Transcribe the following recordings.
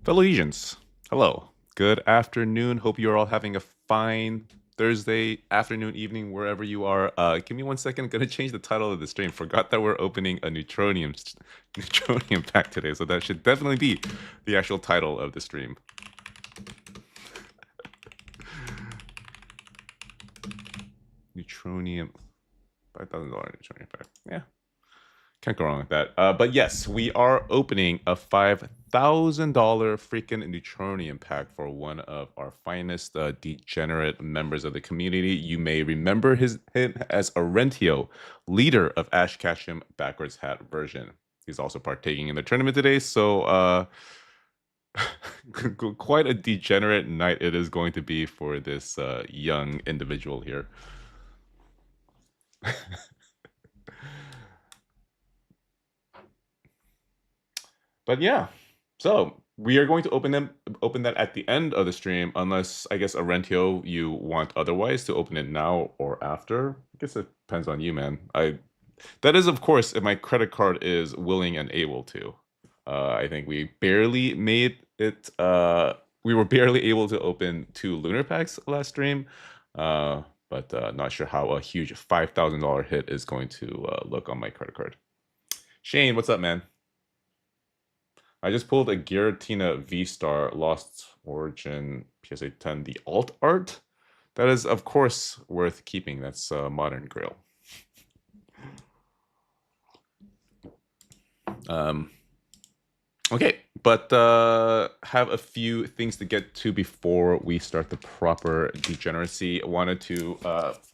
Fellow Legions, hello. Good afternoon. Hope you're all having a fine Thursday afternoon, evening, wherever you are. Give me 1 second. I'm gonna change the title of the stream. Forgot that we're opening a Neutronium pack today, so that should definitely be the actual title of the stream. Neutronium, $5,000 Neutronium pack. Yeah, can't go wrong with that. But yes, we are opening a $5,000 freaking Neutronium pack for one of our finest degenerate members of the community. You may remember him as Arentio, leader of Ash Ketchum Backwards Hat version. He's also partaking in the tournament today, so quite a degenerate night it is going to be for this young individual here. But yeah, so we are going to open that at the end of the stream, unless I guess Arentio you want otherwise to open it now or after. I guess it depends on you, man. That is of course if my credit card is willing and able to. I think we barely made it. We were barely able to open 2 lunar packs last stream, but not sure how a huge $5,000 hit is going to look on my credit card. Shane, what's up, man? I just pulled a Giratina V-Star Lost Origin PSA 10, the alt art. That is, of course, worth keeping. That's Modern Grail. Okay, but have a few things to get to before we start the proper degeneracy. I wanted to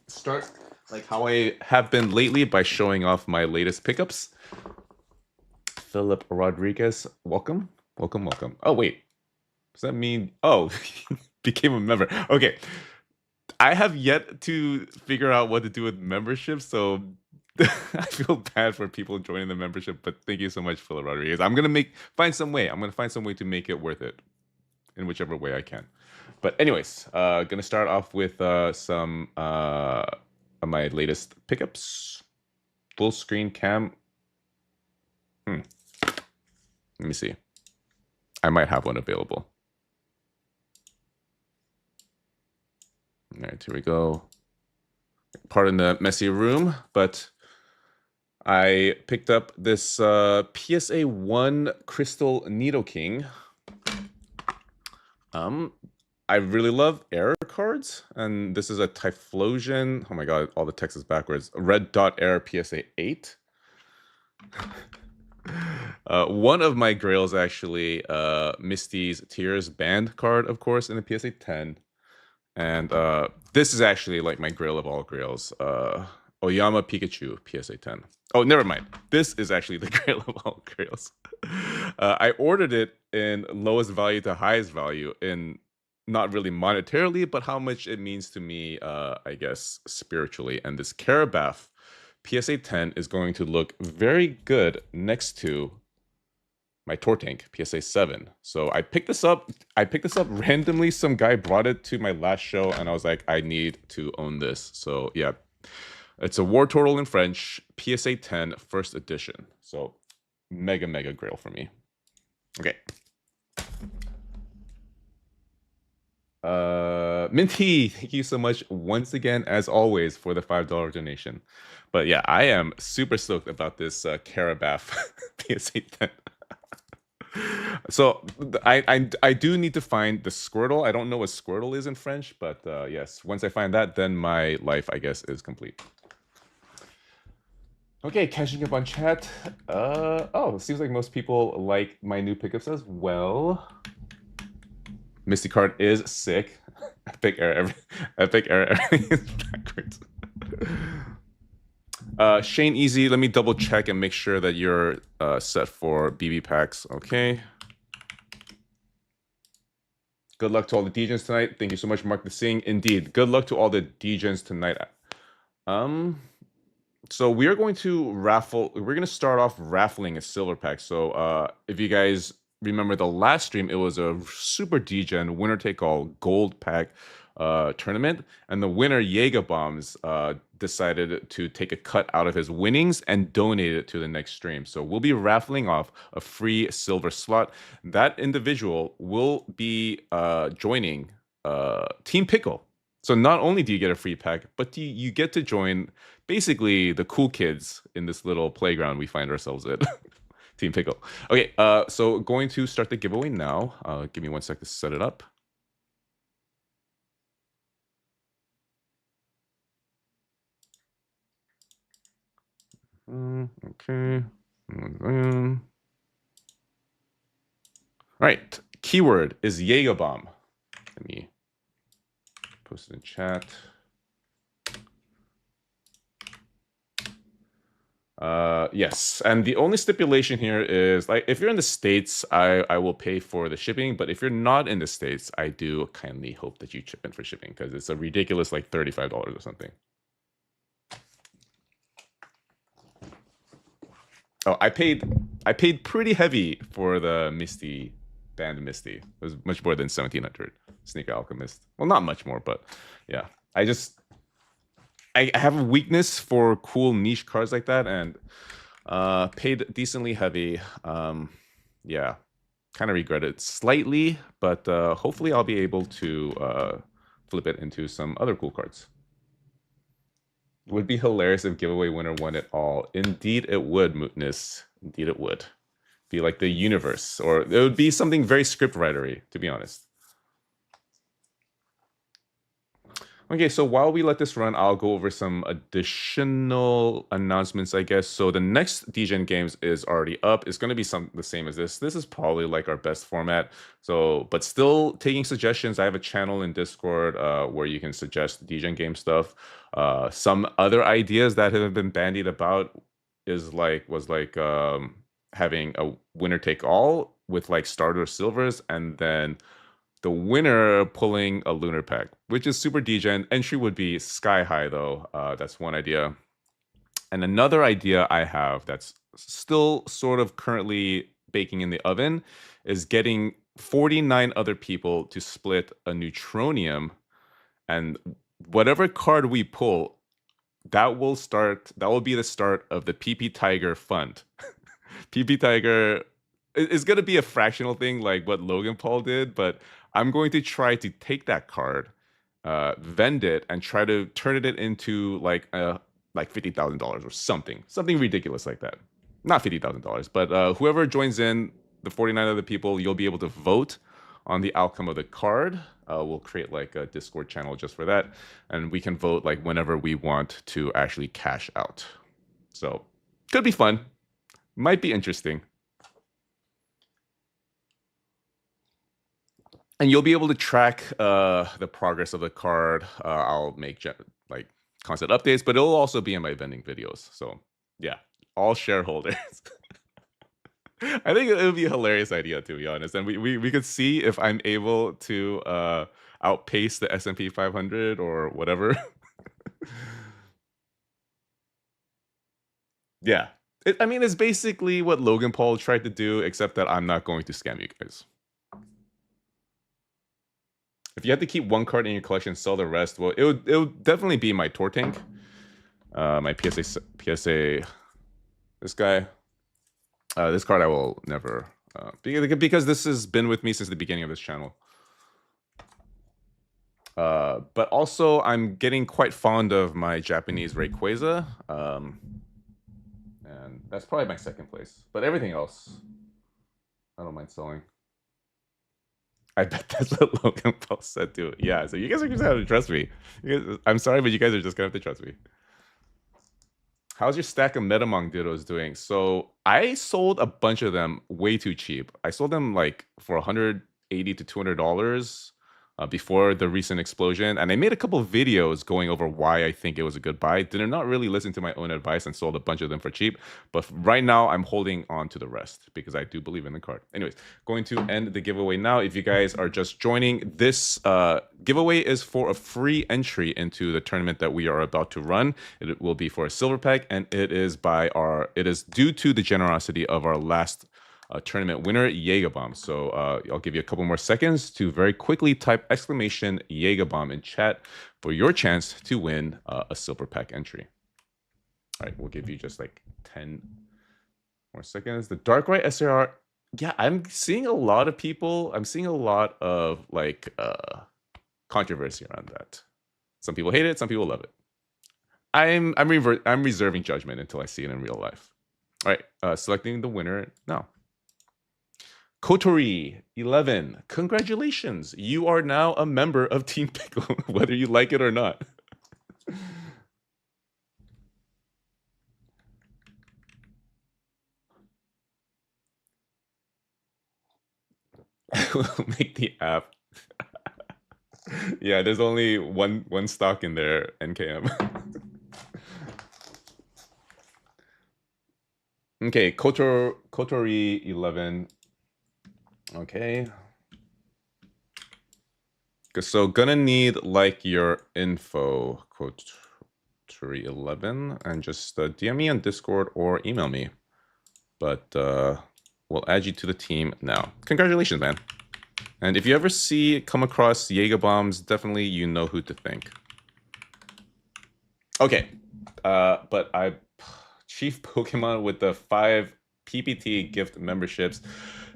start like how I have been lately by showing off my latest pickups. Philip Rodriguez, welcome. Oh, wait. Does that mean... Oh, became a member. Okay. I have yet to figure out what to do with membership, so I feel bad for people joining the membership, but thank you so much, Philip Rodriguez. I'm going to find some way. I'm going to find some way to make it worth it in whichever way I can. But anyways, going to start off with some of my latest pickups. Full screen cam. Let me see. I might have one available. All right, here we go. Pardon the messy room, but I picked up this PSA 1 Crystal Nidoking. I really love error cards, and this is a Typhlosion. Oh my god, all the text is backwards. Red Dot Error PSA 8. One of my grails actually, Misty's Tears banned card, of course, in the PSA 10. And this is actually like my grail of all grails. Oyama Pikachu PSA 10. Oh, never mind. This is actually the grail of all grails. I ordered it in lowest value to highest value in not really monetarily, but how much it means to me, I guess, spiritually. And this Carabath PSA 10 is going to look very good next to my Tortank PSA 7. So I picked this up. Randomly. Some guy brought it to my last show, and I was like, I need to own this. So yeah, it's a War Turtle in French, PSA 10 first edition. So mega grail for me. Okay. Minty, thank you so much once again, as always, for the $5 donation. But yeah, I am super stoked about this Carabath PSA 10. So I do need to find the Squirtle. I don't know what Squirtle is in French, but yes, once I find that, then my life, I guess, is complete. Okay, catching up on chat. Oh, it seems like most people like my new pickups as well. Misty card is sick. Epic error. Everything is backwards. Shane Easy, let me double check and make sure that you're set for BB packs. Okay. Good luck to all the degens tonight. Thank you so much, Mark the Sing. Indeed, good luck to all the degens tonight. So we are going to raffle. We're going to start off raffling a silver pack. So if you guys remember the last stream, it was a super degen winner take all gold pack tournament, and the winner GIGA Bombs decided to take a cut out of his winnings and donate it to the next stream. So we'll be raffling off a free silver slot. That individual will be joining Team Pickle. So not only do you get a free pack, but you get to join basically the cool kids in this little playground we find ourselves in. Team Pickle. Okay, so going to start the giveaway now. Give me 1 sec to set it up. Okay. All right. Keyword is Jaeger bomb. Let me post it in chat. Yes, and the only stipulation here is, like, if you're in the States, I will pay for the shipping, but if you're not in the States, I do kindly hope that you chip in for shipping, because it's a ridiculous, like, $35 or something. Oh, I paid pretty heavy for the Misty band Misty. It was much more than 1,700 Sneaker Alchemist. Well, not much more, but yeah. I have a weakness for cool niche cards like that, and paid decently heavy. Yeah, kind of regret it slightly, but hopefully I'll be able to flip it into some other cool cards. It would be hilarious if giveaway winner won it all. Indeed it would, Mootness. Indeed it would. Be like the universe, or it would be something very script writery, to be honest. Okay, so while we let this run, I'll go over some additional announcements, I guess. So the next Degen Games is already up. It's going to be the same as this. This is probably like our best format. So, but still taking suggestions. I have a channel in Discord where you can suggest Degen Game stuff. Some other ideas that have been bandied about was having a winner take all with like starter silvers, and then the winner pulling a lunar pack, which is super degen. Entry would be sky high though. That's one idea. And another idea I have that's still sort of currently baking in the oven is getting 49 other people to split a Neutronium, and whatever card we pull, that will be the start of the PP Tiger fund. PP Tiger is going to be a fractional thing like what Logan Paul did, but I'm going to try to take that card, vend it, and try to turn it into like $50,000 or something ridiculous like that. Not $50,000, but whoever joins in, the 49 other people, you'll be able to vote on the outcome of the card. We'll create like a Discord channel just for that, and we can vote like whenever we want to actually cash out. So could be fun, might be interesting. And you'll be able to track the progress of the card. I'll make like constant updates, but it'll also be in my vending videos. So yeah, all shareholders. I think it would be a hilarious idea, to be honest. And we could see if I'm able to outpace the S&P 500 or whatever. Yeah. I mean, it's basically what Logan Paul tried to do, except that I'm not going to scam you guys. If you had to keep one card in your collection, sell the rest, well, it would definitely be my Tour Tank. My PSA, this guy. This card I will never, because this has been with me since the beginning of this channel. But also, I'm getting quite fond of my Japanese Rayquaza. And that's probably my second place. But everything else, I don't mind selling. I bet that's what Logan Paul said too. Yeah, so you guys are just gonna have to trust me. I'm sorry, but you guys are just gonna have to trust me. How's your stack of Metamong Dittos doing? So I sold a bunch of them way too cheap. I sold them like for $180 to $200 before the recent explosion, and I made a couple of videos going over why I think it was a good buy. Did not really listen to my own advice and sold a bunch of them for cheap, but right now I'm holding on to the rest because I do believe in the card. Anyways, going to end the giveaway now. If you guys are just joining, this giveaway is for a free entry into the tournament that we are about to run. It will be for a silver pack, and it is due to the generosity of our last tournament winner, Jägerbomb. So I'll give you a couple more seconds to very quickly type exclamation Jägerbomb in chat for your chance to win a silver pack entry. All right, we'll give you just like 10 more seconds. The Dark Right SAR. Yeah, I'm seeing a lot of people. I'm seeing a lot of like controversy around that. Some people hate it. Some people love it. I'm reserving judgment until I see it in real life. All right, selecting the winner now. Kotori 11. Congratulations. You are now a member of Team Pickle, whether you like it or not. We'll make the app. Yeah, there's only one stock in there, NKM. Okay, Kotori 11. Okay. So gonna need like your info, Kotori 11, and just DM me on Discord or email me. But we'll add you to the team now. Congratulations, man. And if you ever come across Jägerbombs, definitely you know who to thank. Okay, but Chief Pokemon with the 5 PPT gift memberships.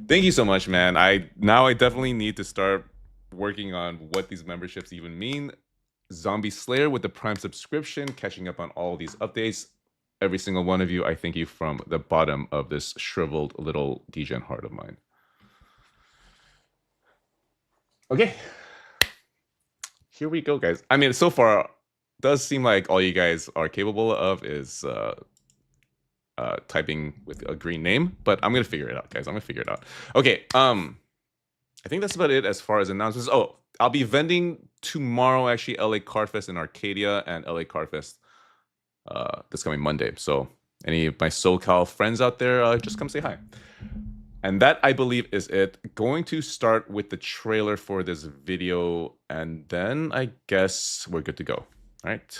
Thank you so much, man. I definitely need to start working on what these memberships even mean. Zombie Slayer with the Prime subscription, catching up on all these updates. Every single one of you, I thank you from the bottom of this shriveled little degen heart of mine. Okay, here we go, guys. I mean, so far, does seem like all you guys are capable of is typing with a green name, but I'm gonna figure it out, guys. I'm gonna figure it out. Okay, I think that's about it as far as announcements. Oh, I'll be vending tomorrow, actually, LA Cardfest in Arcadia and LA Cardfest this coming Monday. So any of my SoCal friends out there, just come say hi. And that, I believe, is it. Going to start with the trailer for this video, and then I guess we're good to go. All right.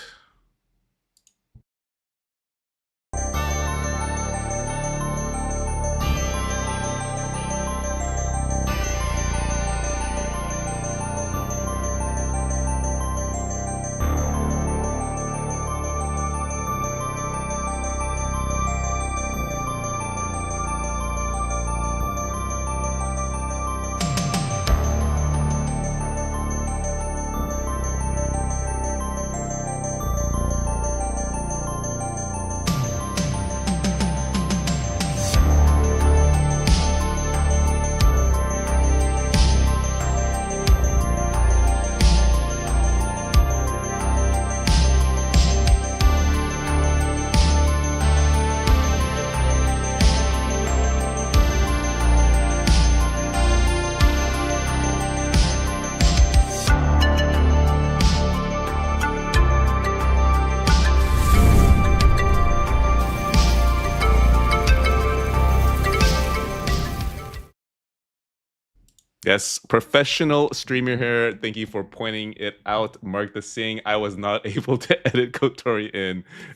Yes, professional streamer here. Thank you for pointing it out, Mark the Sing. I was not able to edit Kotori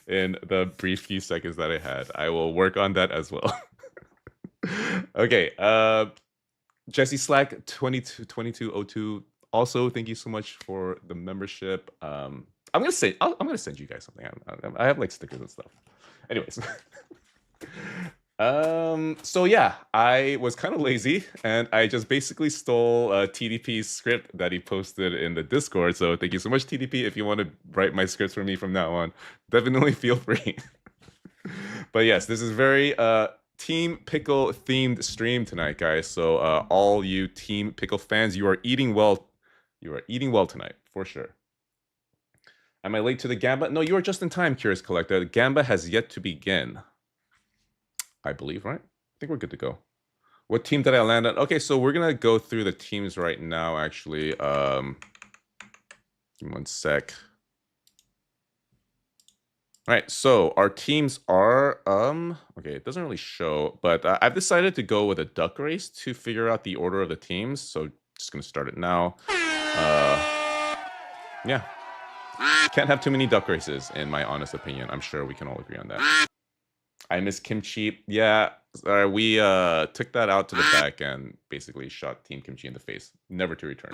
in the brief few seconds that I had. I will work on that as well. Okay, Jesse Slack 2202. Also, thank you so much for the membership. I'm gonna send you guys something. I have like stickers and stuff. Anyways. So yeah, I was kind of lazy and I just basically stole TDP's script that he posted in the Discord. So thank you so much, TDP. If you want to write my scripts for me from now on, definitely feel free. But yes, this is very Team Pickle themed stream tonight, guys. So all you Team Pickle fans, you are eating well. You are eating well tonight, for sure. Am I late to the Gamba? No, you are just in time, Curious Collector. The Gamba has yet to begin. I believe, right? I think we're good to go. What team did I land on? Okay, so we're gonna go through the teams right now, actually. Give me one sec. All right, so our teams are, okay, it doesn't really show, but I've decided to go with a duck race to figure out the order of the teams. So just gonna start it now. Yeah. Can't have too many duck races, in my honest opinion. I'm sure we can all agree on that. I miss Kimchi. Yeah, we took that out to the back and basically shot Team Kimchi in the face, never to return.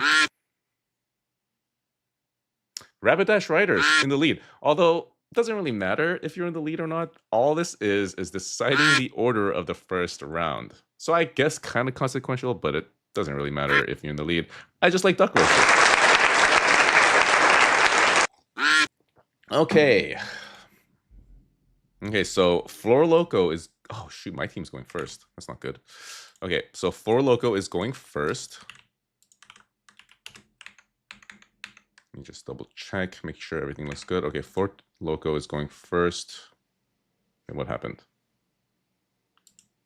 Rapidash Riders in the lead. Although it doesn't really matter if you're in the lead or not. All this is deciding the order of the first round. So I guess kind of consequential, but it doesn't really matter if you're in the lead. I just like duck roasting. Okay. Okay, so Floor Loco is... Oh, shoot, my team's going first. That's not good. Okay, so Floor Loco is going first. Let me just double check, make sure everything looks good. Okay, Floor Loco is going first. Okay, what happened?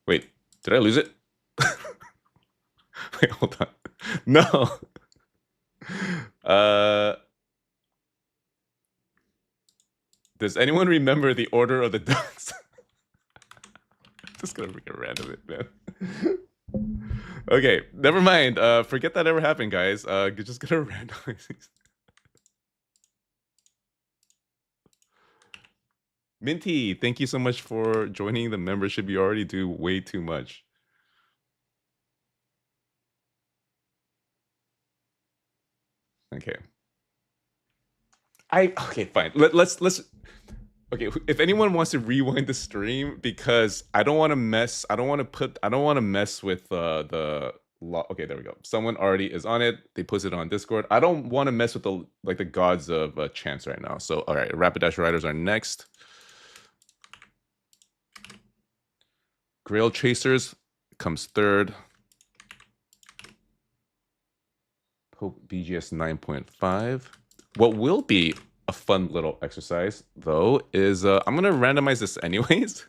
Wait, did I lose it? Wait, hold on. No. Does anyone remember the order of the ducks? Just gonna make a random it, man. Okay, never mind. Forget that ever happened, guys. You're just gonna randomize these. Minty, thank you so much for joining the membership. You already do way too much. Okay. Okay, fine. Let's okay, if anyone wants to rewind the stream, because I don't want to mess with okay, there we go. Someone already is on it. They posted it on Discord. I don't want to mess with the gods of chance right now. So all right, Rapidash Riders are next. Grail Chasers comes third. Pope BGS 9.5. What will be a fun little exercise, though, is I'm going to randomize this anyways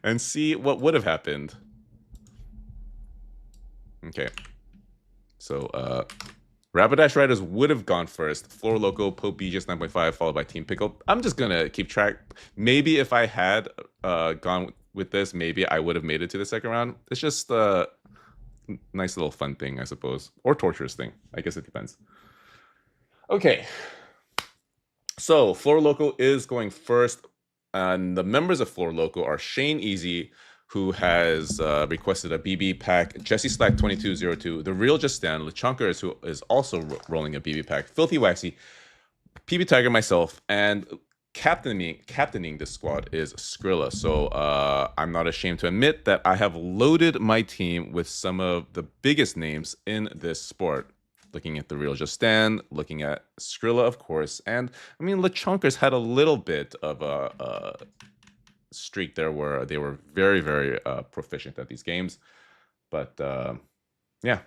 and see what would have happened. Okay. So, Rapidash Riders would have gone first. Floor Loco, Pope BGS 9.5, followed by Team Pickle. I'm just going to keep track. Maybe if I had gone with this, maybe I would have made it to the second round. It's just a nice little fun thing, I suppose. Or torturous thing. I guess it depends. Okay. So, Floor Loco is going first. And the members of Floor Loco are Shane Easy, who has requested a BB pack, Jesse Slack 2202, The Real Just Stan, LeChunkers, who is also rolling a BB pack, Filthy Waxy, PB Tiger, myself, and captaining this squad is Skrilla. So I'm not ashamed to admit that I have loaded my team with some of the biggest names in this sport. Looking at The Real Just Stan, looking at Skrilla, of course, and I mean, LeChunkers had a little bit of a streak there where they were very, very proficient at these games. But yeah.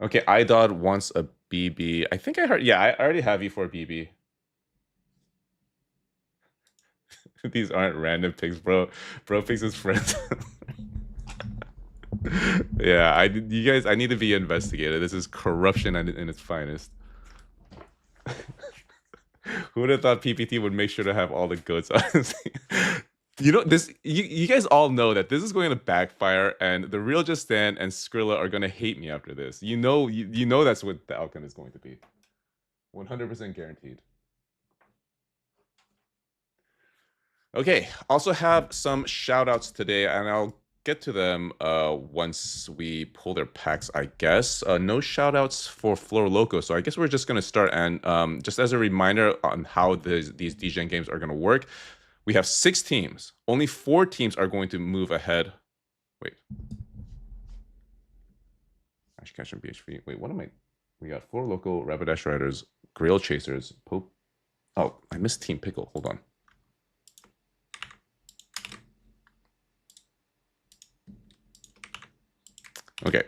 Okay, iDod wants a BB. I think I heard, yeah, I already have you for a BB. These aren't random picks, bro. Bro picks his friends. Yeah, you guys, I need to be investigated. This is corruption in its finest. Who would have thought PPT would make sure to have all the goats, honestly? You know, this you guys all know that this is going to backfire, and The Real Just Stan and Skrilla are going to hate me after this. You know that's what the outcome is going to be. 100% guaranteed. Okay, also have some shout outs today, and I'll get to them once we pull their packs, I guess. No shout outs for Floor Loco, so I guess we're just going to start. And just as a reminder on how these DGen games are going to work, we have 6 teams. Only 4 teams are going to move ahead. Wait. Ash Catch and BHV. Wait, what am I? We got Floor Loco, Rapidash Riders, Grail Chasers, Pope. Oh, I missed Team Pickle. Hold on. Okay.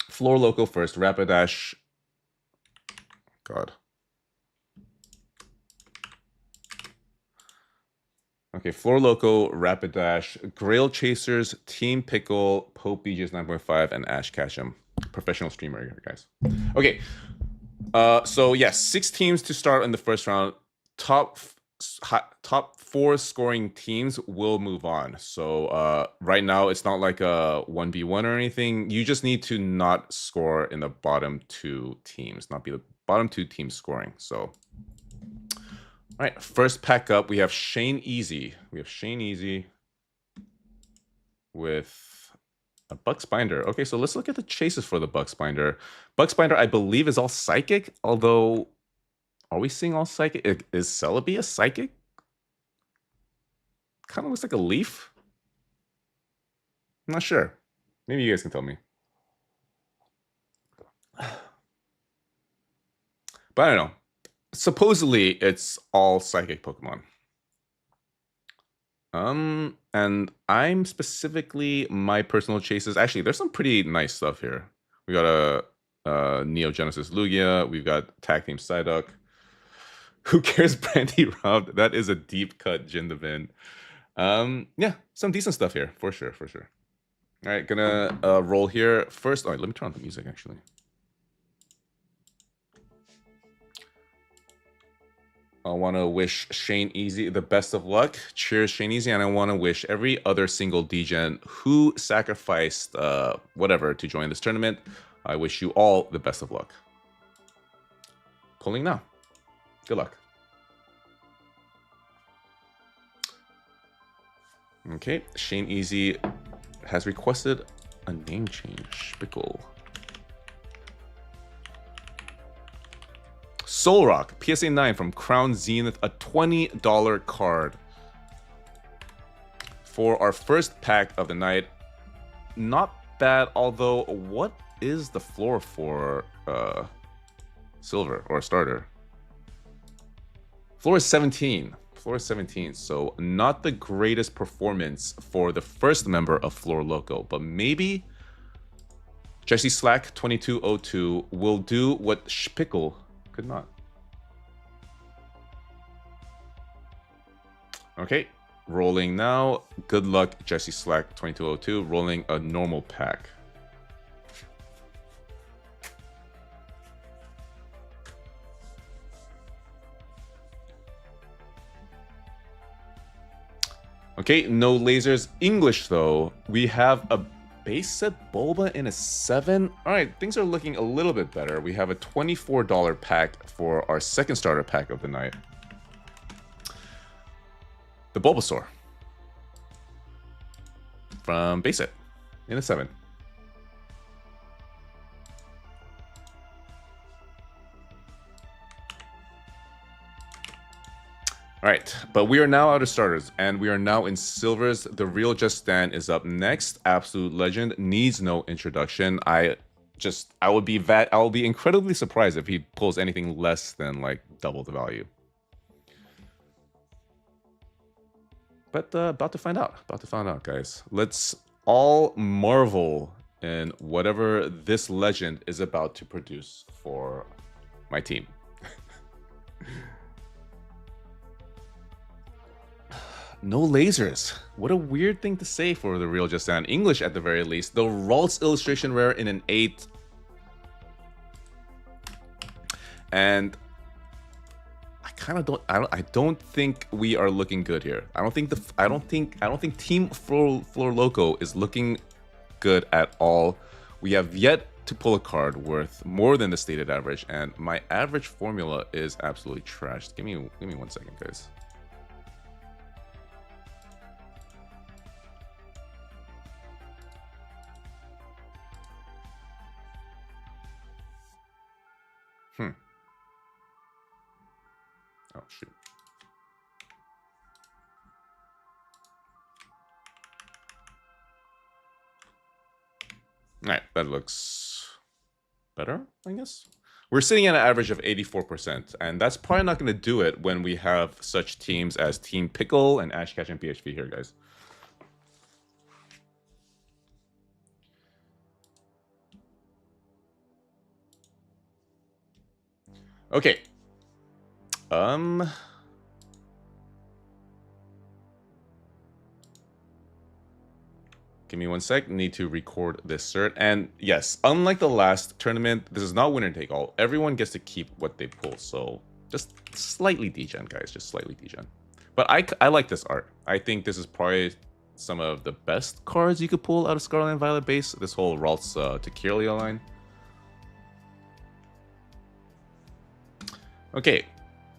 Floor Loco first, Rapidash. God. Okay, Floor Loco, Rapidash, Grail Chasers, Team Pickle, Pope BGS 9.5, and Ash Ketchum. Professional streamer here, guys. Okay. So yes, 6 teams to start in the first round. Top 4 scoring teams will move on. So right now it's not like a 1v1 or anything. You just need to not score in the bottom 2 teams, not be the bottom 2 teams scoring. So, all right, first pack up, we have Shane Easy. We have Shane Easy with a Bucks Binder. Okay, so let's look at the chases for the Bucks Binder. Bucks Binder, I believe, is all Psychic, although, are we seeing all Psychic? Is Celebi a Psychic? Kind of looks like a leaf. I'm not sure. Maybe you guys can tell me. But I don't know. Supposedly, it's all Psychic Pokemon. And I'm specifically, my personal chases. Actually, there's some pretty nice stuff here. We got a Neo Genesis Lugia. We've got Tag Team Psyduck. Who cares, Brandy Robbed? That is a deep cut Jindabin. Yeah, some decent stuff here, for sure, for sure. All right, gonna roll here. First, all right, let me turn on the music, actually. I want to wish Shane Easy the best of luck. Cheers, Shane Easy. And I want to wish every other single degen who sacrificed whatever to join this tournament. I wish you all the best of luck. Pulling now. Good luck. Okay, Shane Easy has requested a name change. Pickle. Solrock, PSA 9 from Crown Zenith, a $20 card. For our first pack of the night. Not bad, although what is the floor for silver or starter? Floor is 17. Floor is 17, so not the greatest performance for the first member of Floor Loco, but maybe Jesse Slack 2202 will do what Spickle could not. Okay, rolling now. Good luck, Jesse Slack 2202, rolling a normal pack. Okay, no lasers. English, though. We have a base set Bulba in a 7. All right, things are looking a little bit better. We have a $24 pack for our second starter pack of the night. The Bulbasaur. From base set in a 7. All right, but we are now out of starters, and we are now in silvers. The real Just Stan is up next. Absolute legend needs no introduction. I will be incredibly surprised if he pulls anything less than like double the value. But about to find out. About to find out, guys. Let's all marvel in whatever this legend is about to produce for my team. No lasers. What a weird thing to say for the real Just Stan. English at the very least. The Ralts illustration rare in an 8. And I don't think we are looking good here. I don't think Team Floor Loco is looking good at all. We have yet to pull a card worth more than the stated average, and my average formula is absolutely trashed. Give me 1 second, guys. Oh, shoot. All right, that looks better, I guess. We're sitting at an average of 84%, and that's probably not going to do it when we have such teams as Team Pickle and Ash Ketchum PHP here, guys. Okay. Give me 1 sec. Need to record this cert. And yes, unlike the last tournament, this is not winner take all. Everyone gets to keep what they pull. So just slightly degen, guys. Just slightly degen. But I like this art. I think this is probably some of the best cards you could pull out of Scarlet and Violet base. This whole Ralts to Kirlia line. Okay,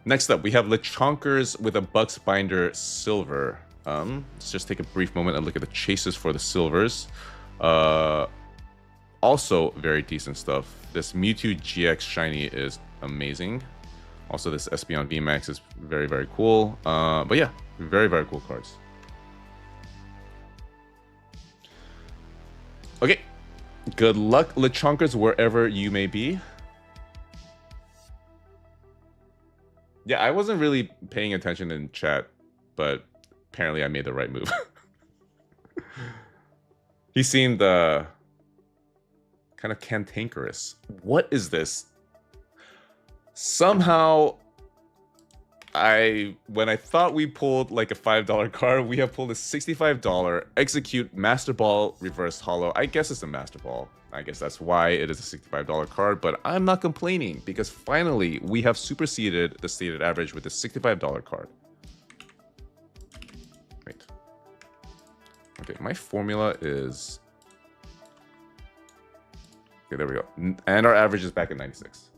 next up we have Lechonkers with a Bucks Binder Silver. Let's just take a brief moment and look at the chases for the silvers. Also very decent stuff. This Mewtwo GX Shiny is amazing. Also, this Espeon VMAX is very, very cool. But yeah, very, very cool cards. Okay, good luck, Lechonkers, wherever you may be. Yeah, I wasn't really paying attention in chat, but apparently I made the right move. He seemed kind of cantankerous. What is this? Somehow, when I thought we pulled like a $5 card, we have pulled a $65 Execute Master Ball Reverse Holo. I guess it's a Master Ball. I guess that's why it is a $65 card, but I'm not complaining because finally we have superseded the stated average with a $65 card. Wait. Okay, my formula is... Okay, there we go. And our average is back at 96.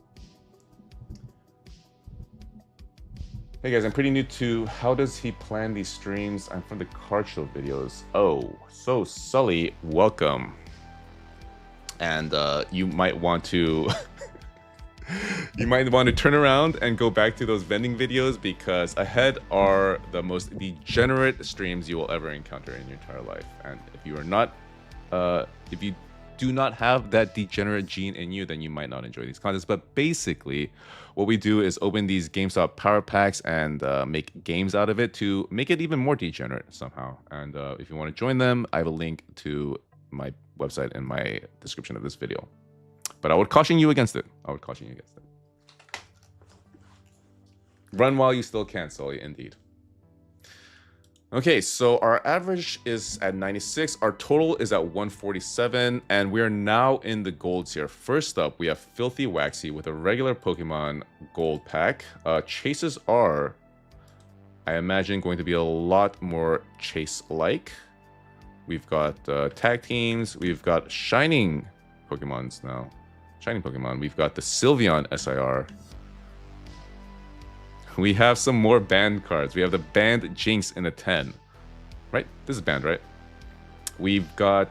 Hey guys, I'm pretty new to how does he plan these streams? I'm from the card show videos. Oh, so Sully, welcome. And you might want to turn around and go back to those vending videos because ahead are the most degenerate streams you will ever encounter in your entire life. And if you are not, if you do not have that degenerate gene in you, then you might not enjoy these contests. But basically, what we do is open these Gamestop Power Packs and make games out of it to make it even more degenerate somehow. And if you want to join them, I have a link to my website in my description of this video. But I would caution you against it. I would caution you against it. Run while you still can, Sully, indeed. Okay, so our average is at 96, our total is at 147, and we are now in the golds here. First up, we have Filthy Waxy with a regular Pokemon gold pack. Chases are, I imagine, going to be a lot more chase-like. We've got tag teams, we've got shining Pokemons now. Shining Pokemon, we've got the Sylveon SIR. We have some more banned cards. We have the banned Jinx in a 10. Right? This is banned, right? We've got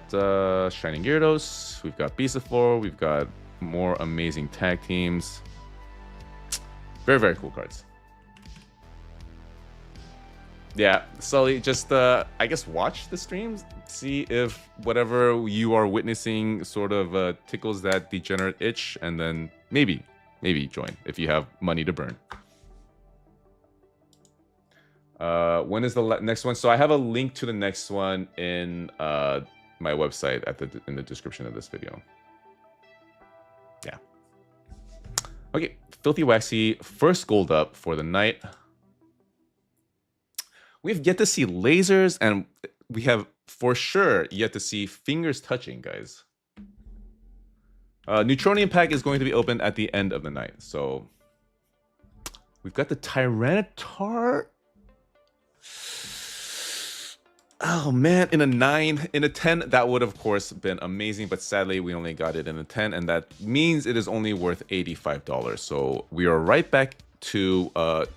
Shining Gyarados. We've got Beastifor. We've got more amazing tag teams. Very, very cool cards. Yeah, Sully, just, I guess, watch the streams. See if whatever you are witnessing sort of tickles that degenerate itch. And then maybe join if you have money to burn. When is the next one? So I have a link to the next one in my website in the description of this video. Yeah. Okay, Filthy Waxy, first gold up for the night. We've yet to see lasers, and we have for sure yet to see fingers touching, guys. Neutronium pack is going to be opened at the end of the night. So we've got the Tyranitar. Oh man, in a 9, in a 10, that would of course been amazing, but sadly we only got it in a 10, and that means it is only worth $85. So we are right back to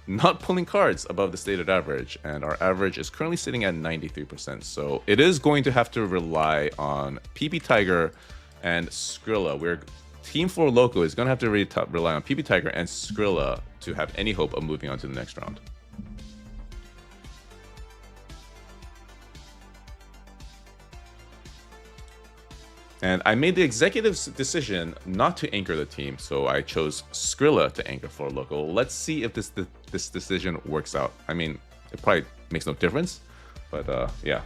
not pulling cards above the stated average, and our average is currently sitting at 93%. So it is going to have to rely on PP Tiger and Skrilla. Team 4 Loco is going to have to really rely on PP Tiger and Skrilla to have any hope of moving on to the next round. And I made the executive decision not to anchor the team, so I chose Skrilla to anchor for Loco. Let's see if this decision works out. I mean, it probably makes no difference, but yeah.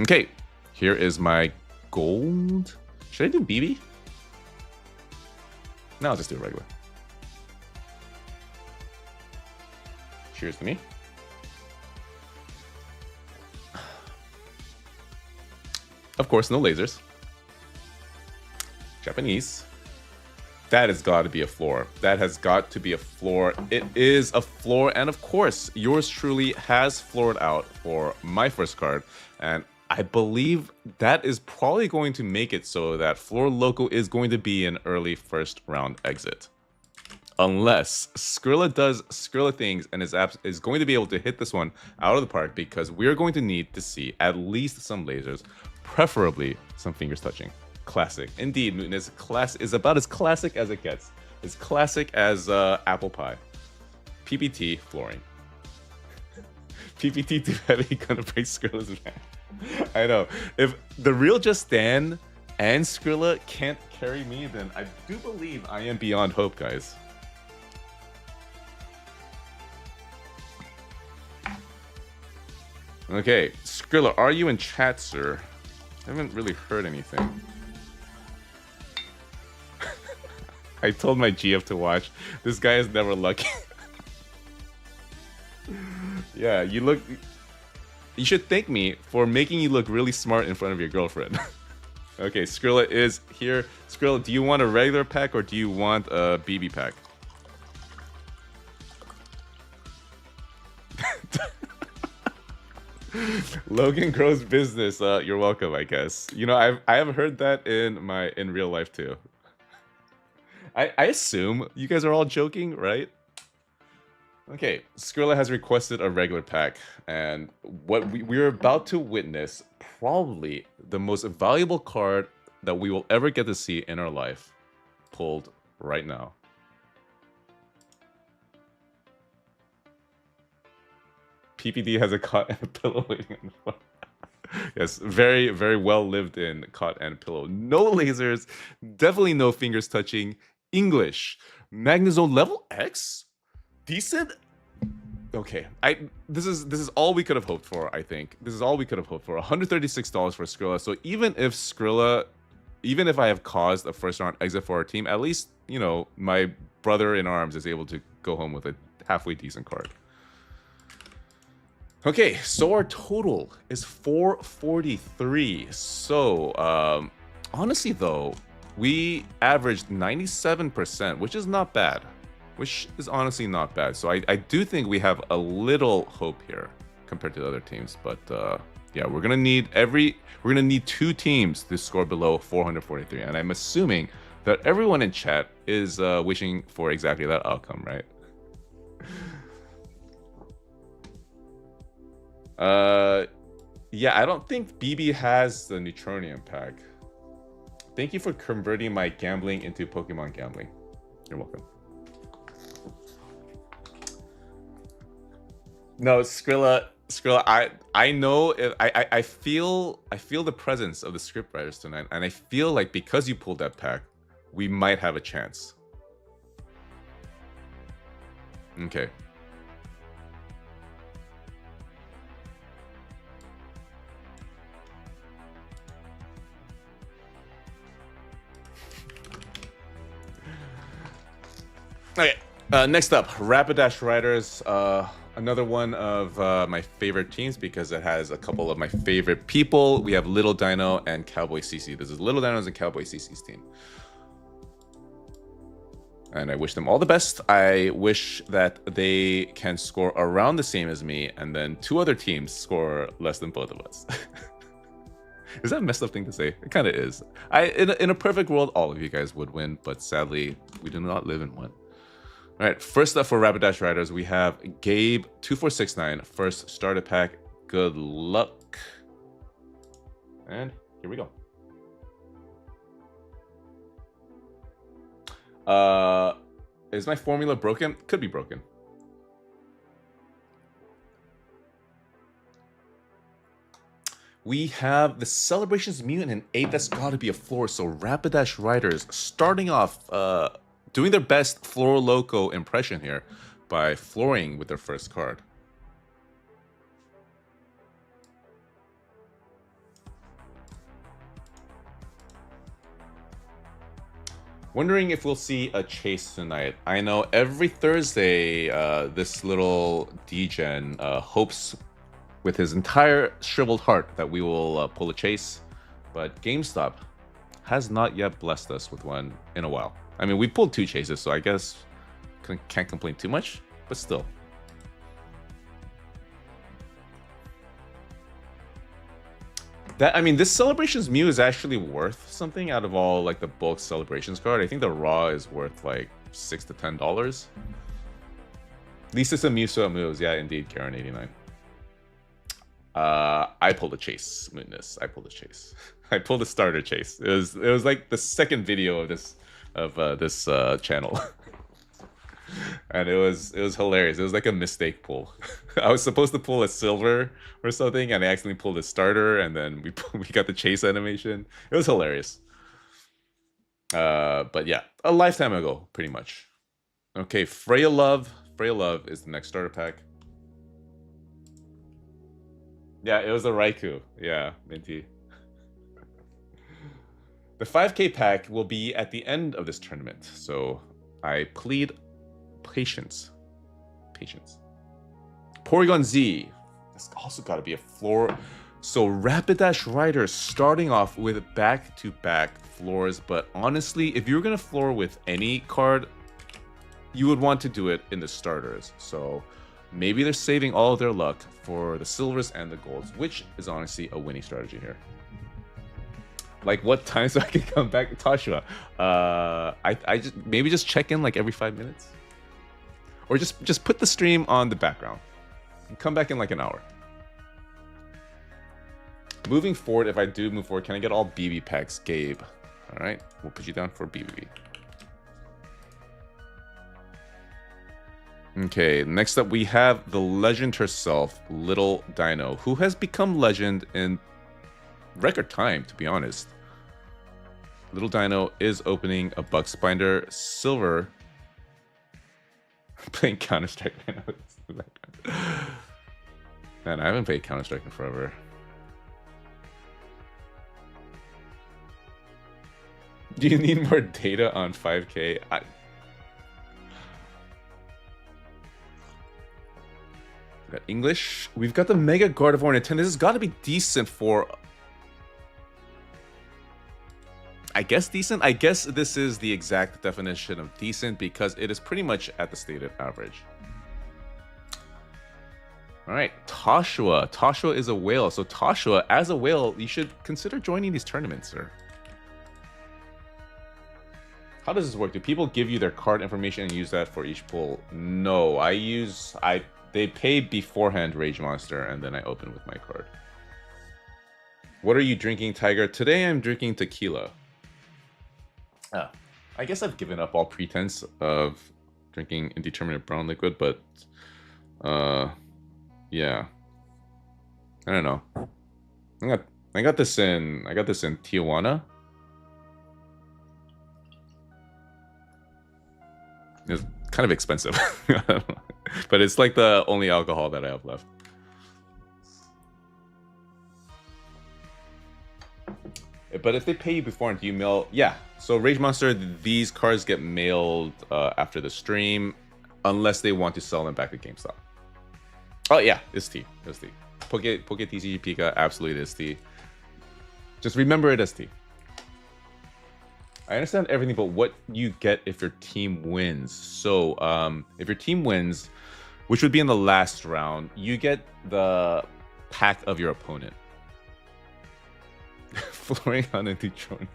Okay, here is my gold. Should I do BB? No, I'll just do it regular. Cheers to me. Of course, no lasers. Japanese. That has got to be a floor. That has got to be a floor. It is a floor, and of course, yours truly has floored out for my first card. And I believe that is probably going to make it so that Floor Loco is going to be an early first round exit. Unless Skrilla does Skrilla things and is going to be able to hit this one out of the park, because we're going to need to see at least some lasers, preferably some fingers touching. Classic. Indeed, Newton is about as classic as it gets. As classic as apple pie. PPT flooring. PPT too heavy, gonna break Skrilla's back. I know. If the real Just Stan and Skrilla can't carry me, then I do believe I am beyond hope, guys. Okay, Skrilla, are you in chat, sir? I haven't really heard anything. I told my GF to watch. This guy is never lucky. Yeah, you should thank me for making you look really smart in front of your girlfriend. Okay, Skrilla is here. Skrilla, do you want a regular pack or do you want a BB pack? Logan grows business. You're welcome, I guess. You know, I have heard that in real life too. I assume you guys are all joking, right? Okay, Skrilla has requested a regular pack, and what we're about to witness, probably the most valuable card that we will ever get to see in our life, pulled right now. PPD has a cot and a pillow waiting on the floor. Yes, very, very well lived in cot and pillow. No lasers, definitely no fingers touching. English, Magnezone level X? Decent. Okay, this is all we could have hoped for. I think this is all we could have hoped for. $136 for Skrilla. So even if I have caused a first round exit for our team, at least, you know, my brother in arms is able to go home with a halfway decent card. Okay, so our total is 443. So honestly though, we averaged 97%, which is not bad. Which is honestly not bad. So I do think we have a little hope here compared to the other teams. But yeah, we're gonna need two teams to score below 443. And I'm assuming that everyone in chat is wishing for exactly that outcome, right? Yeah, I don't think BB has the Neutronium pack. Thank you for converting my gambling into Pokemon gambling. You're welcome. No, Skrilla, I know I feel the presence of the script writers tonight, and I feel like because you pulled that pack, we might have a chance. Okay. Okay, next up, Rapidash Riders. Another one of my favorite teams because it has a couple of my favorite people. We have Little Dino and Cowboy CC. This is Little Dino's and Cowboy CC's team. And I wish them all the best. I wish that they can score around the same as me, and then two other teams score less than both of us. Is that a messed up thing to say? It kind of is. In a perfect world, all of you guys would win, but sadly, we do not live in one. All right, first up for Rapidash Riders, we have Gabe2469, first starter pack. Good luck. And here we go. Is my formula broken? Could be broken. We have the Celebrations Mutant and 8. That's got to be a floor. So Rapidash Riders starting off doing their best Floor Loco impression here by flooring with their first card. Wondering if we'll see a chase tonight. I know every Thursday, this little degen hopes with his entire shriveled heart that we will pull a chase, but GameStop has not yet blessed us with one in a while. I mean, we pulled 2 chases, so I guess can't complain too much, but still. That, I mean, this Celebrations Mew is actually worth something out of all like the bulk Celebrations card. I think the raw is worth like $6 to $10. At least it's a Mew, so it moves. Yeah, indeed, Karen 89. I pulled a chase, Mootness. I pulled a chase. I pulled a starter chase. It was like the second video of this channel. And it was hilarious. It was like a mistake pull. I was supposed to pull a silver or something, and I accidentally pulled a starter, and then we got the chase animation. It was hilarious. But yeah, a lifetime ago, pretty much. Okay, Freya Love. Freya Love is the next starter pack. Yeah, it was a Raikou. Yeah, Minty. The 5K pack will be at the end of this tournament, so I plead patience. Patience. Porygon Z. That's also got to be a floor. So Rapidash Rider starting off with back-to-back floors, but honestly, if you're going to floor with any card, you would want to do it in the starters. So maybe they're saving all of their luck for the silvers and the golds, which is honestly a winning strategy here. Like what time so I can come back, Toshua? I just maybe just check in like every 5 minutes, or just put the stream on the background and come back in like an hour. Moving forward, if I do move forward, can I get all BB packs, Gabe? All right, we'll put you down for BB. Okay, next up we have the legend herself, Little Dino, who has become legend in record time, to be honest. Little Dino is opening a Bucks binder silver. Playing Counter-Strike right now. Man, I haven't played Counter-Strike in forever. Do you need more data on 5K? Got English. We've got the Mega Gardevoir Nintendo. This has got to be decent for... I guess decent? I guess this is the exact definition of decent because it is pretty much at the stated average. Alright, Toshua. Toshua is a whale. So Toshua, as a whale, you should consider joining these tournaments, sir. How does this work? Do people give you their card information and use that for each pull? No, they pay beforehand, Rage Monster, and then I open with my card. What are you drinking, Tiger? Today I'm drinking tequila. I guess I've given up all pretense of drinking indeterminate brown liquid, but yeah. I don't know. I got this in Tijuana. It's kind of expensive. But it's like the only alcohol that I have left. But if they pay you before, do you mail? Yeah. So Rage Monster, these cards get mailed after the stream, unless they want to sell them back to GameStop. Oh yeah, it's T. It's T. Poke TCG Pika, absolutely is T. Just remember it as T. I understand everything, but what you get if your team wins. So if your team wins, which would be in the last round, you get the pack of your opponent. Flooring on a Neutronium.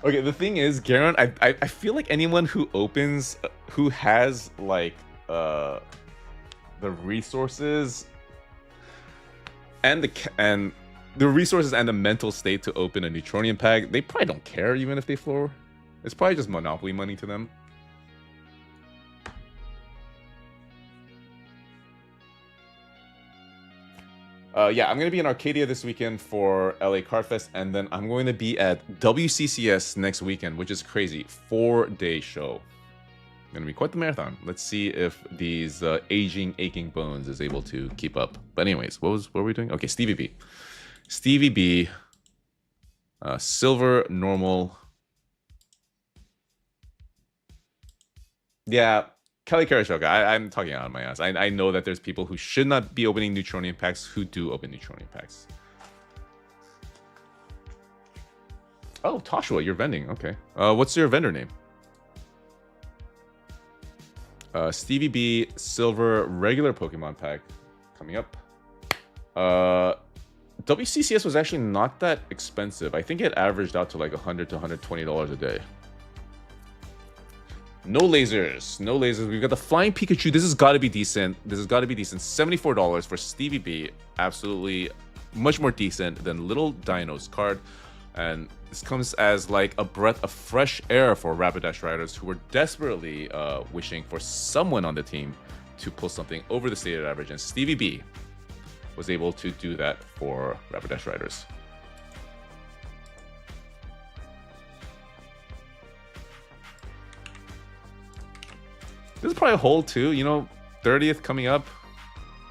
Okay, the thing is, Garon, I feel like anyone who opens, who has like the resources and the resources and the mental state to open a Neutronium pack, they probably don't care even if they floor. It's probably just Monopoly money to them. Yeah, I'm going to be in Arcadia this weekend for LA Card Fest, and then I'm going to be at WCCS next weekend, which is crazy. 4-day show. Going to be quite the marathon. Let's see if these aging, aching bones is able to keep up. But anyways, what were we doing? Okay, Stevie B. Stevie B. Silver, normal. Yeah. Kelly Karashoka, I'm talking out of my ass. I know that there's people who should not be opening Neutronium packs who do open Neutronium packs. Oh, Toshua, you're vending. Okay. What's your vendor name? Stevie B, silver, regular Pokemon pack coming up. WCCS was actually not that expensive. I think it averaged out to like $100 to $120 a day. No lasers. No lasers. We've got the Flying Pikachu. This has got to be decent. This has got to be decent. $74 for Stevie B. Absolutely much more decent than Little Dino's card. And this comes as like a breath of fresh air for Rapidash riders who were desperately wishing for someone on the team to pull something over the stated average. And Stevie B was able to do that for Rapidash riders. This is probably a hold too, you know, 30th coming up.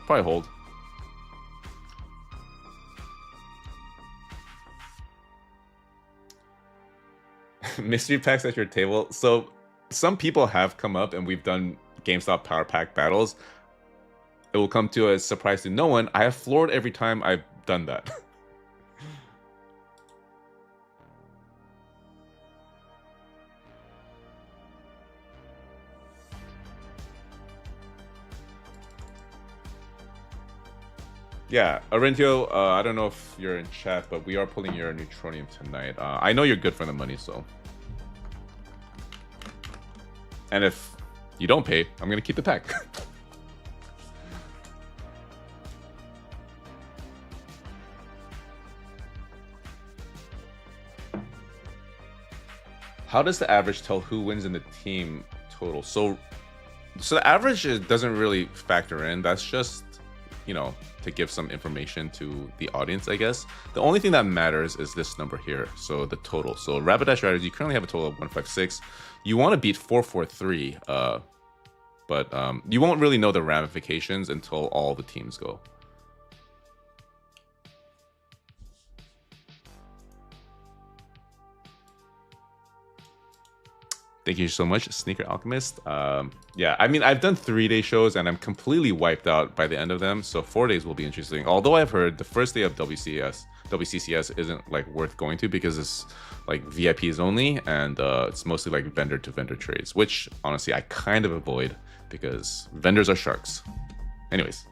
Probably hold. Mystery packs at your table. So some people have come up and we've done GameStop Power Pack battles. It will come to a surprise to no one. I have floored every time I've done that. Yeah, Arentio, I don't know if you're in chat, but we are pulling your Neutronium tonight. I know you're good for the money, so. And if you don't pay, I'm going to keep the pack. How does the average tell who wins in the team total? So the average doesn't really factor in. That's just, you know, to give some information to the audience, I guess. The only thing that matters is this number here, so the total. So Rapidash riders, you currently have a total of 156. You want to beat 443, but you won't really know the ramifications until all the teams go. Thank you so much, Sneaker Alchemist. Yeah, I mean, I've done 3-day shows and I'm completely wiped out by the end of them. So 4 days will be interesting. Although I've heard the first day of WCCS isn't like worth going to because it's like VIPs only and it's mostly like vendor to vendor trades, which honestly I kind of avoid because vendors are sharks. Anyways.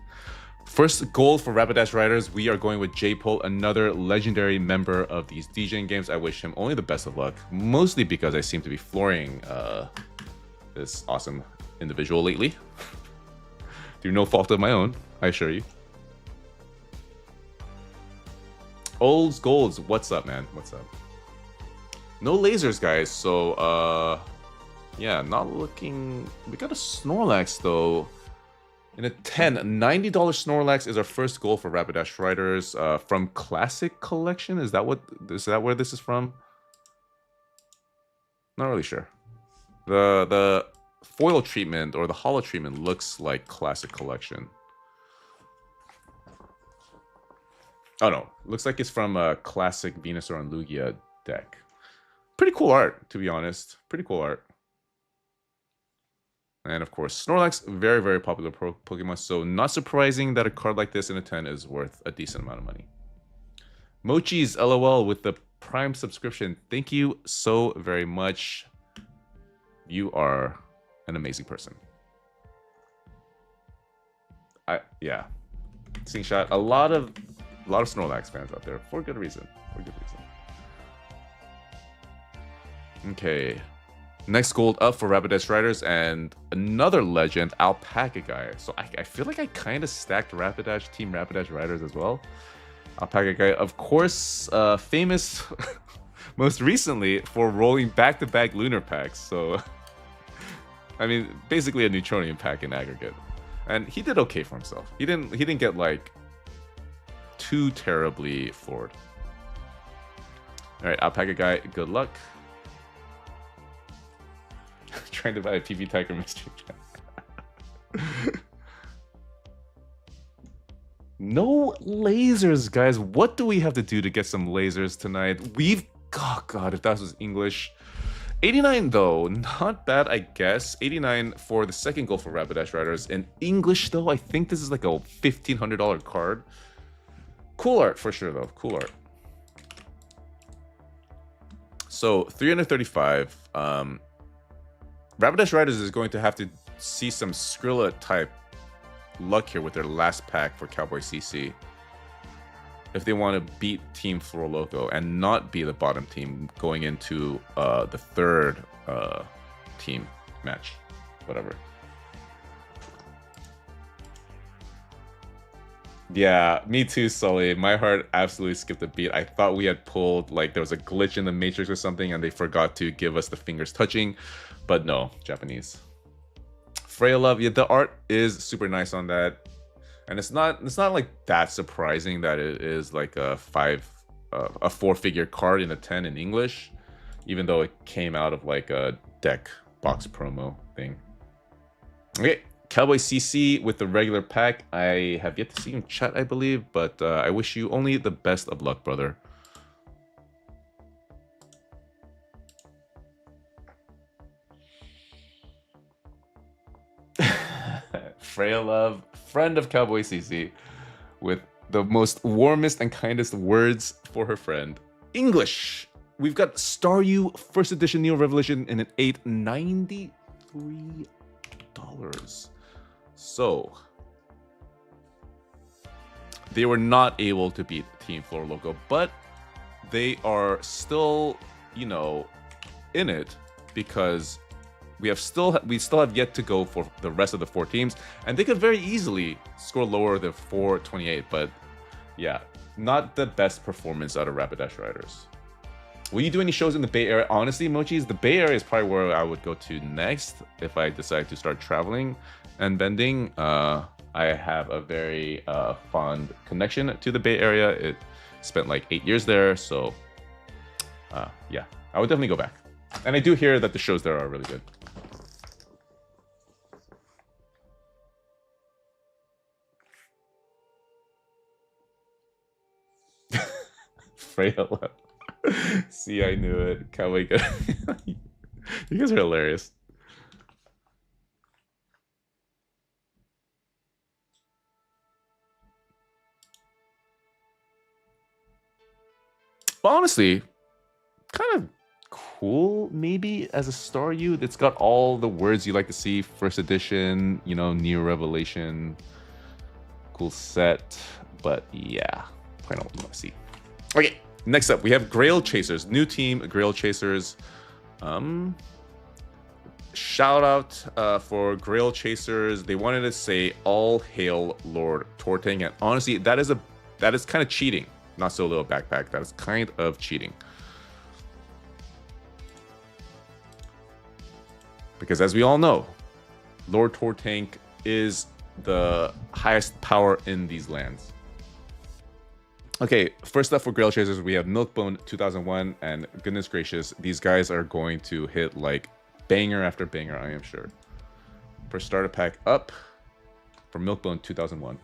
First gold for Rapidash riders, we are going with J-Pole, another legendary member of these DJing games. I wish him only the best of luck, mostly because I seem to be flooring this awesome individual lately. Through no fault of my own, I assure you. Olds Golds, what's up, man? What's up? No lasers, guys, so yeah, not looking... We got a Snorlax, though. In a 10, $90 Snorlax is our first goal for Rapidash riders from Classic Collection. Is that where this is from? Not really sure. The foil treatment or the holo treatment looks like Classic Collection. Oh no, looks like it's from a Classic Venusaur and Lugia deck. Pretty cool art, to be honest. Pretty cool art. And of course, Snorlax, very, very popular Pokemon, so not surprising that a card like this in a 10 is worth a decent amount of money. Mochi's LOL with the Prime subscription. Thank you so very much. You are an amazing person. Yeah. Slingshot, a lot of Snorlax fans out there for good reason. Okay. Next gold up for Rapidash riders and another legend, Alpaca Guy. So I feel like I kind of stacked Team Rapidash riders as well. Alpaca Guy, of course, famous most recently for rolling back-to-back lunar packs. So, I mean, basically a Neutronium pack in aggregate. And he did okay for himself. He didn't get like too terribly floored. All right, Alpaca Guy, good luck. Trying to buy a PB Tiger mystery. No lasers, guys. What do we have to do to get some lasers tonight? Oh god, if that was English. 89 though, not bad, I guess. 89 for the second goal for Rapidash riders. In English though, I think this is like a $1,500 card. Cool art for sure though, cool art. So 335. Rapidash riders is going to have to see some Skrilla type luck here with their last pack for Cowboy CC. if they want to beat Team Flor Loco and not be the bottom team going into the third team match, whatever. Yeah, me too, Sully. My heart absolutely skipped a beat. I thought we had pulled, like, there was a glitch in the Matrix or something, and they forgot to give us the fingers touching, but no, Japanese. Freya Love, yeah, the art is super nice on that, and it's not like that surprising that it is like a 4-figure card in a 10 in English, even though it came out of like a deck box promo thing. Okay. Cowboy CC with the regular pack. I have yet to see him chat, I believe, but I wish you only the best of luck, brother. Freya Love, friend of Cowboy CC, with the most warmest and kindest words for her friend. English. We've got Staryu First Edition Neo Revelation in an $893. So they were not able to beat Team Flor Loco, but they are still, you know, in it because we still have yet to go for the rest of the 4 teams, and they could very easily score lower than 428. But yeah, not the best performance out of Rapidash Riders. Will you do any shows in the Bay Area? Honestly, Mochis, the Bay Area is probably where I would go to next if I decide to start traveling and vending. I have a very fond connection to the Bay Area. It spent like 8 years there, so yeah, I would definitely go back. And I do hear that the shows there are really good. Freya left. See, I knew it. Can't wait. You guys are hilarious. Well, honestly, kind of cool, maybe, as a Staryu. It's got all the words you like to see. First edition, you know, Neo Revelation. Cool set. But yeah, probably not what you want to see. Okay, next up, we have Grail Chasers. New team, Grail Chasers. Shout out for Grail Chasers. They wanted to say, all hail Lord Tortang. And honestly, that is kind of cheating. Not so little backpack. That is kind of cheating. Because as we all know, Lord Tortang is the highest power in these lands. Okay, first up for Grail Chasers, we have Milkbone 2001, and goodness gracious, these guys are going to hit like banger after banger, I am sure. For starter pack up for Milkbone 2001.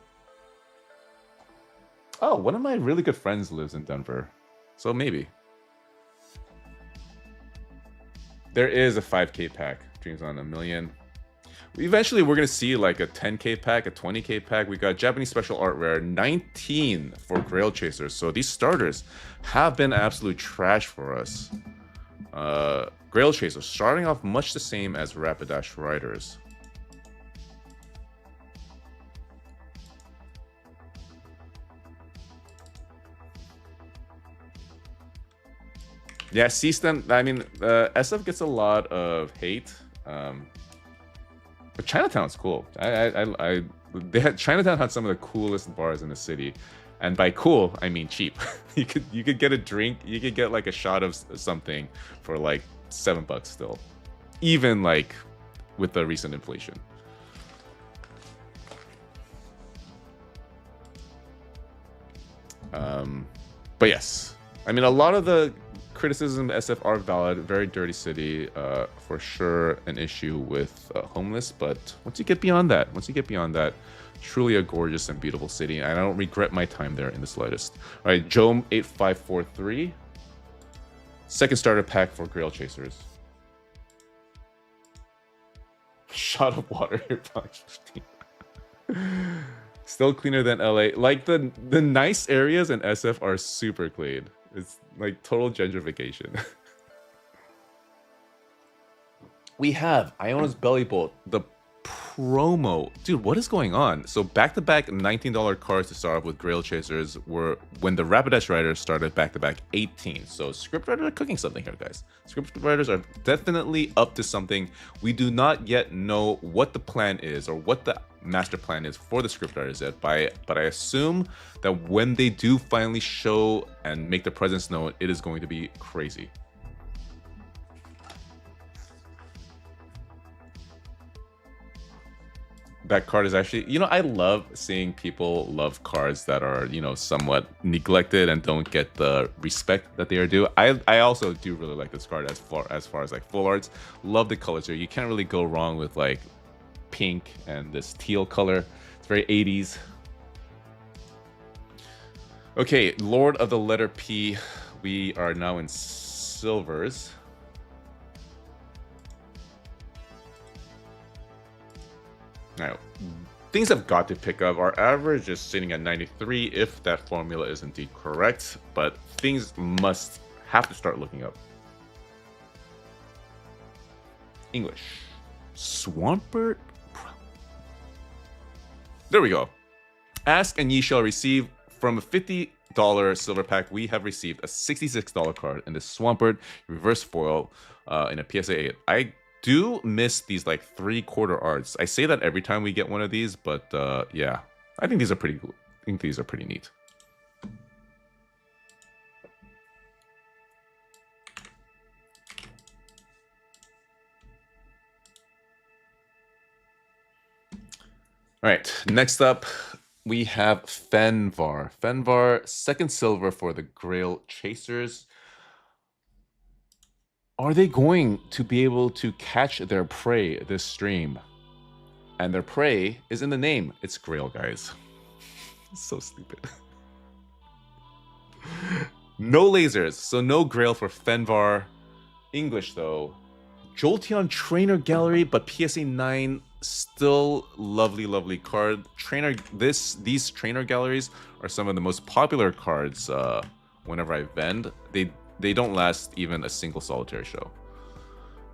Oh, one of my really good friends lives in Denver, so maybe. There is a 5K pack, Dreams on a Million. Eventually, we're going to see like a 10K pack, a 20K pack. We got Japanese Special Art Rare, 19 for Grail Chasers. So these starters have been absolute trash for us. Grail Chasers starting off much the same as Rapidash Riders. Yeah, C-Stem, I mean, SF gets a lot of hate. But Chinatown's cool. Chinatown had some of the coolest bars in the city, and by cool I mean cheap. you could get a drink, you could get like a shot of something for like $7 still, even like with the recent inflation. But yes, I mean, a lot of the criticism of SF are valid. Very dirty city, for sure an issue with homeless, but once you get beyond that, truly a gorgeous and beautiful city, and I don't regret my time there in the slightest. All right, Jome 8543, second starter pack for Grail Chasers. Shot of water here, 15. Still cleaner than LA. Like the nice areas in SF are super clean. It's like total gentrification. We have Iona's Belly Bolt, the promo. Dude, what is going on? So back-to-back $19 cards to start off with Grail Chasers were when the Rapidash Riders started back-to-back 18. So scriptwriters are cooking something here, guys. Scriptwriters are definitely up to something. We do not yet know what the plan is or what the master plan is for the scriptwriters yet, but I assume that when they do finally show and make their presence known, it is going to be crazy. That card is actually, I love seeing people love cards that are, somewhat neglected and don't get the respect that they are due. I also do really like this card as far as like full arts. Love the colors here. You can't really go wrong with like pink and this teal color. It's very 80s. Okay, Lord of the letter P. We are now in silvers. Now, things have got to pick up. Our average is sitting at 93 if that formula is indeed correct, but things have to start looking up. English. Swampert? There we go. Ask and ye shall receive. From a $50 silver pack, we have received a $66 card in the Swampert reverse foil in a PSA 8. I do miss these like 3/4 arts. I say that every time we get one of these, but yeah, I think these are pretty cool. I think these are pretty neat. All right, next up we have Fenvar. Fenvar, second silver for the Grail Chasers. Are they going to be able to catch their prey this stream? And their prey is in the name. It's Grail, guys. So stupid. No lasers, so no Grail for Fenvar. English, though. Jolteon Trainer Gallery, but PSA 9, still lovely, lovely card. These Trainer Galleries are some of the most popular cards whenever I vend. They don't last even a single solitary show.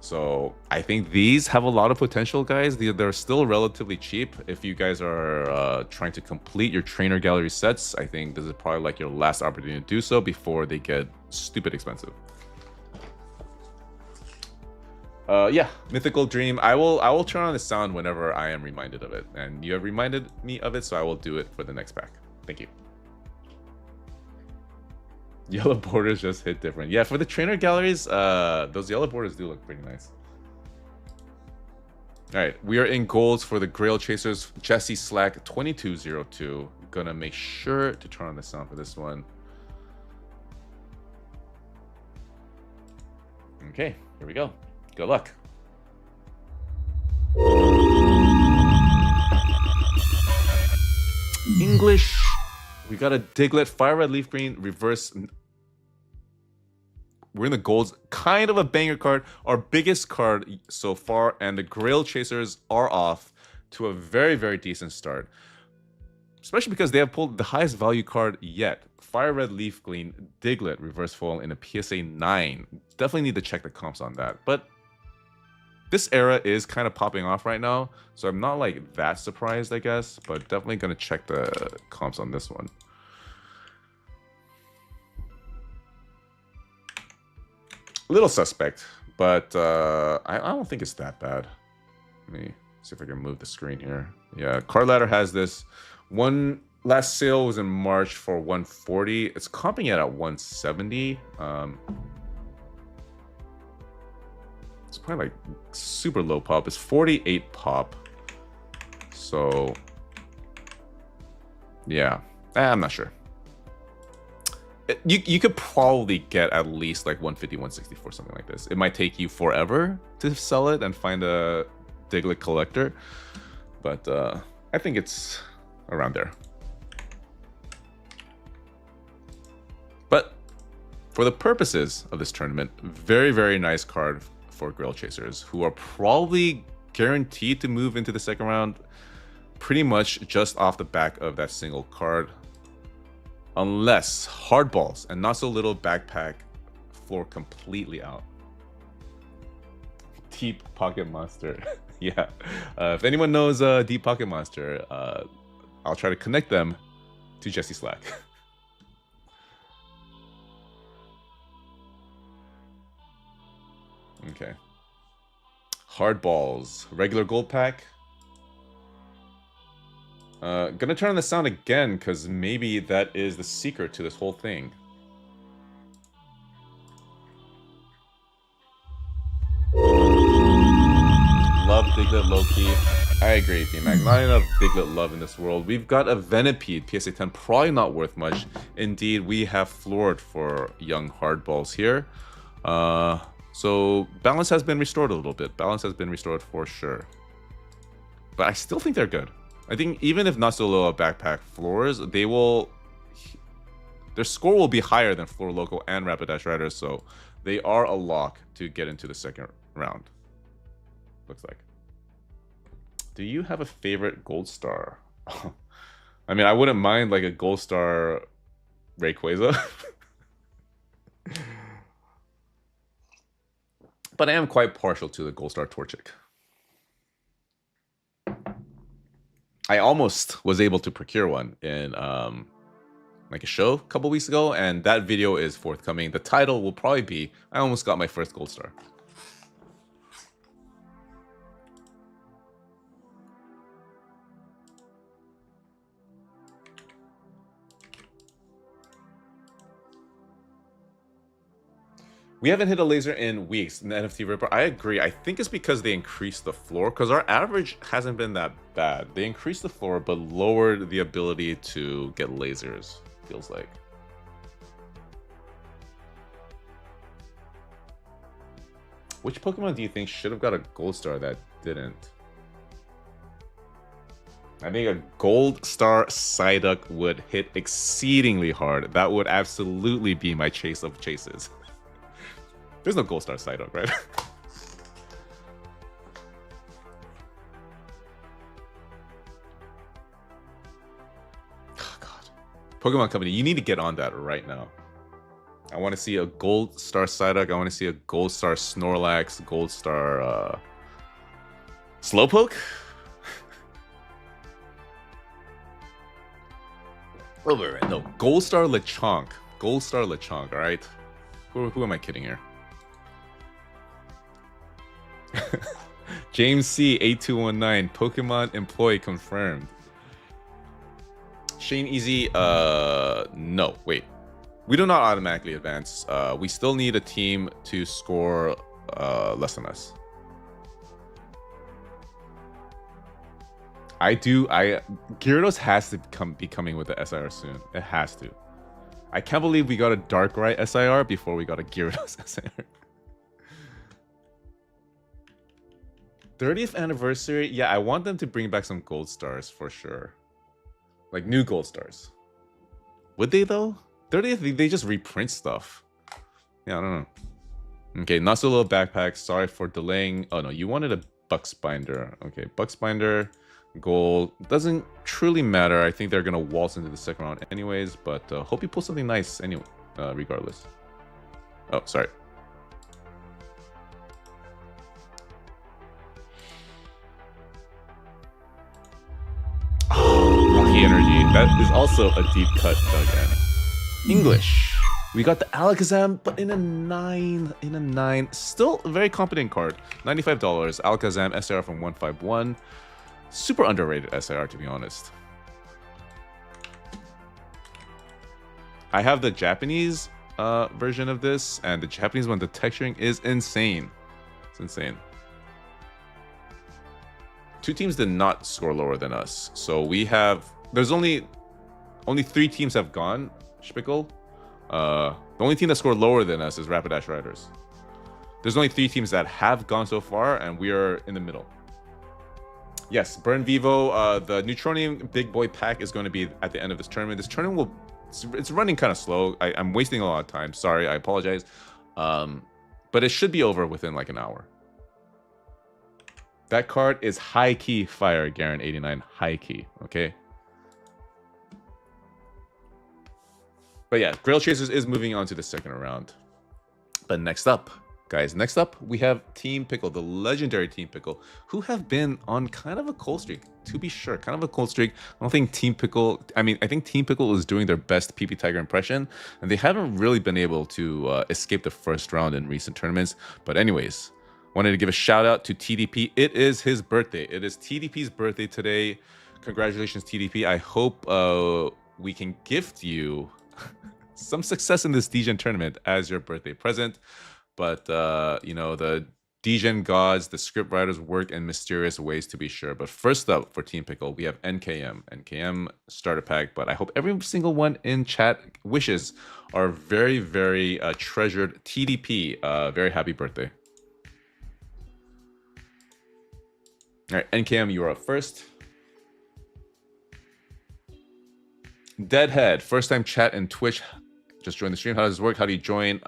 So I think these have a lot of potential, guys. They're still relatively cheap. If you guys are trying to complete your Trainer Gallery sets, I think this is probably like your last opportunity to do so before they get stupid expensive. Yeah, Mythical Dream. I will turn on the sound whenever I am reminded of it. And you have reminded me of it, so I will do it for the next pack. Thank you. Yellow borders just hit different. Yeah, for the Trainer Galleries, those yellow borders do look pretty nice. All right, we are in golds for the Grail Chasers. Jesse Slack 2202. Gonna make sure to turn on the sound for this one. Okay, here we go. Good luck. English. We got a Diglett, Fire Red, Leaf Green, reverse. We're in the golds. Kind of a banger card. Our biggest card so far. And the Grail Chasers are off to a very, very decent start. Especially because they have pulled the highest value card yet. Fire Red, Leaf Green, Diglett, reverse foil in a PSA 9. Definitely need to check the comps on that. But this era is kind of popping off right now, so I'm not like that surprised, I guess, but definitely gonna check the comps on this one. A little suspect, but I don't think it's that bad. Let me see if I can move the screen here. Yeah, Card Ladder has this. One last sale was in March for 140. It's comping it at 170. It's probably like super low pop. It's 48 pop. So yeah, I'm not sure. You could probably get at least like 150, 160 for something like this. It might take you forever to sell it and find a Diglett collector, but I think it's around there. But for the purposes of this tournament, very, very nice card for Grail Chasers, who are probably guaranteed to move into the second round pretty much just off the back of that single card. Unless Hardballs and Not So Little Backpack floor completely out. Deep Pocket Monster. Yeah. If anyone knows Deep Pocket Monster, I'll try to connect them to Jesse Slack. Okay. Hardballs. Regular gold pack. Gonna turn on the sound again, because maybe that is the secret to this whole thing. Love Diglett Loki. I agree, B-Mac. Not enough Diglett love in this world. We've got a Venipede, PSA 10, probably not worth much. Indeed, we have floored for young hardballs here. So balance has been restored a little bit. Balance has been restored for sure. But I still think they're good. I think even if not so low backpack floors, they will... Their score will be higher than Floor Local and Rapidash Riders, so they are a lock to get into the second round. Looks like. Do you have a favorite gold star? I mean, I wouldn't mind like a gold star Rayquaza. But I am quite partial to the gold star Torchic. I almost was able to procure one in like a show a couple weeks ago, and that video is forthcoming. The title will probably be I almost got my first gold star. We haven't hit a laser in weeks in the NFT Ripper. I agree. I think it's because they increased the floor, because our average hasn't been that bad. They increased the floor, but lowered the ability to get lasers, feels like. Which Pokemon do you think should have got a gold star that didn't? I think a gold star Psyduck would hit exceedingly hard. That would absolutely be my chase of chases. There's no gold star Psyduck, right? Oh, God. Pokemon Company, you need to get on that right now. I want to see a gold star Psyduck. I want to see a gold star Snorlax, gold star Slowpoke. Over it. No, gold star Lechonk. Gold star Lechonk, all right? Who am I kidding here? James C 8219 Pokemon employee confirmed. Shane Easy, no, wait. We do not automatically advance. We still need a team to score less than us. Gyarados has to be coming with the SIR soon. It has to. I can't believe we got a Darkrai SIR before we got a Gyarados SIR. 30th anniversary, yeah, I want them to bring back some gold stars for sure. Like new gold stars. Would they though? 30th, they just reprint stuff. Yeah, I don't know. Okay, not so low backpack. Sorry for delaying. Oh no, you wanted a Bucksbinder. Okay, Bucksbinder, gold. Doesn't truly matter. I think they're gonna waltz into the second round anyways, but hope you pull something nice anyway, regardless. Oh, sorry. Energy. That is also a deep cut, Doug. English. We got the Alakazam, but in a 9. Still a very competent card. $95. Alakazam SR from 151. Super underrated SR, to be honest. I have the Japanese version of this, and the Japanese one, the texturing is insane. It's insane. Two teams did not score lower than us, so we have. There's only 3 teams have gone. Spickle. The only team that scored lower than us is Rapidash Riders. There's only 3 teams that have gone so far, and we are in the middle. Yes, Burn Vivo. The Neutronium Big Boy pack is going to be at the end of this tournament. This tournament will. It's running kind of slow. I'm wasting a lot of time. Sorry, I apologize. But it should be over within like an hour. That card is high key fire, Garen 89. High key. Okay. But yeah, Grail Chasers is moving on to the second round. But next up, Guys, next up, we have Team Pickle, the legendary Team Pickle, who have been on kind of a cold streak, to be sure, kind of a cold streak. I don't think Team Pickle, I think Team Pickle is doing their best PP Tiger impression, and they haven't really been able to escape the first round in recent tournaments. But anyways, wanted to give a shout out to TDP. It is his birthday. It is TDP's birthday today. Congratulations, TDP. I hope we can gift you some success in this Degen tournament as your birthday present. But, you know, the Degen gods, the script writers work in mysterious ways, to be sure. But first up for Team Pickle, we have NKM. NKM starter pack. But I hope every single one in chat wishes our very, very treasured TDP very happy birthday. All right, NKM, you are up first. Deadhead, first time chat and Twitch. Just join the stream. How does this work? How do you join?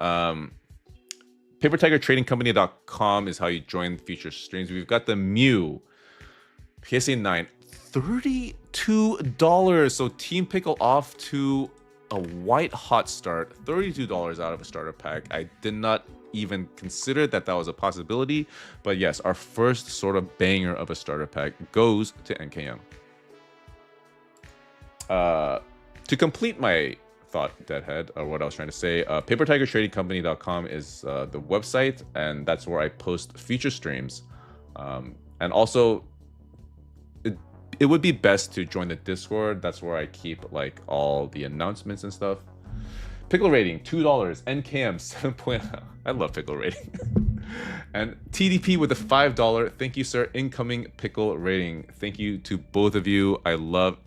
PaperTigerTradingCompany.com is how you join future streams. We've got the Mew PSA 9, $32. So Team Pickle off to a white hot start, $32 out of a starter pack. I did not even consider that was a possibility, but yes, our first sort of banger of a starter pack goes to NKM. To complete my thought, Deadhead, or what I was trying to say, PaperTigerTradingCompany.com is the website, and that's where I post future streams. And also, it would be best to join the Discord. That's where I keep like all the announcements and stuff. Pickle rating $2, NKM 7.0. I love pickle rating. And TDP with a $5. Thank you, sir. Incoming pickle rating. Thank you to both of you. I love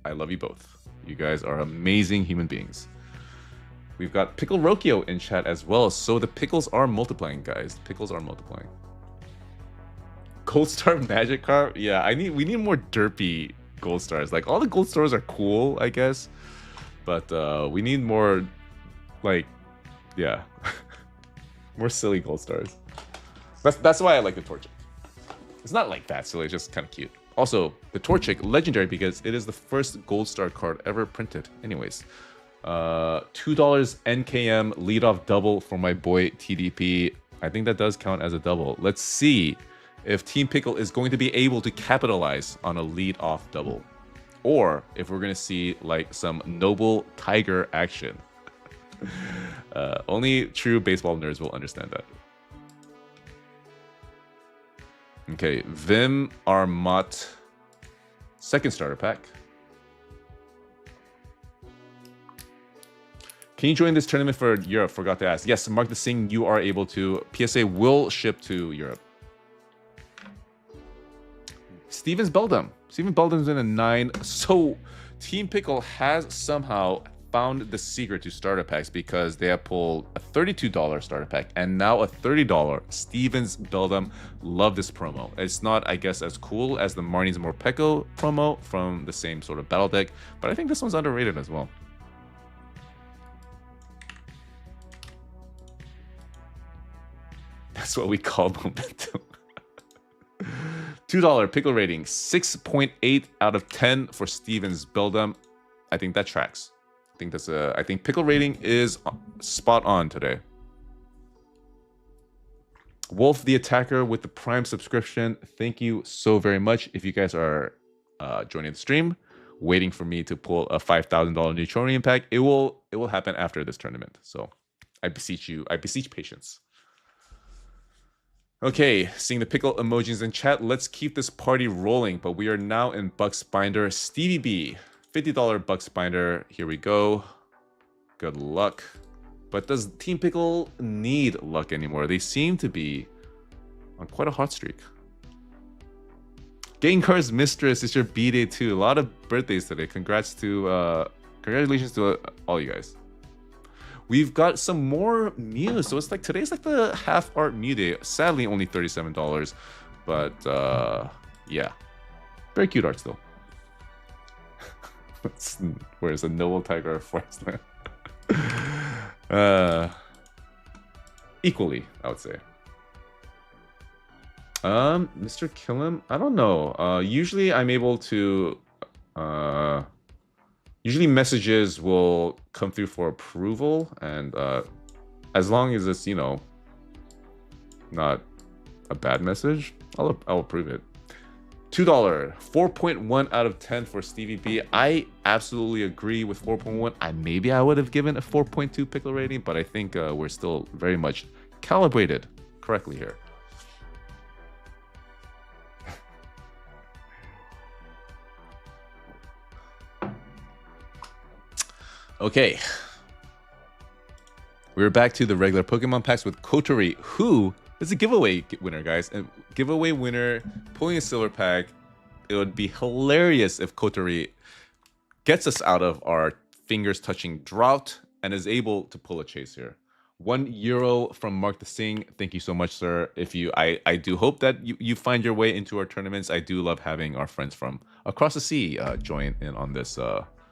you both. You guys are amazing human beings. We've got Pickle Rokio in chat as well. So the pickles are multiplying, guys. The pickles are multiplying. Gold Star Magic card? Yeah, we need more derpy gold stars. Like, all the gold stars are cool, I guess. But we need more, like, yeah. More silly gold stars. That's why I like the Torchic. It's not like that silly, it's just kind of cute. Also, the Torchic, legendary because it is the first gold star card ever printed. Anyways, $2 NKM leadoff double for my boy TDP. I think that does count as a double. Let's see if Team Pickle is going to be able to capitalize on a leadoff double, or if we're going to see like some noble tiger action. Only true baseball nerds will understand that. Okay, Vim Armat, second starter pack. Can you join this tournament for Europe? Forgot to ask. Yes, Mark the Sing, you are able to. PSA will ship to Europe. Steven Beldam's in a 9. So Team Pickle has somehow found the secret to starter packs because they have pulled a $32 starter pack and now a $30 Stevens Beldam. Love this promo. It's not, I guess, as cool as the Marnie's Morpeko promo from the same sort of battle deck, but I think this one's underrated as well. That's what we call momentum. $2 pickle rating, 6.8 out of 10 for Stevens Beldam. I think that tracks. I think pickle rating is spot on today. Wolf the Attacker with the Prime subscription. Thank you so very much. If you guys are joining the stream, waiting for me to pull a $5,000 Neutronium pack, it will happen after this tournament. So I beseech you, I beseech patience. Okay, seeing the pickle emojis in chat, let's keep this party rolling. But we are now in Bucks Binder. Stevie B, $50 Bucks Binder. Here we go. Good luck. But does Team Pickle need luck anymore? They seem to be on quite a hot streak. Genkar's Mistress, it's your B-Day too. A lot of birthdays today. Congratulations to all you guys. We've got some more Mew. So it's like today's like the half art Mew day. Sadly, only $37. But yeah. Very cute art still. Where's a noble tiger of forest land? Equally, I would say. Mr. Killam, I don't know. Usually I'm able to usually messages will come through for approval, and as long as it's, you know, not a bad message. I'll approve it. $2, 4.1 out of 10 for Stevie B. I absolutely agree with 4.1. Maybe I would have given a 4.2 pickle rating, but I think we're still very much calibrated correctly here. Okay. We're back to the regular Pokemon packs with Kotori, who is a giveaway winner, guys. And giveaway winner pulling a silver pack. It would be hilarious if Kotori gets us out of our fingers touching drought and is able to pull a chase here. €1 from Mark the Sing. Thank you so much, sir. I do hope that you find your way into our tournaments. I do love having our friends from across the sea join in on this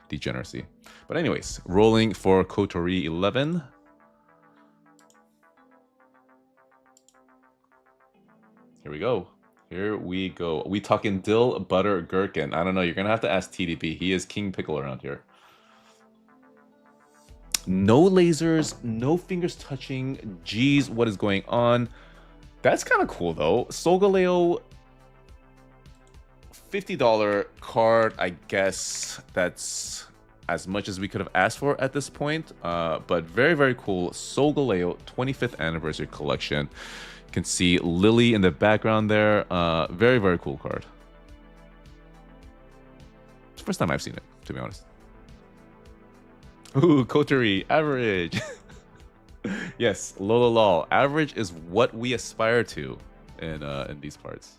degeneracy. But anyways, rolling for Kotori 11. Here we go. Here we go. We talking dill, butter, gherkin. I don't know. You're going to have to ask TDP. He is King Pickle around here. No lasers, no fingers touching. Geez, what is going on? That's kind of cool, though. Solgaleo, $50 card. I guess that's as much as we could have asked for at this point. But very, very cool. Solgaleo 25th Anniversary Collection. You can see Lily in the background there. Very, very cool card. It's the first time I've seen it, to be honest. Ooh, Kotori, average. Yes, lol. Average is what we aspire to in these parts.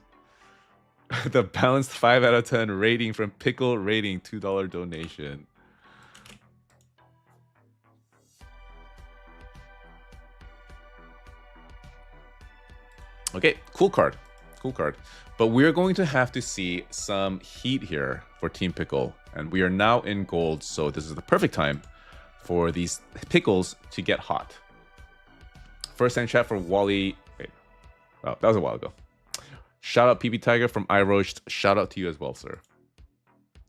The balanced 5 out of 10 rating from Pickle Rating, $2 donation. Okay, cool card. Cool card. But we're going to have to see some heat here for Team Pickle. And we are now in gold, so this is the perfect time for these pickles to get hot. First time chat for Wally. Wait. Oh, that was a while ago. Shout out PB Tiger from iRoast. Shout out to you as well, sir.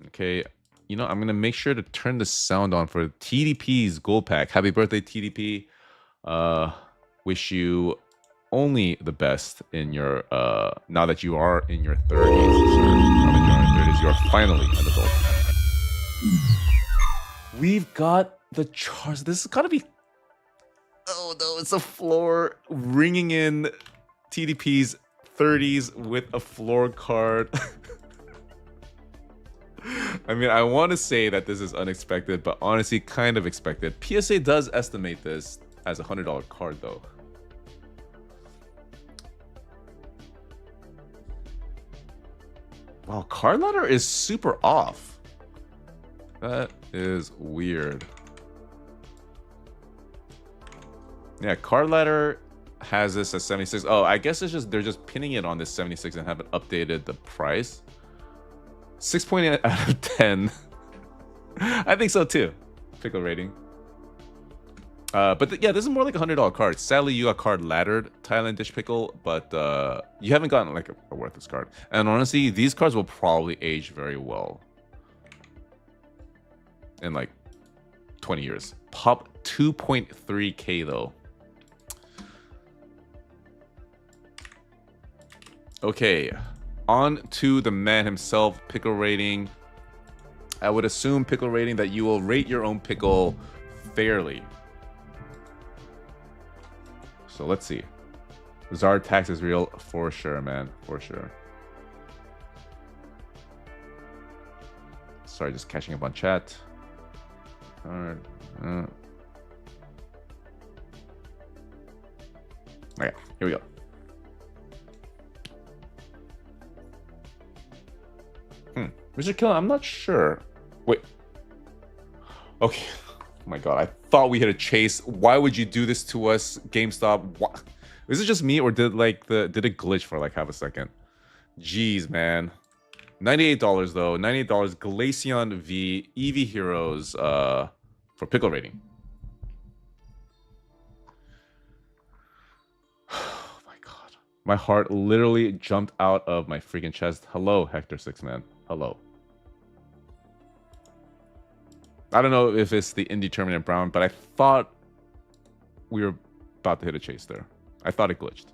Okay. You know, I'm going to make sure to turn the sound on for TDP's gold pack. Happy birthday, TDP. Wish you only the best in your, now that you are in your 30s. Now that you're in your 30s, you are finally an adult. We've got the charge. This has got to be... Oh, no, it's a floor ringing in TDP's 30s with a floor card. I mean, I want to say that this is unexpected, but honestly, kind of expected. PSA does estimate this as a $100 card, though. Wow, card ladder is super off. That is weird. Yeah, card ladder has this at 76. Oh, I guess it's just they're just pinning it on this 76 and haven't updated the price. 6.8 out of 10. I think so too. Pickle rating. But yeah, this is more like a $100 card. Sadly, you got card laddered Thailand Dish Pickle, but you haven't gotten like a worthless card. And honestly, these cards will probably age very well in like 20 years. Pop 2.3K though. Okay, on to the man himself, Pickle Rating. I would assume, Pickle Rating, that you will rate your own pickle fairly. So let's see. Zard tax is real for sure, man. For sure. Sorry, just catching up on chat. Alright. Okay, here we go. Mr. Killer, I'm not sure. Wait. Okay. Oh my god, I thought we had a chase. Why would you do this to us, GameStop? What? Is it just me, or did it glitch for like half a second? Jeez, man. $98 though. $98. Glaceon V Eevee Heroes for Pickle Rating. Oh my god. My heart literally jumped out of my freaking chest. Hello, Hector 6-Man. Hello. I don't know if it's the indeterminate brown, but I thought we were about to hit a chase there. I thought it glitched.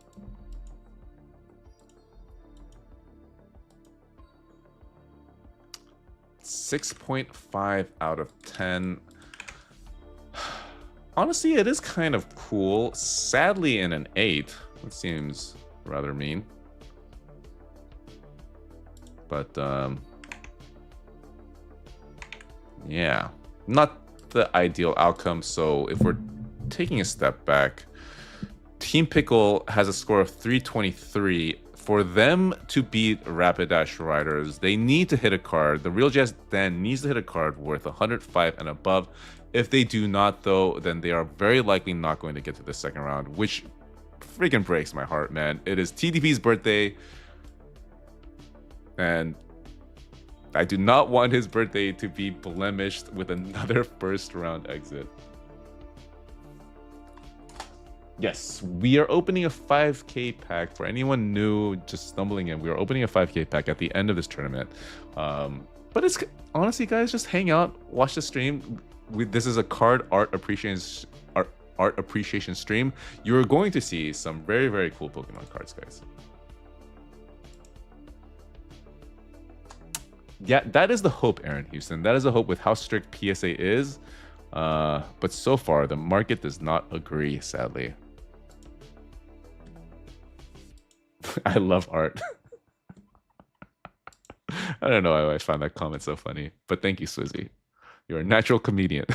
6.5 out of 10. Honestly, it is kind of cool. Sadly, in an 8, it seems rather mean. But, yeah, not the ideal outcome. So if we're taking a step back, Team Pickle has a score of 323. For them to beat Rapidash Riders, they need to hit a card. The Real Just Dan needs to hit a card worth 105 and above. If they do not, though, then they are very likely not going to get to the second round, which freaking breaks my heart, man. It is TDP's birthday, and I do not want his birthday to be blemished with another first round exit. Yes, we are opening a 5K pack. For anyone new just stumbling in, we are opening a 5K pack at the end of this tournament. But it's honestly, guys, just hang out, watch the stream. This is a card art appreciation stream. You're going to see some very, very cool Pokemon cards, guys. Yeah, that is the hope, Aaron Houston. That is the hope with how strict PSA is. But so far, the market does not agree, sadly. I love art. I don't know why I found that comment so funny, but thank you, Swizzy. You're a natural comedian.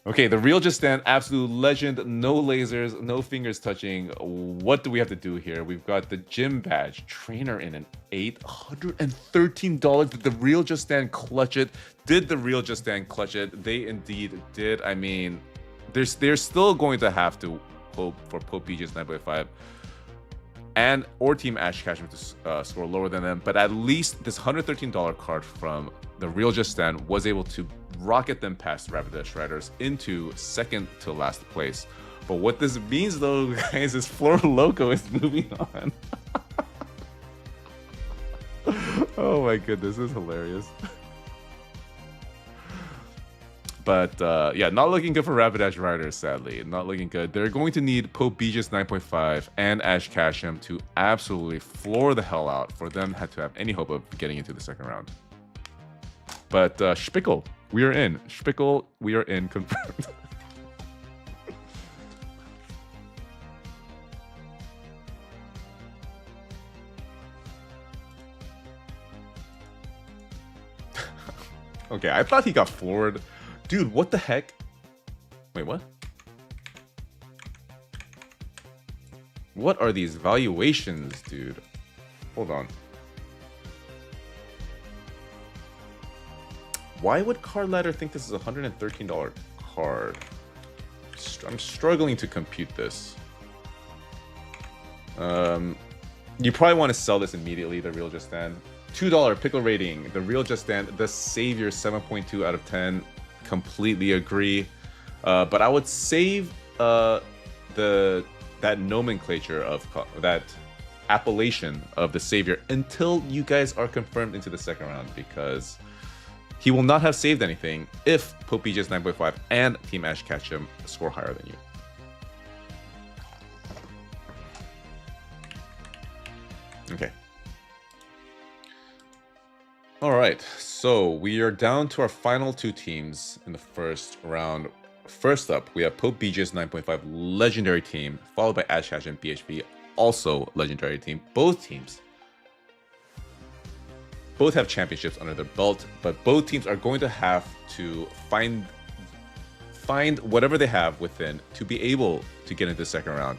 Okay, the Real Just Stand, absolute legend. No lasers, no fingers touching. What do we have to do here? We've got the gym badge, trainer in an $813. Did the Real Just Stand clutch it? Did the Real Just Stand clutch it? They indeed did. I mean, they're still going to have to hope for Pope BG's 9.5 and or Team Ash Ketchum to score lower than them, but at least this $113 card from the Real Just Stand was able to rocket them past Rapidash Riders into second to last place. But what this means, though, guys, is Floor Loco is moving on. Oh my goodness, this is hilarious. But yeah, not looking good for Rapidash Riders, sadly. Not looking good. They're going to need Pope Beegis 9.5 and Ash Ketchum to absolutely floor the hell out for them to have any hope of getting into the second round. But Spickle, we are in. Spickle, we are in, confirmed. Okay, I thought he got floored. Dude, what the heck? Wait, what? What are these valuations, dude? Hold on. Why would Card Ladder think this is a $113 card? I'm struggling to compute this. You probably want to sell this immediately, the Real Just Stand. $2 pickle rating, the Real Just Stand, the Savior 7.2 out of 10. Completely agree. But I would save that nomenclature of that appellation of the Savior until you guys are confirmed into the second round, because he will not have saved anything if Pope BGS 9.5 and Team Ash Ketchum score higher than you. Okay. All right, so we are down to our final two teams in the first round. First up, we have Pope BGS 9.5 legendary team, followed by Ash Ketchum BHB, also legendary team. Both teams both have championships under their belt, but both teams are going to have to find whatever they have within to be able to get into the second round,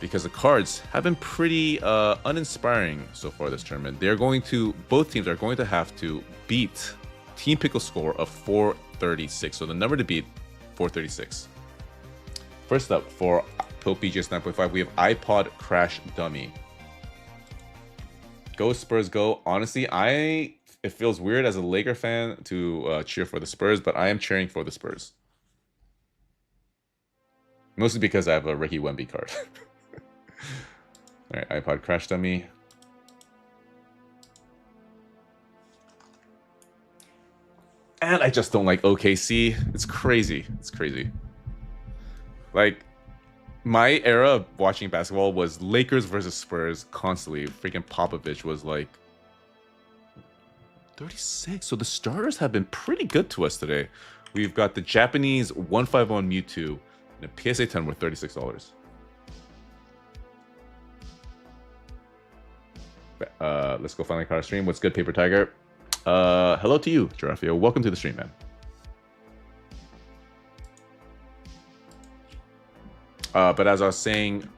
because the cards have been pretty uninspiring so far this tournament. Both teams are going to have to beat Team Pickle's score of 436. So the number to beat, 436. First up, for Pope BGS 9.5, we have iPod Crash Dummy. Go Spurs, go. Honestly, it feels weird as a Laker fan to cheer for the Spurs, but I am cheering for the Spurs. Mostly because I have a Ricky Wemby card. All right, iPod Crash Dummy. And I just don't like OKC. It's crazy. It's crazy. Like, my era of watching basketball was Lakers versus Spurs constantly. Freaking Popovich was like 36. So the starters have been pretty good to us today. We've got the Japanese 151 Mewtwo and a PSA 10 worth $36. Let's go finally card stream. What's good, Paper Tiger? Hello to you, Giraffio. Welcome to the stream, man. But as I was saying,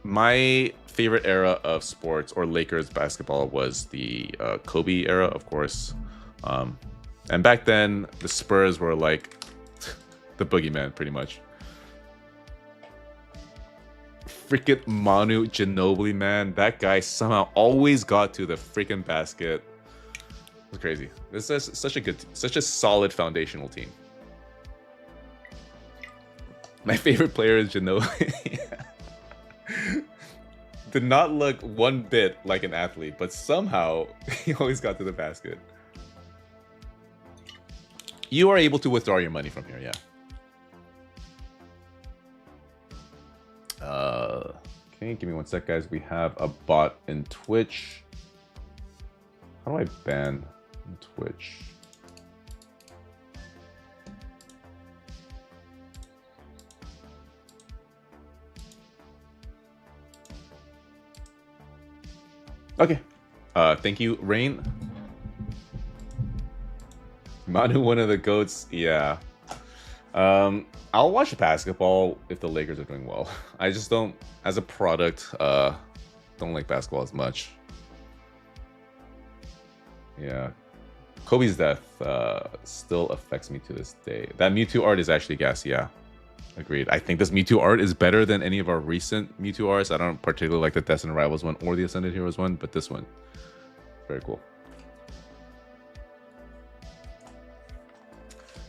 my favorite era of sports or Lakers basketball was the Kobe era, of course. And back then, the Spurs were like the boogeyman, pretty much. Freaking Manu Ginobili, man. That guy somehow always got to the freaking basket. It was crazy. This is such a solid foundational team. My favorite player is Ginobili. Did not look one bit like an athlete, but somehow he always got to the basket. You are able to withdraw your money from here, yeah. Okay, give me one sec, guys. We have a bot in Twitch. How do I ban Twitch? Okay. Thank you, Rain. Manu, one of the GOATs. Yeah. I'll watch basketball if the Lakers are doing well. I just don't, as a product, don't like basketball as much. Yeah. Kobe's death still affects me to this day. That Mewtwo art is actually gas, yeah. Agreed. I think this Mewtwo art is better than any of our recent Mewtwo arts. I don't particularly like the Destined Rivals one or the Ascended Heroes one, but this one, very cool.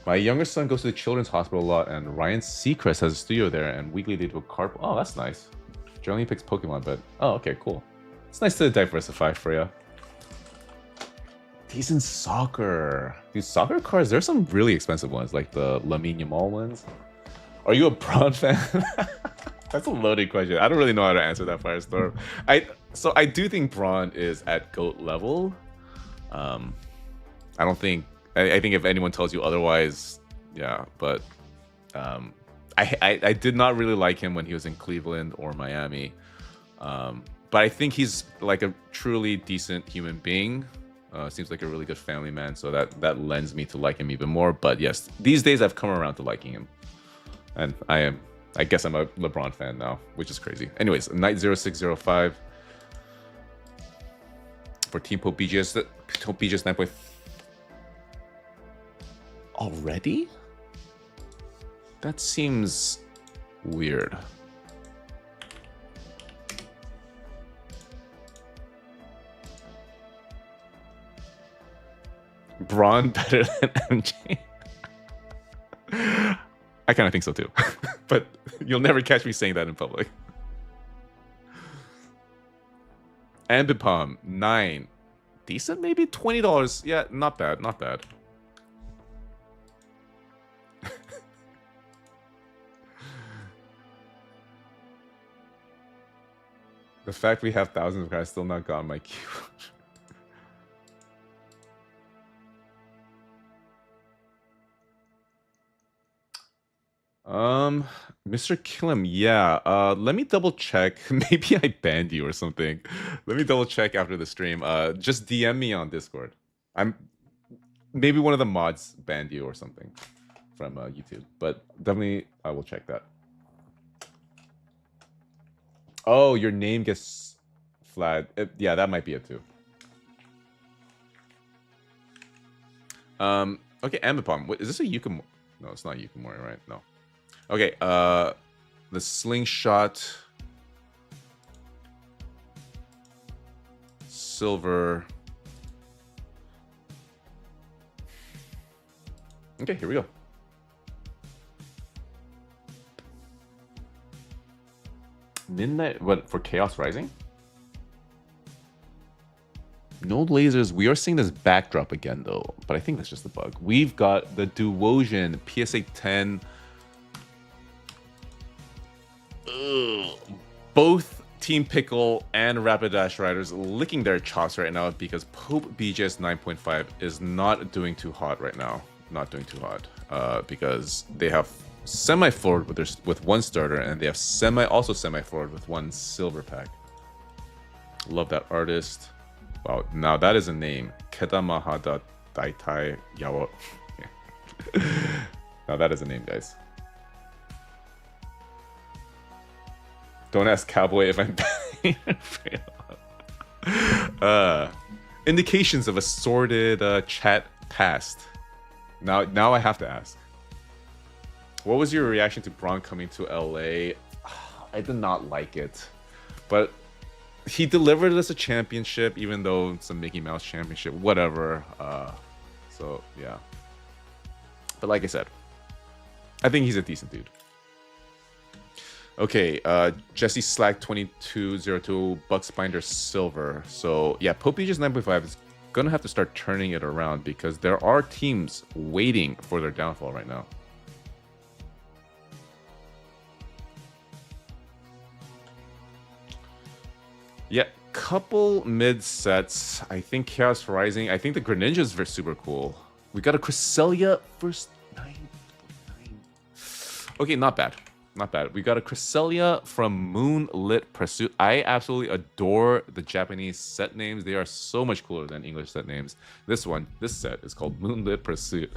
My younger son goes to the children's hospital a lot, and Ryan Seacrest has a studio there, and weekly they do a carp. Oh, that's nice. Generally picks Pokemon, but oh, okay, cool. It's nice to diversify for you. Decent soccer. Dude, soccer cards, there's some really expensive ones, like the Lamine Yamal ones. Are you a Braun fan? That's a loaded question. I don't really know how to answer that, Firestorm. So I do think Braun is at GOAT level. I don't think... I think if anyone tells you otherwise, yeah, but I did not really like him when he was in Cleveland or Miami. But I think he's like a truly decent human being. Seems like a really good family man, so that lends me to like him even more. But yes, these days I've come around to liking him. And I guess I'm a LeBron fan now, which is crazy. Anyways, Knight0605 for Team Pope BGS 9.5. Already? That seems weird. Braun better than MJ? I kind of think so too. But you'll never catch me saying that in public. Ambipom 9. Decent, maybe? $20. Yeah, not bad, not bad. The fact we have thousands of guys still not got my queue. Mr. Killam, yeah. Let me double check. Maybe I banned you or something. Let me double check after the stream. Just DM me on Discord. Maybe one of the mods banned you or something from YouTube, but definitely I will check that. Oh, your name gets flagged. Yeah, that might be it too. Okay, Ambipom. Wait, is this a Yukimori? No, it's not Yukimori, right? No. Okay, the slingshot. Silver. Okay, here we go. Midnight, what, for Chaos Rising? No lasers. We are seeing this backdrop again, though, but I think that's just a bug. We've got the Duosion PSA 10. Ugh. Both Team Pickle and Rapidash Riders licking their chops right now because Pope BJ's 9.5 is not doing too hot right now. Not doing too hot because they have semi-forward with one starter and they have also semi-forward with one silver pack. Love that artist. Wow, now that is a name. Kedamahada Daitai Yawo. Now that is a name, guys. Don't ask Cowboy if I'm indications of a sordid chat past. Now I have to ask. What was your reaction to Braun coming to LA? I did not like it. But he delivered us a championship, even though it's a Mickey Mouse championship, whatever. So yeah. But like I said, I think he's a decent dude. Okay, Jesse Slack 2202 Bucks Binder Silver. So yeah, Pope just 9.5 is gonna have to start turning it around because there are teams waiting for their downfall right now. Yeah, couple mid sets. I think Chaos Rising. I think the Greninja is super cool. We got a Cresselia first 9.9. Okay, not bad. Not bad. We got a Cresselia from Moonlit Pursuit. I absolutely adore the Japanese set names. They are so much cooler than English set names. This set is called Moonlit Pursuit.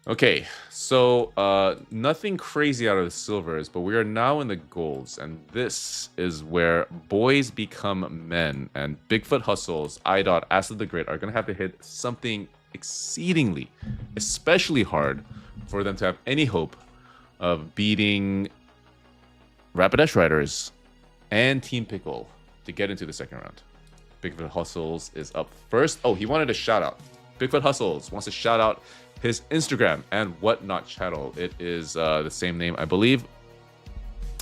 Okay, so nothing crazy out of the silvers, but we are now in the golds, and this is where boys become men, and Bigfoot Hustles, IDOT, Acid the Great are going to have to hit something exceedingly, especially hard for them to have any hope of beating Rapidash Riders and Team Pickle to get into the second round. Bigfoot Hustles is up first. Oh, he wanted a shout out. Bigfoot Hustles wants to shout out his Instagram and whatnot channel. It is the same name, I believe.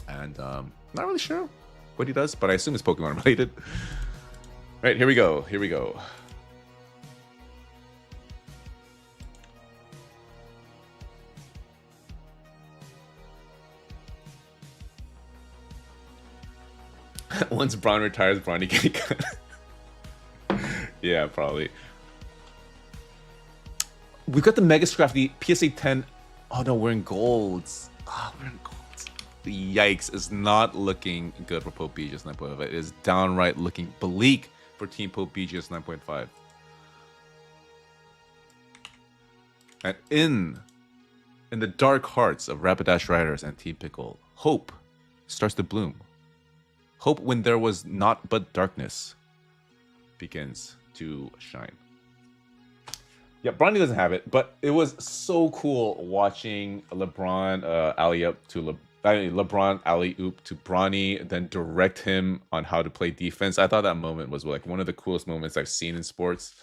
And not really sure what he does, but I assume it's Pokemon related. Right, here we go. Here we go. Once Braun retires, Brawny can cut. Yeah, probably. We've got the Mega Scrap, the PSA 10. Oh no, we're in golds. We're in golds. Yikes, it's not looking good for Pope BGS 9.5. It is downright looking bleak for Team Pope BGS 9.5. And in the dark hearts of Rapidash Riders and Team Pickle, hope starts to bloom. Hope when there was not but darkness begins to shine. Yeah, Bronny doesn't have it, but it was so cool watching LeBron alley-oop to LeBron alley-oop to Bronny, then direct him on how to play defense. I thought that moment was like one of the coolest moments I've seen in sports.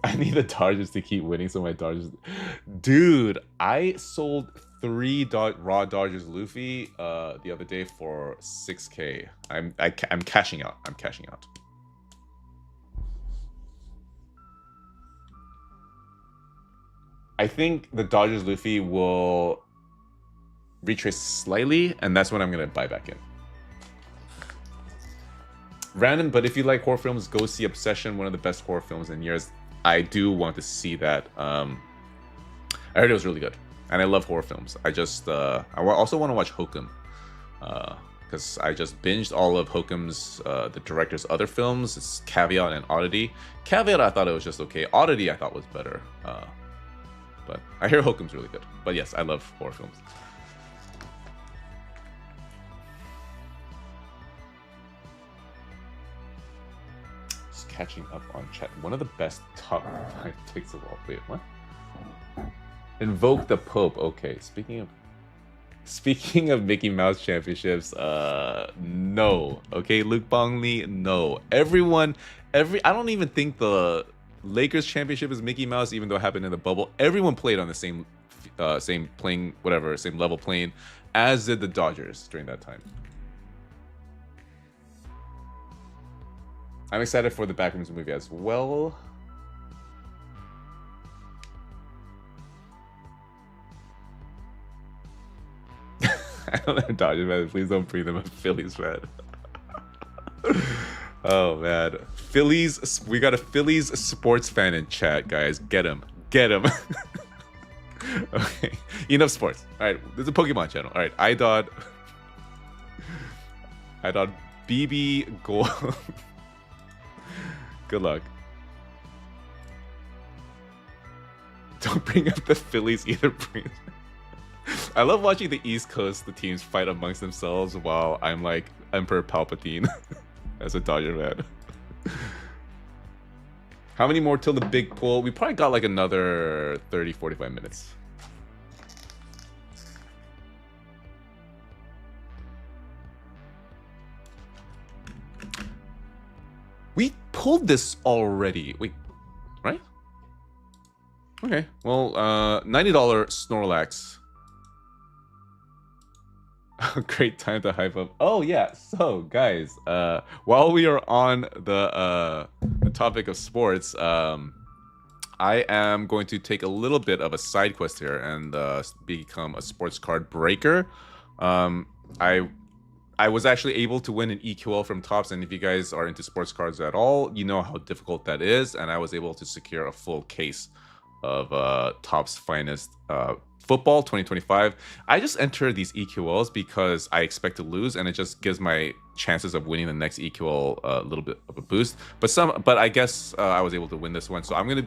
I need the Dodgers to keep winning, so my Dodgers... Dude, I sold 3 raw Dodgers Luffy the other day for 6K. I'm cashing out. I'm cashing out. I think the Dodgers Luffy will retrace slightly, and that's when I'm going to buy back in. Random, but if you like horror films, go see Obsession, one of the best horror films in years. I do want to see that. I heard it was really good, and I love horror films. I also want to watch Hokum, because I just binged all of Hokum's, the director's other films. It's Caveat and Oddity. Caveat, I thought it was just okay. Oddity, I thought was better. But I hear Hokum's really good. But yes, I love horror films. Just catching up on chat. One of the best top 5 picks of all. Wait, what? Invoke the Pope. Okay, speaking of Mickey Mouse championships, no. Okay, Luke Bongley, no. I don't even think the Lakers championship is Mickey Mouse, even though it happened in the bubble. Everyone played on the same level playing, as did the Dodgers during that time. I'm excited for the Backrooms movie as well. Dodgers fan. Please don't bring them a Phillies fan. Oh man, Phillies. We got a Phillies sports fan in chat, guys. Get him. Get him. Okay, enough sports. All right, there's a Pokemon channel. All right, IDOT BB Gold. Good luck. Don't bring up the Phillies either. I love watching the East Coast, the teams fight amongst themselves while I'm like Emperor Palpatine as a Dodger fan. How many more till the big pull? We probably got like another 30-45 minutes. We pulled this already. Wait, right? Okay, well, $90 Snorlax. Great time to hype up. Oh yeah, so guys, while we are on the topic of sports, I am going to take a little bit of a side quest here and become a sports card breaker. I was actually able to win an EQL from Topps, and if you guys are into sports cards at all, you know how difficult that is, and I was able to secure a full case of Topps Finest Football 2025. I just enter these EQLs because I expect to lose, and it just gives my chances of winning the next EQL a little bit of a boost. But I guess I was able to win this one, so I'm going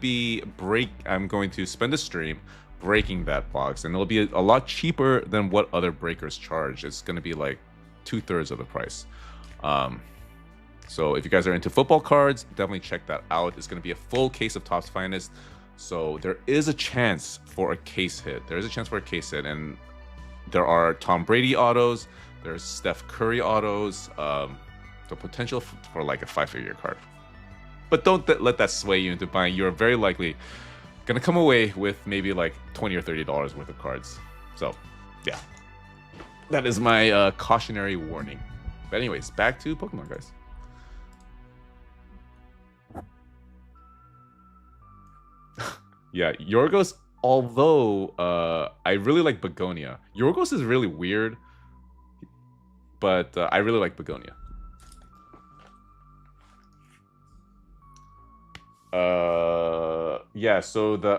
to spend the stream breaking that box, and it'll be a lot cheaper than what other breakers charge. It's going to be like 2/3 of the price. So if you guys are into football cards, definitely check that out. It's going to be a full case of Topps Finest. So there is a chance for a case hit. And there are Tom Brady autos. There's Steph Curry autos. The potential for like a 5-figure card. But don't let that sway you into buying. You're very likely gonna come away with maybe like $20 or $30 worth of cards. So yeah, that is my cautionary warning. But anyways, back to Pokemon, guys. Yeah, Yorgos, although I really like Begonia. Yorgos is really weird, but I really like Begonia. Yeah, so the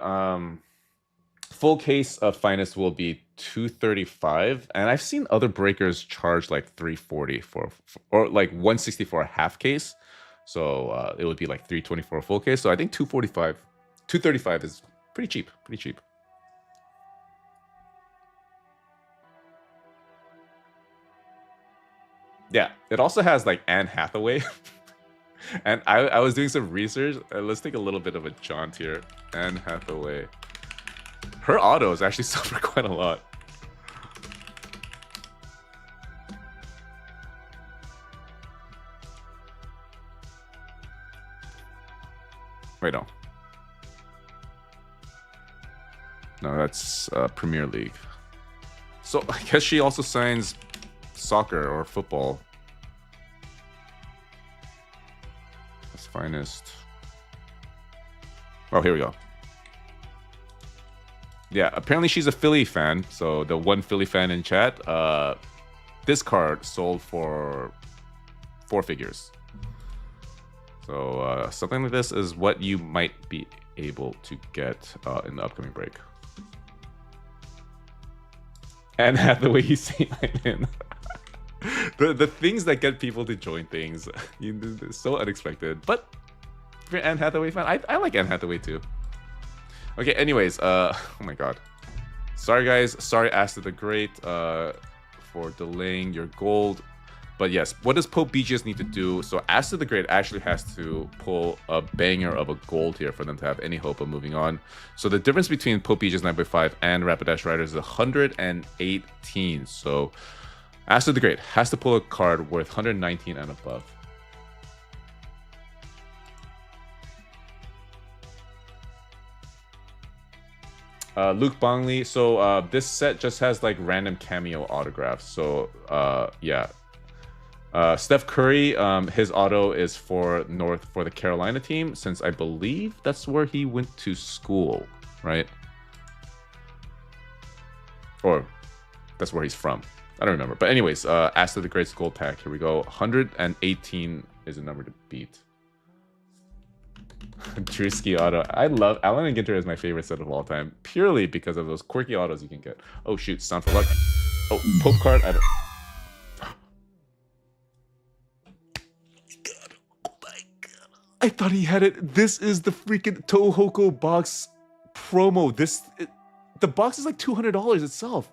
full case of Finest will be $235, and I've seen other breakers charge like $340 or like $160 for a half case. So it would be like $320 for a full case. So I think $235 is pretty cheap. Yeah, it also has like Anne Hathaway. And I was doing some research. Let's take a little bit of a jaunt here. Anne Hathaway. Her autos actually suffer quite a lot. Wait, no. No, that's Premier League. So I guess she also signs soccer or football. That's Finest. Oh, here we go. Yeah, apparently she's a Philly fan. So the one Philly fan in chat, this card sold for 4 figures. So something like this is what you might be able to get in the upcoming break. And Hathaway, you see, I'm in. the things that get people to join things, it's so unexpected. But if you're an Anne Hathaway fan, I like Anne Hathaway too. Okay, anyways, oh my god. Sorry guys, sorry Alistair the Great for delaying your gold. But yes, what does Pope BGS need to do? So Alistair the Great actually has to pull a banger of a gold here for them to have any hope of moving on. So the difference between Pope BGS 9.5 and Rapidash Riders is 118. So Alistair the Great has to pull a card worth 119 and above. Luke Bongley. So this set just has like random cameo autographs. So yeah. Steph Curry, his auto is for the Carolina team, since I believe that's where he went to school, right? Or that's where he's from. I don't remember. But anyways, Asta the Great's gold pack. Here we go. 118 is a number to beat. Drewski auto. I love Allen and Ginter is my favorite set of all time, purely because of those quirky autos you can get. Oh shoot, sound for luck. Oh, Pope card. I don't. Oh my god! I thought he had it. This is the freaking Tohoku box promo. The box is like $200 itself.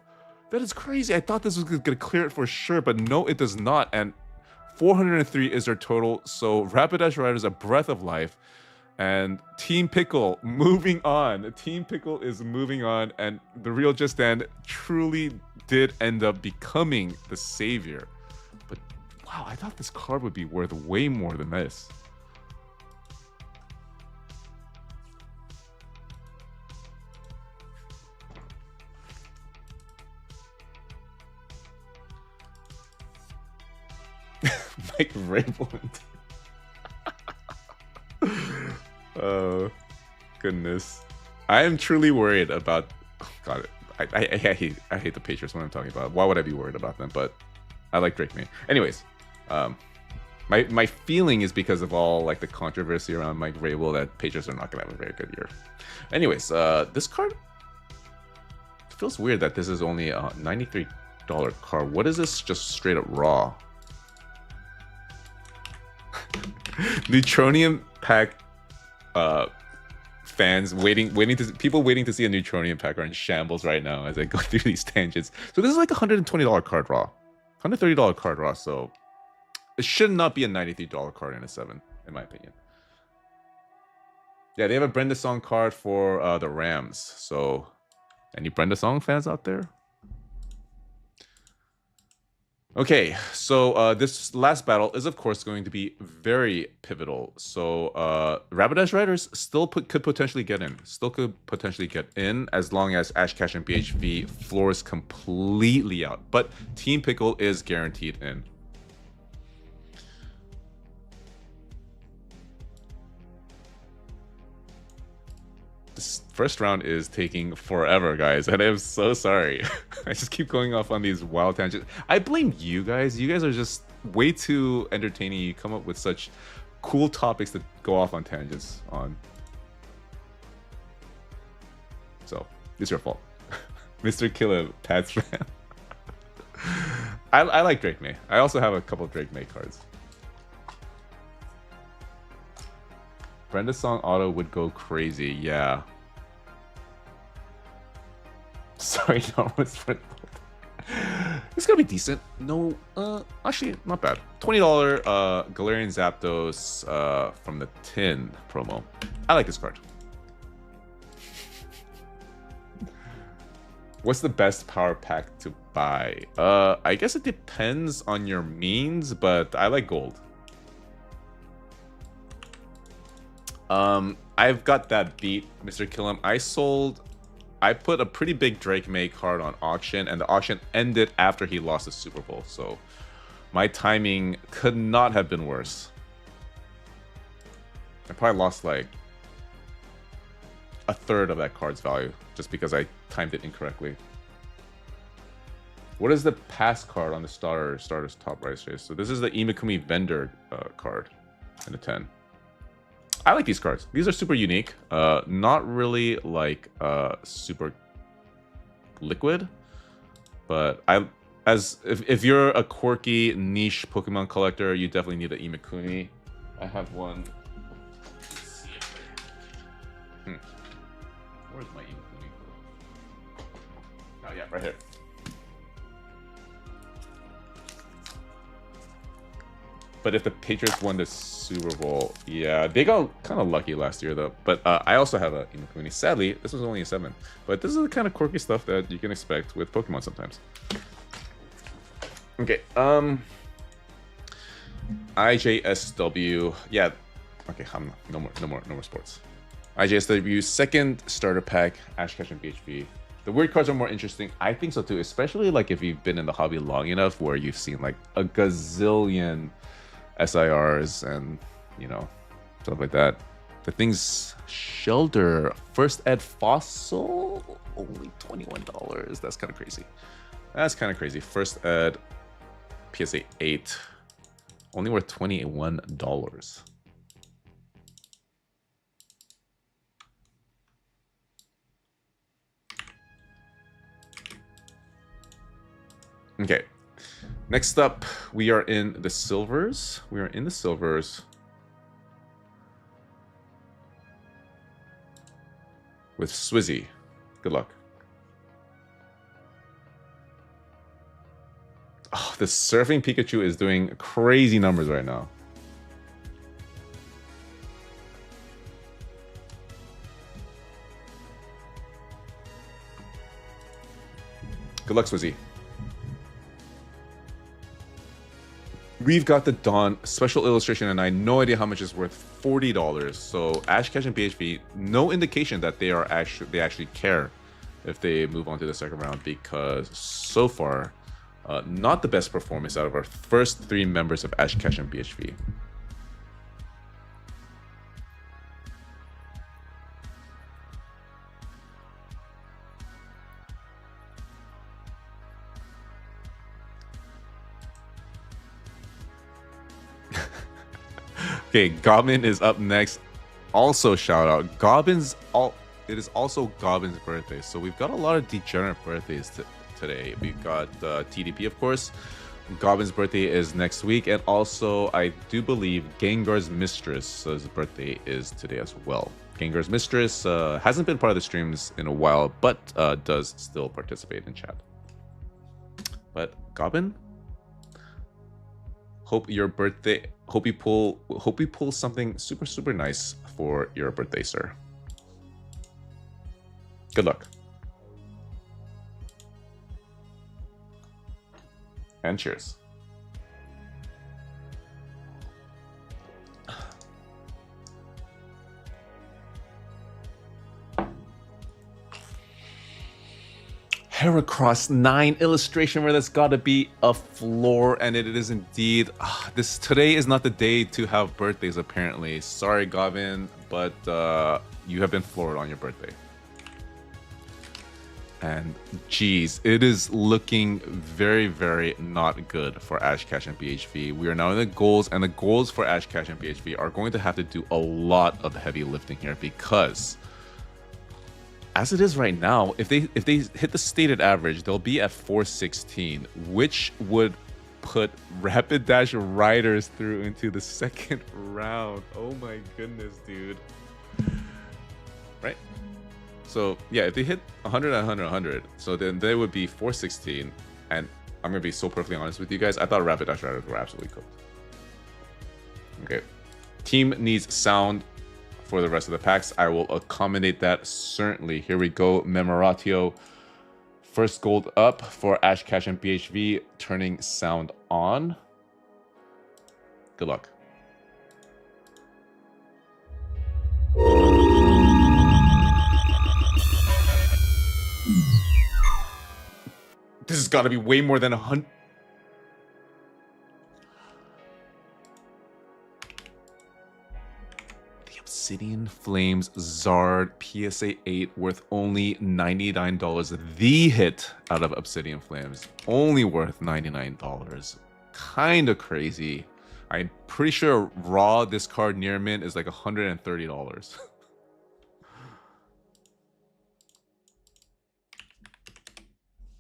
That is crazy. I thought this was gonna clear it for sure, but no, it does not. And 403 is their total. So Rapidash Riders, a breath of life. And Team Pickle moving on. Team Pickle is moving on, and the real Just Stand truly did end up becoming the savior. But wow, I thought this card would be worth way more than this. Mike Rabel. Oh, goodness. I am truly worried about... Oh, God, I hate the Patriots when I'm talking about. Why would I be worried about them? But I like Drake May. Anyways, my feeling is because of all like the controversy around Mike Rabel that Patriots are not going to have a very good year. Anyways, this card... It feels weird that this is only a $93 card. What is this just straight up raw? Neutronium pack... fans waiting to see a Neutronium pack are in shambles right now as I go through these tangents. So this is like a $120 card raw, $130 card raw. So it should not be a $93 card in a 7, in my opinion. Yeah, they have a Brenda Song card for the Rams. So any Brenda Song fans out there? Okay, so this last battle is, of course, going to be very pivotal. So Rapidash Riders still could potentially get in. Still could potentially get in as long as Ash Cash and BHV floors completely out. But Team Pickle is guaranteed in. This first round is taking forever, guys, and I'm so sorry. I just keep going off on these wild tangents. I blame you guys. You guys are just way too entertaining. You come up with such cool topics to go off on tangents on. So, it's your fault. Mr. Killer, Pat's fan. I like Drake May. I also have a couple of Drake May cards. Brenda Song auto would go crazy, yeah. Sorry, no, it's gonna be decent. No, actually, not bad. $20 Galarian Zapdos from the tin promo. I like this card. What's the best power pack to buy? I guess it depends on your means, but I like gold. I've got that beat, Mr. Killam. I put a pretty big Drake May card on auction, and the auction ended after he lost the Super Bowl, so my timing could not have been worse. I probably lost like a third of that card's value just because I timed it incorrectly. What is the pass card on the starter's top right space? So this is the Imikumi vendor card in the 10. I like these cards. These are super unique. Not really like super liquid, but if you're a quirky niche Pokemon collector, you definitely need the Imikuni. I have one. Let's see if where's my Imikuni? Oh yeah, right here. But if the Patriots won the Super Bowl, yeah, they got kind of lucky last year though. But I also have a Imikuni. Sadly, this was only a 7. But this is the kind of quirky stuff that you can expect with Pokemon sometimes. Okay, IJSW, yeah, okay, no more sports. IJSW second starter pack, Ash Ketchum and BHB. The weird cards are more interesting. I think so too, especially like if you've been in the hobby long enough where you've seen like a gazillion SIRs and, you know, stuff like that. The thing's Shelter First Ed Fossil, only $21. That's kind of crazy. That's kind of crazy. First ed, PSA 8, only worth $21. Okay. Next up, we are in the silvers. We are in the silvers with Swizzy. Good luck. Oh, the surfing Pikachu is doing crazy numbers right now. Good luck, Swizzy. We've got the Dawn special illustration, and I have no idea how much it's worth. $40. So Ash Ketchum PHV, no indication that they actually care if they move on to the second round, because so far, not the best performance out of our first 3 members of Ash Ketchum PHV. Okay, Goblin is up next. Also, shout out Goblins. It is also Goblin's birthday, so we've got a lot of degenerate birthdays today. We've got TDP, of course. Goblin's birthday is next week, and also I do believe Gengar's Mistress's birthday is today as well. Gengar's Mistress hasn't been part of the streams in a while, but does still participate in chat. But Goblin, hope your birthday. Hope you pull something super nice for your birthday, sir. Good luck. And cheers. Heracross 9 illustration, where that's got to be a floor, and it is indeed. Today is not the day to have birthdays, apparently. Sorry, Gavin, but you have been floored on your birthday. And geez, it is looking very not good for Ash Ketchum PHV. We are now in the goals, and the goals for Ash Ketchum PHV are going to have to do a lot of heavy lifting here, because as it is right now, if they hit the stated average, they'll be at 416, which would put Rapid Dash Riders through into the second round. Oh my goodness, dude. Right? So yeah, if they hit 100, 100, 100, so then they would be 416. And I'm gonna be so perfectly honest with you guys, I thought Rapid Dash Riders were absolutely cooked. Okay, team needs sound for the rest of the packs. I will accommodate that, certainly. Here we go, Memoratio. First gold up for Ash Ketchum PHV, turning sound on. Good luck. This has got to be way more than 100. Obsidian Flames Zard PSA 8 worth only $99. The hit out of Obsidian Flames, only worth $99. Kind of crazy. I'm pretty sure raw this card near mint is like $130.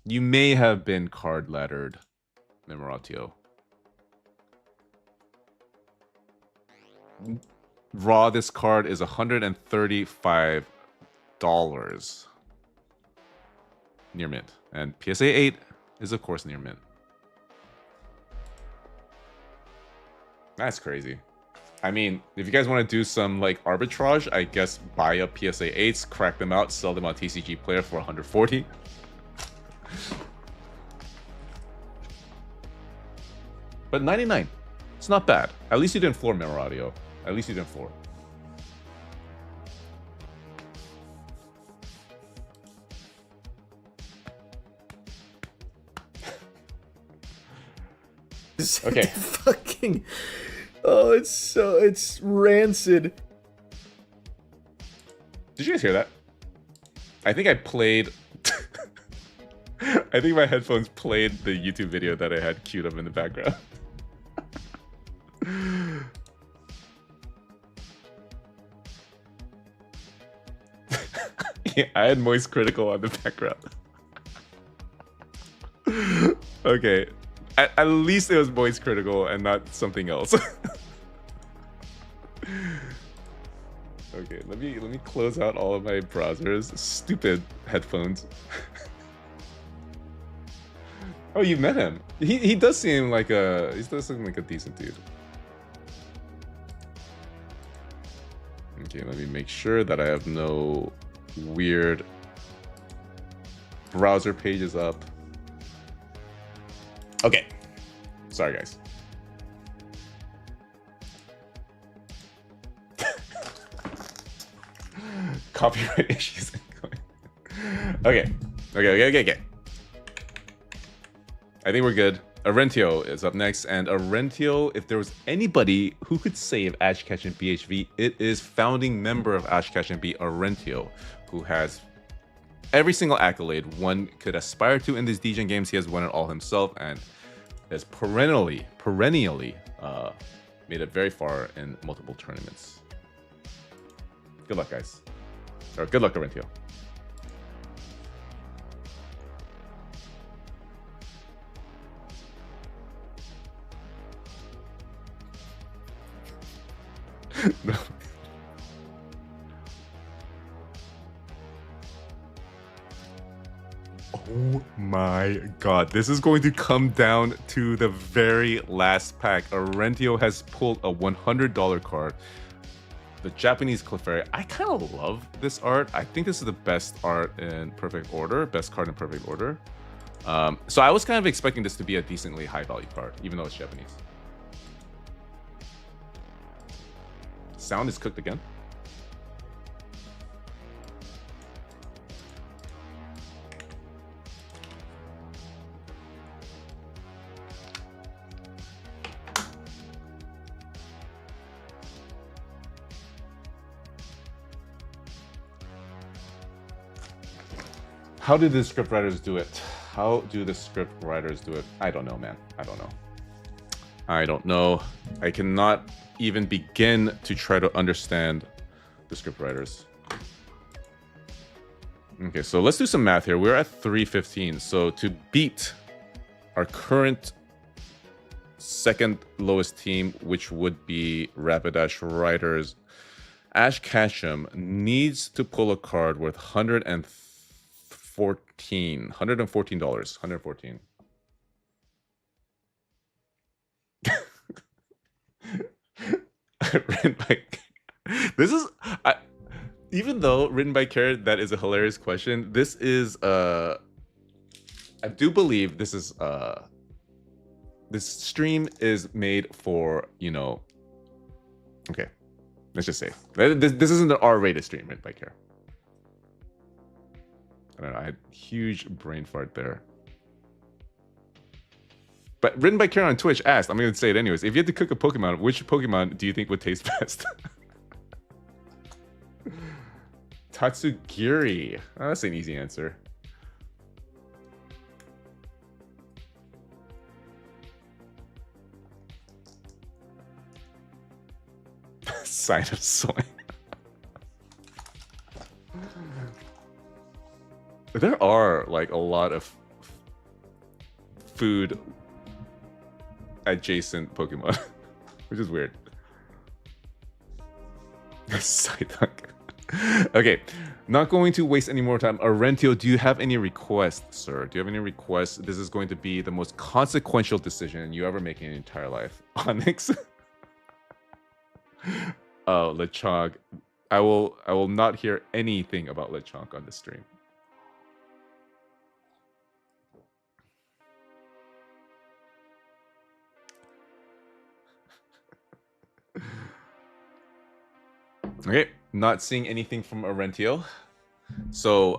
You may have been card laddered, Memoratio. Raw this card is $135 near mint, and PSA 8 is of course near mint. That's crazy. I mean, if you guys want to do some like arbitrage, I guess buy up PSA 8s, crack them out, sell them on TCG Player for 140. But 99, it's not bad. At least you didn't floor Memoratio. At least you didn't floor. Okay. Fucking. Oh, it's rancid. Did you guys hear that? I think I played. I think my headphones played the YouTube video that I had queued up in the background. Yeah, I had Moist Critical on the background. Okay. At least it was Moist Critical and not something else. Okay, let me close out all of my browsers. Stupid headphones. Oh, you met him. He does seem like a decent dude. Okay, let me make sure that I have no weird browser pages up. Okay. Sorry, guys. Copyright issues. Okay. I think we're good. Arentio is up next, and Arentio, if there was anybody who could save Ash Ketch and BHV, it is founding member of Ash Ketch and B, Arentio, who has every single accolade one could aspire to in these DGen games. He has won it all himself, and has perennially made it very far in multiple tournaments. Good luck, guys. Or good luck, Arentio. No. Oh my god, this is going to come down to the very last pack. Arentio has pulled a $100 card. The Japanese Clefairy. I kind of love this art. I think this is the best art in perfect order, best card in perfect order. So I was kind of expecting this to be a decently high value card, even though it's Japanese. Sound is cooked again. How do the script writers do it? How do the script writers do it? I don't know, man. I don't know. I don't know. I cannot even begin to try to understand the script writers. Okay, so let's do some math here. We're at 315. So to beat our current second lowest team, which would be Rapidash Riders, Ash Ketchum needs to pull a card worth $114. $114. Written by this is even though written by Carrot, that is a hilarious question. This is I do believe this is this stream is made for, you know, okay, let's just say this isn't an R-rated stream written by Carrot. I don't know, I had huge brain fart there. But written by Karen on Twitch asked, I'm going to say it anyways, if you had to cook a Pokemon, which Pokemon do you think would taste best? Tatsugiri. Oh, that's an easy answer. Sign of soy. There are like a lot of food adjacent Pokemon, which is weird. Psyduck. Okay, not going to waste any more time. Arentio, do you have any requests, sir? Do you have any requests? This is going to be the most consequential decision you ever make in your entire life. Onyx. Oh, Lechonk. I will not hear anything about Lechonk on this stream. Okay, not seeing anything from Arentio. So,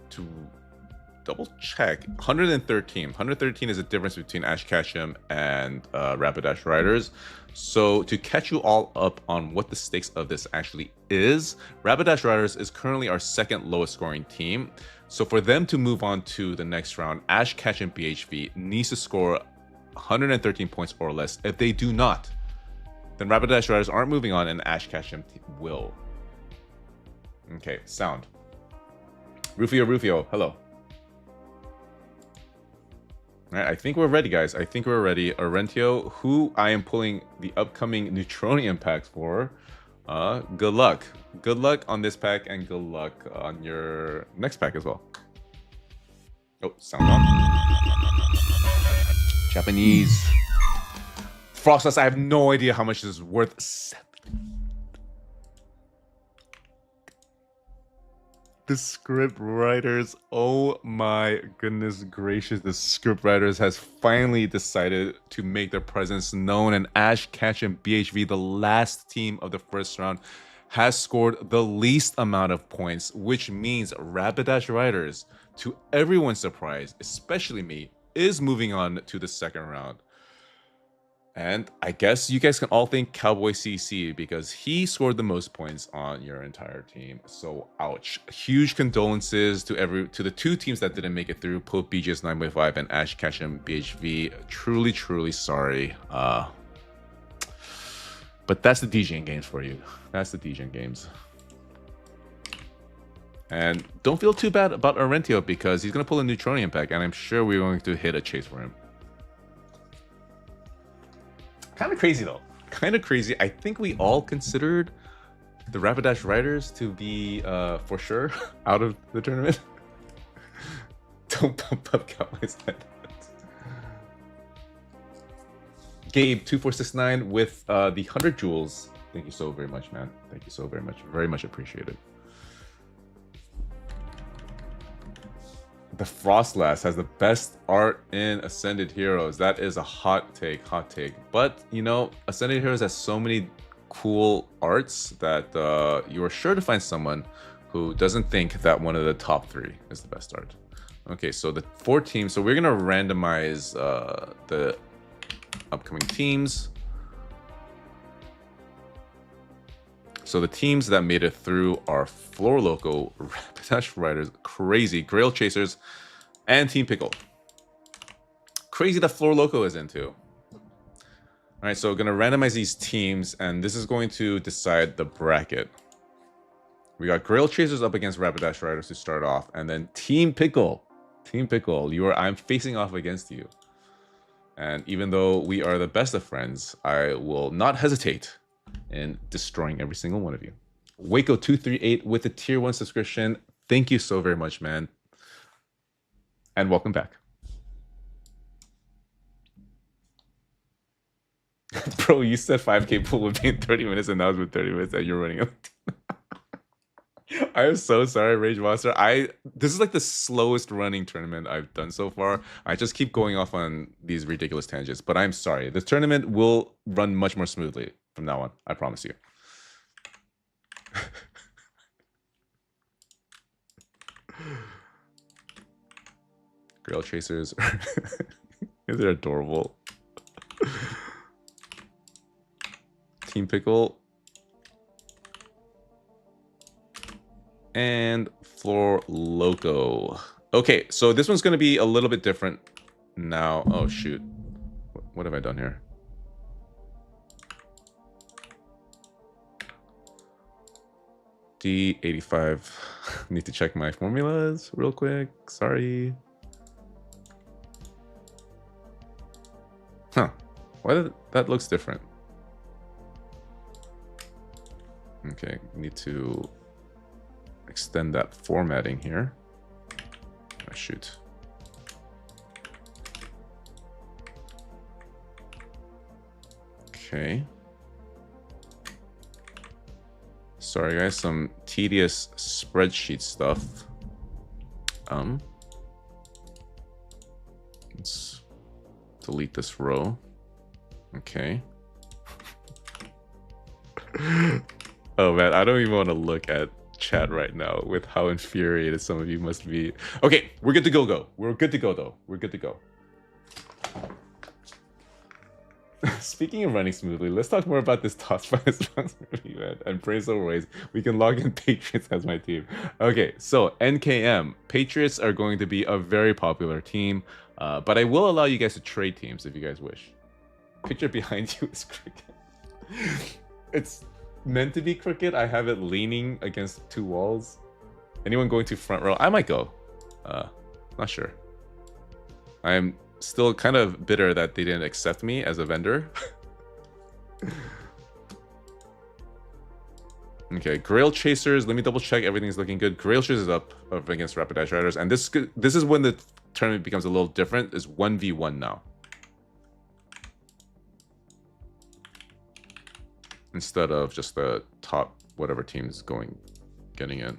to double check. 113. 113 is the difference between Ash Ketchum and Rapidash Riders. So to catch you all up on what the stakes of this actually is, Rapidash Riders is currently our second lowest scoring team. So for them to move on to the next round, Ash Ketchum BHV needs to score 113 points or less. If they do not, then Rapidash Riders aren't moving on and Ash Ketchum will. Okay, sound. Rufio, hello. All right, I think we're ready, guys. I think we're ready. Arentio, who I am pulling the upcoming Neutronium packs for. Good luck. Good luck on this pack and good luck on your next pack as well. Oh, sound on. Japanese. Frostless, I have no idea how much this is worth. The script writers, oh my goodness gracious, the script writers has finally decided to make their presence known, and Ash Ketchum BHV, the last team of the first round, has scored the least amount of points, which means Rapidash Riders, to everyone's surprise, especially me, is moving on to the second round. And I guess you guys can all thank Cowboy CC because he scored the most points on your entire team. So ouch. Huge condolences to the two teams that didn't make it through, Pope BGS 9.5 and Ash Ketchum BHV. Truly, truly sorry. But that's the DJing games for you. That's the DJing games. And don't feel too bad about Arentio because he's going to pull a Neutronium pack and I'm sure we're going to hit a chase for him. Kind of crazy though. Kind of crazy. I think we all considered the Rapidash Riders to be for sure out of the tournament. Don't pump up Cowboys. Gabe 2469 with the 100 jewels. Thank you so very much, man. Thank you so very much. Very much appreciated. The Frostlass has the best art in Ascended Heroes. That is a hot take, But, you know, Ascended Heroes has so many cool arts that you are sure to find someone who doesn't think that one of the top 3 is the best art. Okay, so the 4 teams. So we're going to randomize the upcoming teams. So the teams that made it through are Floor Loco, Rapidash Riders, Crazy, Grail Chasers, and Team Pickle. Crazy that Floor Loco is into. All right, so we're going to randomize these teams, and this is going to decide the bracket. We got Grail Chasers up against Rapidash Riders to start off, and then Team Pickle. Team Pickle, I'm facing off against you. And even though we are the best of friends, I will not hesitate in destroying every single one of you. Waco238 with a tier 1 subscription. Thank you so very much, man. And welcome back. Bro, you said 5K pool would be in 30 minutes and now it's been 30 minutes and you're running up. I am so sorry, Rage Monster. This is like the slowest running tournament I've done so far. I just keep going off on these ridiculous tangents, but I'm sorry. The tournament will run much more smoothly from now on. I promise you. Grail Chasers. They're adorable. Team Pickle. And Floor Loco. Okay, so this one's going to be a little bit different now. Oh, shoot. What have I done here? D85. Need to check my formulas real quick. Sorry. Huh. That looks different. Okay, need to extend that formatting here. Oh, shoot. Okay. Sorry guys, some tedious spreadsheet stuff. Let's delete this row. Okay. Oh man, I don't even want to look at chat right now with how infuriated some of you must be. Okay, we're good to go. We're good to go though. We're good to go. Speaking of running smoothly, let's talk more about this toss by event and praise over ways we can log in Patriots as my team. Okay, so NKM Patriots are going to be a very popular team, but I will allow you guys to trade teams if you guys wish. Picture behind you is cricket. It's meant to be crooked. I have it leaning against two walls. Anyone going to front row? I might go. Not sure. I'm still kind of bitter that they didn't accept me as a vendor. Okay, Grail Chasers. Let me double check everything's looking good. Grail Chasers is up against Rapidash Riders, and this is when the tournament becomes a little different. It's 1v1 now, instead of just the top whatever team's getting in.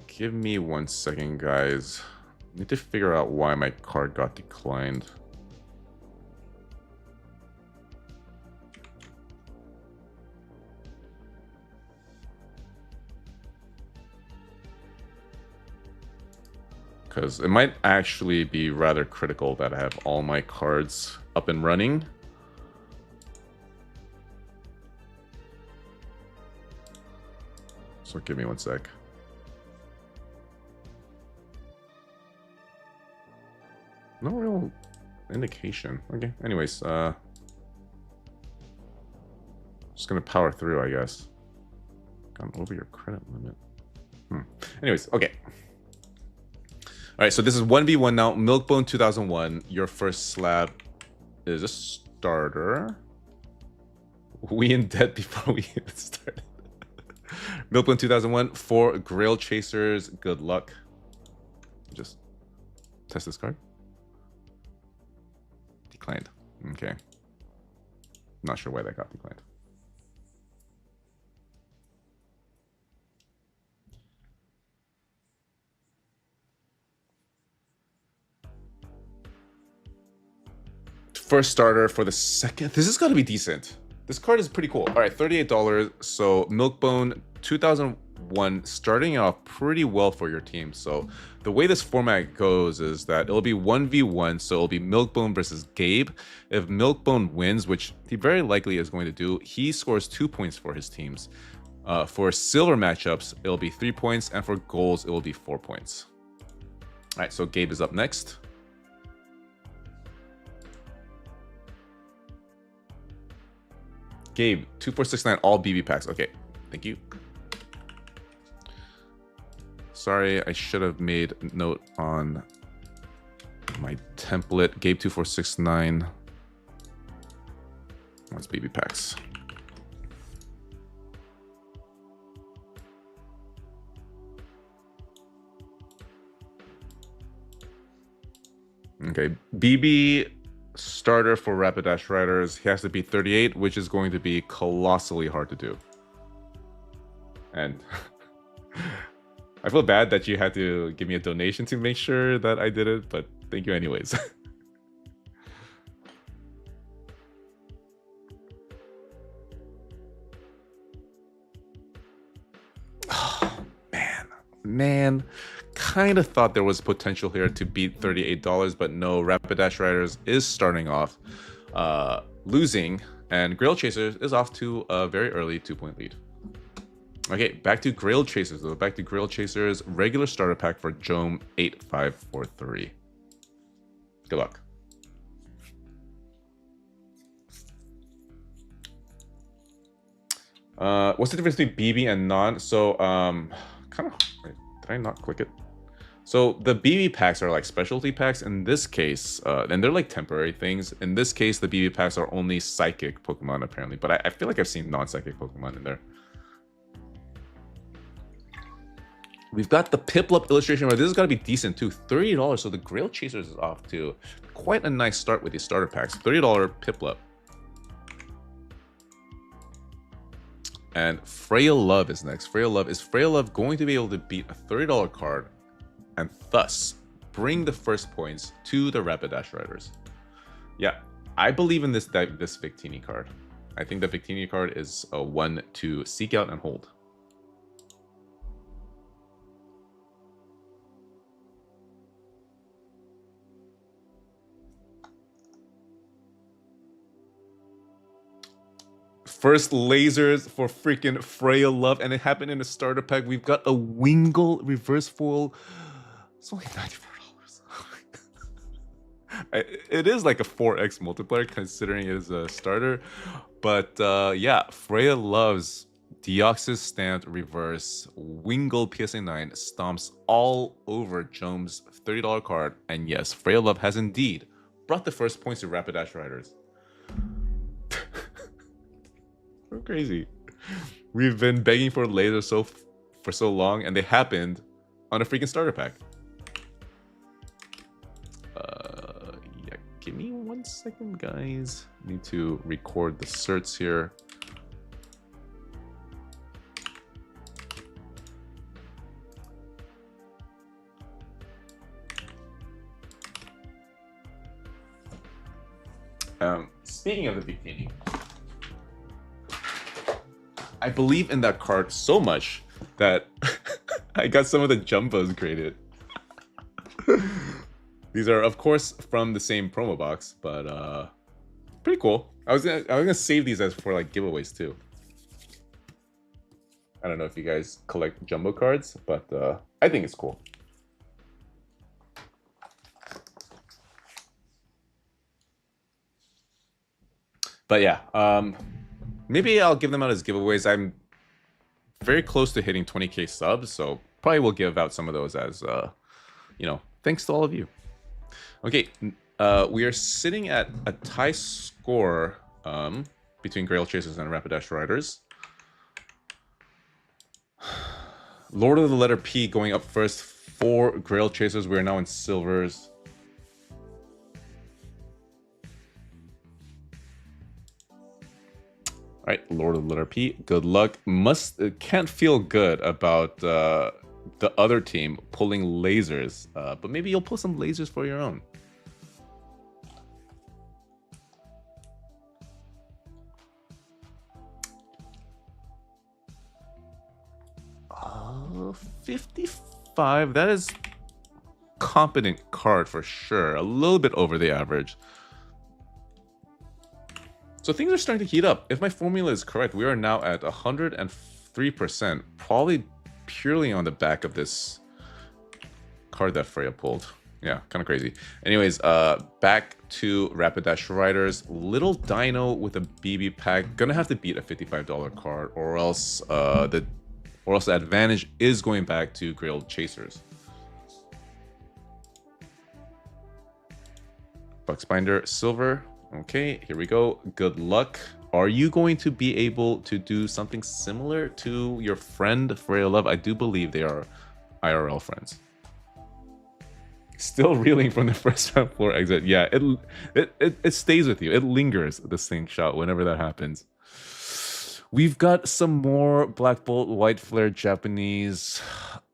Give me 1 second, guys. I need to figure out why my card got declined. Because it might actually be rather critical that I have all my cards up and running. So give me 1 sec. No real indication. Okay, anyways, just gonna power through, I guess. Gone over your credit limit. Anyways, okay. Alright, so this is 1v1 now. Milkbone 2001. Your first slab is a starter. We in debt before we even started. Milkbone 2001 for Grail Chasers. Good luck. Just test this card. Declined. Okay. Not sure why that got declined. First starter for the second. This is going to be decent. This card is pretty cool. All right, $38. So Milkbone 2001 starting off pretty well for your team. So the way this format goes is that it'll be 1v1. So it'll be Milkbone versus Gabe. If Milkbone wins, which he very likely is going to do, he scores 2 points for his teams. For silver matchups, it'll be 3 points. And for golds, it will be 4 points. All right, so Gabe is up next. Gabe, 2469, all BB packs. Okay, thank you. Sorry, I should have made note on my template. Gabe 2469. That's BB packs. Okay, BB starter for Rapidash Riders. He has to be 38, which is going to be colossally hard to do. And I feel bad that you had to give me a donation to make sure that I did it, but thank you anyways. Oh, man. Kind of thought there was potential here to beat $38, but no. Rapidash Riders is starting off losing, and Grail Chasers is off to a very early 2-point lead. Okay, back to Grail Chasers though. Back to Grail Chasers, regular starter pack for Jome 8543. Good luck. What's the difference between BB and non? So kind of, wait, did I not click it? So the BB packs are like specialty packs in this case, and they're like temporary things. In this case, the BB packs are only psychic Pokemon apparently, but I feel like I've seen non-psychic Pokemon in there. We've got the Piplup illustration, but this has got to be decent too. $30, so the Grail Chasers is off to quite a nice start with these starter packs. $30 Piplup. And Freya Love is next. Freya Love, is Freya Love going to be able to beat a $30 card and thus bring the first points to the Rapidash Riders? Yeah, I believe in this Victini card. I think the Victini card is a one to seek out and hold. First lasers for freaking Freya Love, and it happened in a starter pack. We've got a Wingle reverse foil. It's only $94. It is like a 4x multiplier considering it is a starter. But yeah, Freya Love's Deoxys stamped reverse Wingle PSA 9 stomps all over Jome's $30 card. And yes, Freya Love has indeed brought the first points to Rapidash Riders. So crazy. We've been begging for lasers for so long, and they happened on a freaking starter pack. Yeah, give me 1 second, guys. Need to record the certs here. Speaking of the Victini, I believe in that card so much that I got some of the jumbos graded. These are, of course, from the same promo box, but pretty cool. I was gonna save these as for like giveaways too. I don't know if you guys collect jumbo cards, but I think it's cool. But yeah, maybe I'll give them out as giveaways. I'm very close to hitting 20k subs, so probably will give out some of those as, you know, thanks to all of you. Okay, we are sitting at a tie score between Grail Chasers and Rapidash Riders. Lord of the letter P going up first for Grail Chasers. We are now in silvers. All right, Lord of the letter P. Good luck. Can't feel good about the other team pulling lasers, but maybe you'll pull some lasers for your own. Oh, 55. That is competent card for sure. A little bit over the average. So things are starting to heat up. If my formula is correct, we are now at 103%, probably purely on the back of this card that Freya pulled. Yeah, kind of crazy. Anyways, back to Rapidash Riders. Little Dino with a BB pack. Gonna have to beat a $55 card, or else the advantage is going back to Grail Chasers. Bucksbinder Silver. Okay, here we go. Good luck. Are you going to be able to do something similar to your friend Freya Love? I do believe they are IRL friends. Still reeling from the first round floor exit. Yeah, it stays with you. It lingers, the sync shot, whenever that happens. We've got some more Black Bolt, White Flare Japanese.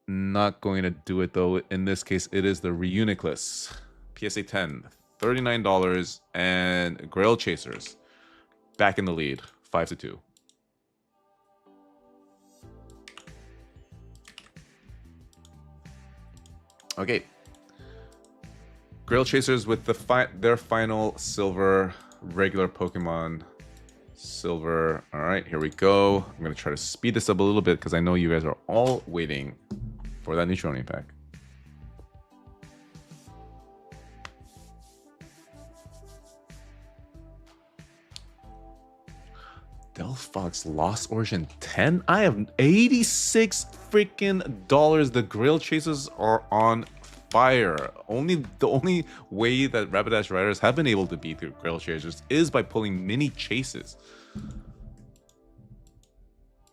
Not going to do it though. In this case, it is the Reuniclus. PSA 10. $39, and Grail Chasers back in the lead, 5-2. Okay, Grail Chasers with their final silver regular Pokemon silver. All right, here we go. I'm gonna try to speed this up a little bit because I know you guys are all waiting for that Neutronium pack. Delphox Lost Origin 10. I have 86 freaking dollars. The Grail Chasers are on fire. The only way that Rapidash Riders have been able to beat the Grail Chasers is by pulling mini chases.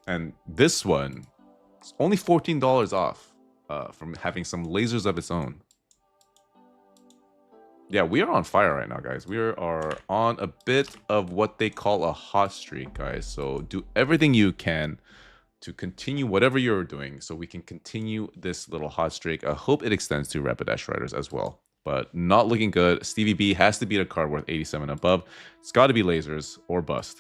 And this one is only $14 off from having some lasers of its own. Yeah, we are on fire right now, guys. We are on a bit of what they call a hot streak, guys. So do everything you can to continue whatever you're doing so we can continue this little hot streak. I hope it extends to Rapidash Riders as well. but not looking good. Stevie B has to beat a card worth 87 above. It's got to be lasers or bust.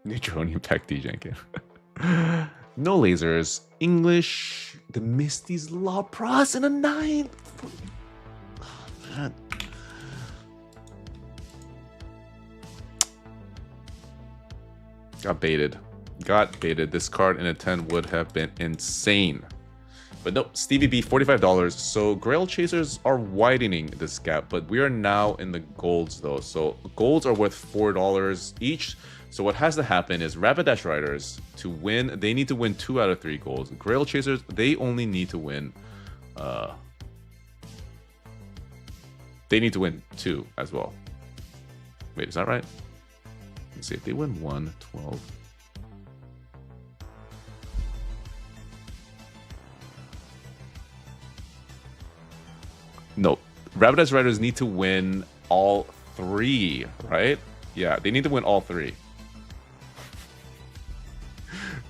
Neutronium pack DJing. No lasers. English. The Misty's Law Pros and a 9. Oh, man. Got baited. Got baited. This card in a 10 would have been insane. But no, Stevie B, $45. So Grail Chasers are widening this gap, but we are now in the golds though. So golds are worth $4 each. So what has to happen is Rapidash Riders, to win, they need to win 2 out of 3 golds. Grail Chasers, they only need to win, they need to win 2 as well. Wait, is that right? Let's see, if they win 1, 12. No, Rapidash Riders need to win all 3, right? Yeah, they need to win all 3.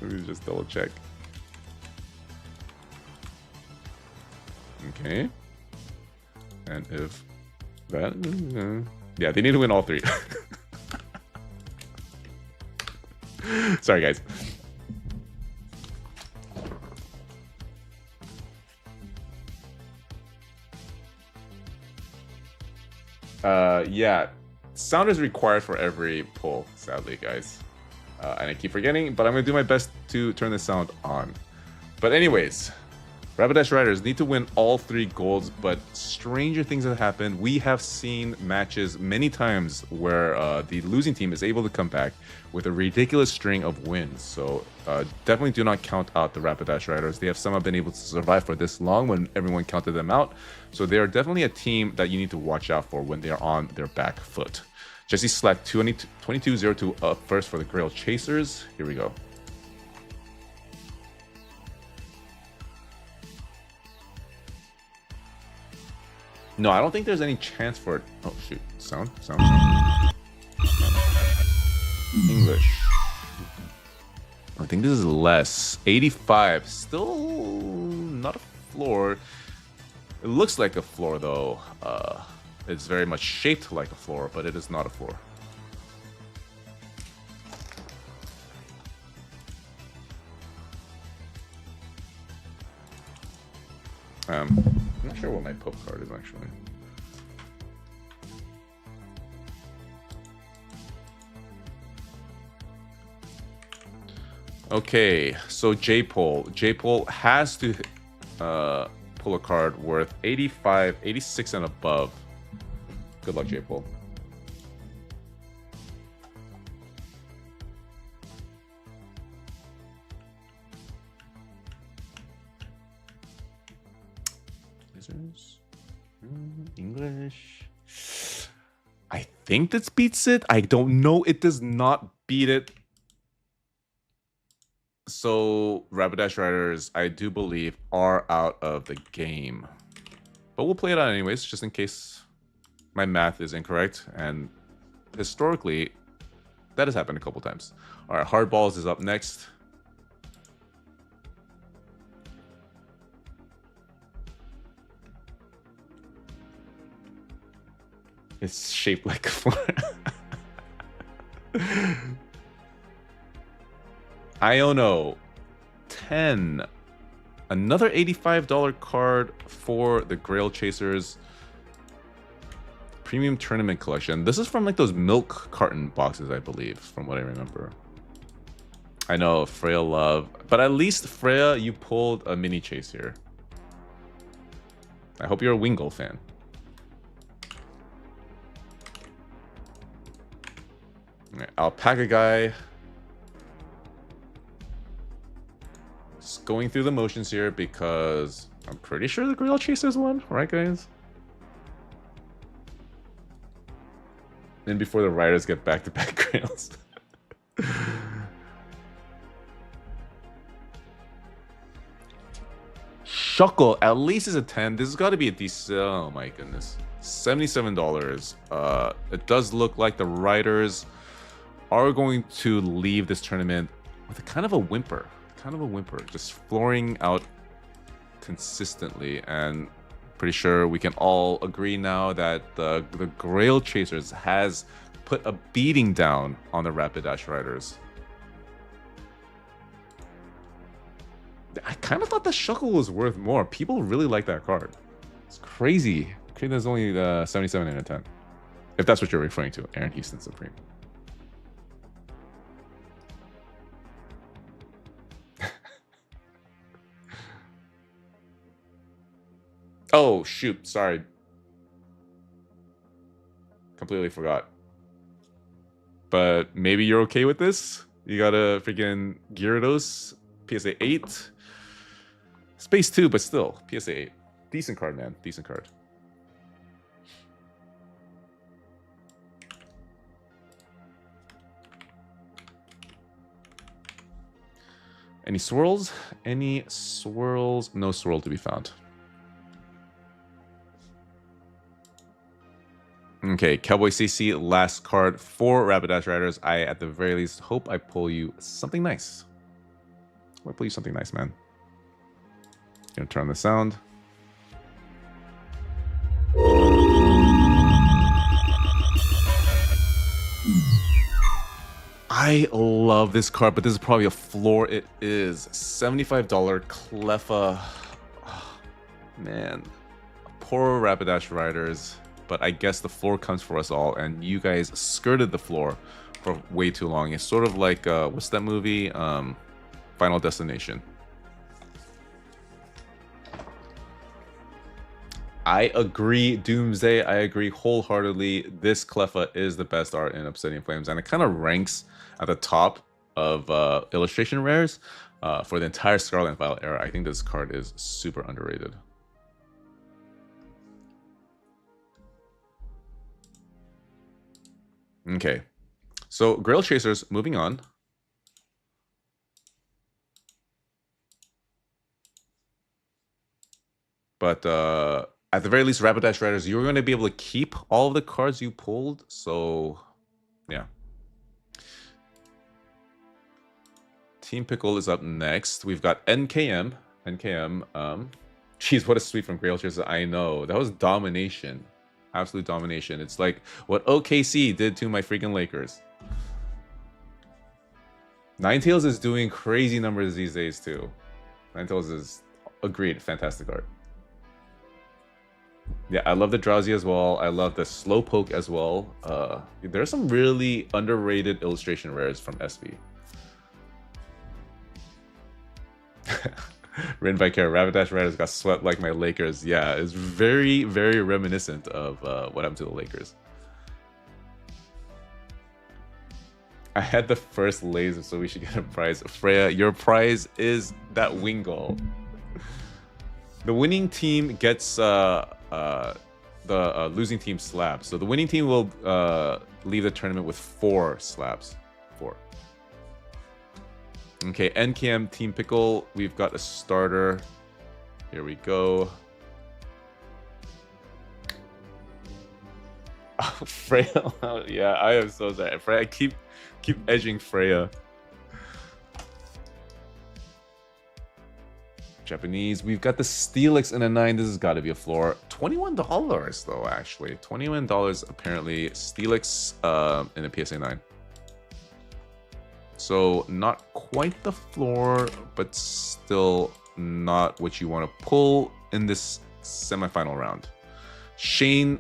Let me just double check. Okay. And if that... yeah, they need to win all 3. Sorry, guys. Yeah, sound is required for every pull, sadly, guys. And I keep forgetting, but I'm gonna do my best to turn the sound on. But anyways, Rapidash Riders need to win all 3 golds, but stranger things have happened. We have seen matches many times where the losing team is able to come back with a ridiculous string of wins. So definitely do not count out the Rapidash Riders. They have somehow been able to survive for this long when everyone counted them out. So they are definitely a team that you need to watch out for when they are on their back foot. Jesse Slack 2202 up first for the Grail Chasers. Here we go. No, I don't think there's any chance for it. Oh, shoot. Sound. English. I think this is less. 85. Still not a floor. It looks like a floor, though. It's very much shaped like a floor, but it is not a floor. I'm not sure what my Pope card is, actually. Okay, so J-Pole. J-Pole has to pull a card worth 85, 86 and above. Good luck, J-Pole. English. I think this beats it. I don't know. It does not beat it. So Rapidash Riders, I do believe, are out of the game. But we'll play it out anyways, just in case my math is incorrect. And historically, that has happened a couple times. All right, Hardballs is up next. It's shaped like a floor. Iono 10. Another $85 card for the Grail Chasers Premium Tournament Collection. This is from like those milk carton boxes, I believe, from what I remember. I know, Freya Love. But at least, Freya, you pulled a mini chase here. I hope you're a Wingull fan. Right, Alpaca Guy. Just going through the motions here because I'm pretty sure the Grail Chasers won, right, guys? Then before the Riders get back-to-back Grails. Shuckle, at least is a 10. This has got to be a decent. Oh my goodness. $77. It does look like the Riders are going to leave this tournament with a kind of a whimper. Just flooring out consistently. And pretty sure we can all agree now that the Grail Chasers has put a beating down on the Rapidash Riders. I kind of thought the Shuckle was worth more. People really like that card. It's crazy. There's only 77 out of 10. If that's what you're referring to, Aaron Houston Supreme. Oh, shoot. Sorry. Completely forgot. But maybe you're okay with this? You got a freaking Gyarados, PSA 8. Space 2, but still, PSA 8. Decent card, man. Decent card. Any swirls? Any swirls? No swirl to be found. Okay, Cowboy CC, last card for Rapidash Riders. I, at the very least, hope I pull you something nice. I pull you something nice, man. Gonna turn on the sound. I love this card, but this is probably a floor. It is $75 Cleffa. Oh, man, poor Rapidash Riders. But I guess the floor comes for us all, and you guys skirted the floor for way too long. It's sort of like, what's that movie? Final Destination. I agree, Doomsday. I agree wholeheartedly. This Cleffa is the best art in Obsidian Flames, and it kind of ranks at the top of illustration rares for the entire Scarlet and Violet era. I think this card is super underrated. Okay, so Grail Chasers, moving on. But at the very least, Rapidash Riders, you're going to be able to keep all of the cards you pulled. So, yeah. Team Pickle is up next. We've got NKM. Geez, what a sweep from Grail Chasers. I know. That was domination. Absolute domination. It's like what OKC did to my freaking Lakers. Ninetales is doing crazy numbers these days too. Ninetales is agreed. Fantastic art. Yeah, I love the Drowsy as well. I love the Slowpoke as well. There's some really underrated illustration rares from SV. Written by Karl, Rapidash Riders got swept like my Lakers. Yeah, it's very, very reminiscent of what happened to the Lakers. I had the first laser, so we should get a prize. Freya, your prize is that Wingull. The winning team gets the losing team slabs. So the winning team will leave the tournament with 4 slabs. 4. Okay, NKM Team Pickle. We've got a starter. Here we go. Oh, Freya. Yeah, I am so sorry. Freya, I keep edging Freya. Japanese. We've got the Steelix in a 9. This has got to be a floor. $21 though, actually. $21 apparently. Steelix in a PSA 9. So not quite the floor, but still not what you want to pull in this semifinal round. Shane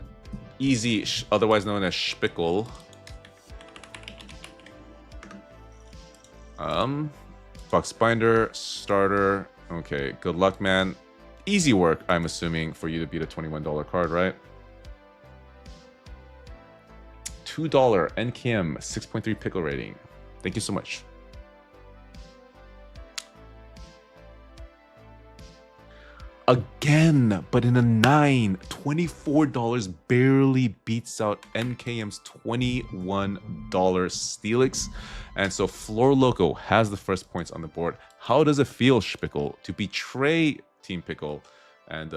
Easy, otherwise known as Spickle. Fox Binder, starter. Okay, good luck, man. Easy work, I'm assuming, for you to beat a $21 card, right? $2 NKM, 6.3 pickle rating. Thank you so much. Again, but in a 9, $24 barely beats out NKM's $21 Steelix. And so Floor Loco has the first points on the board. How does it feel, Spickle, to betray Team Pickle and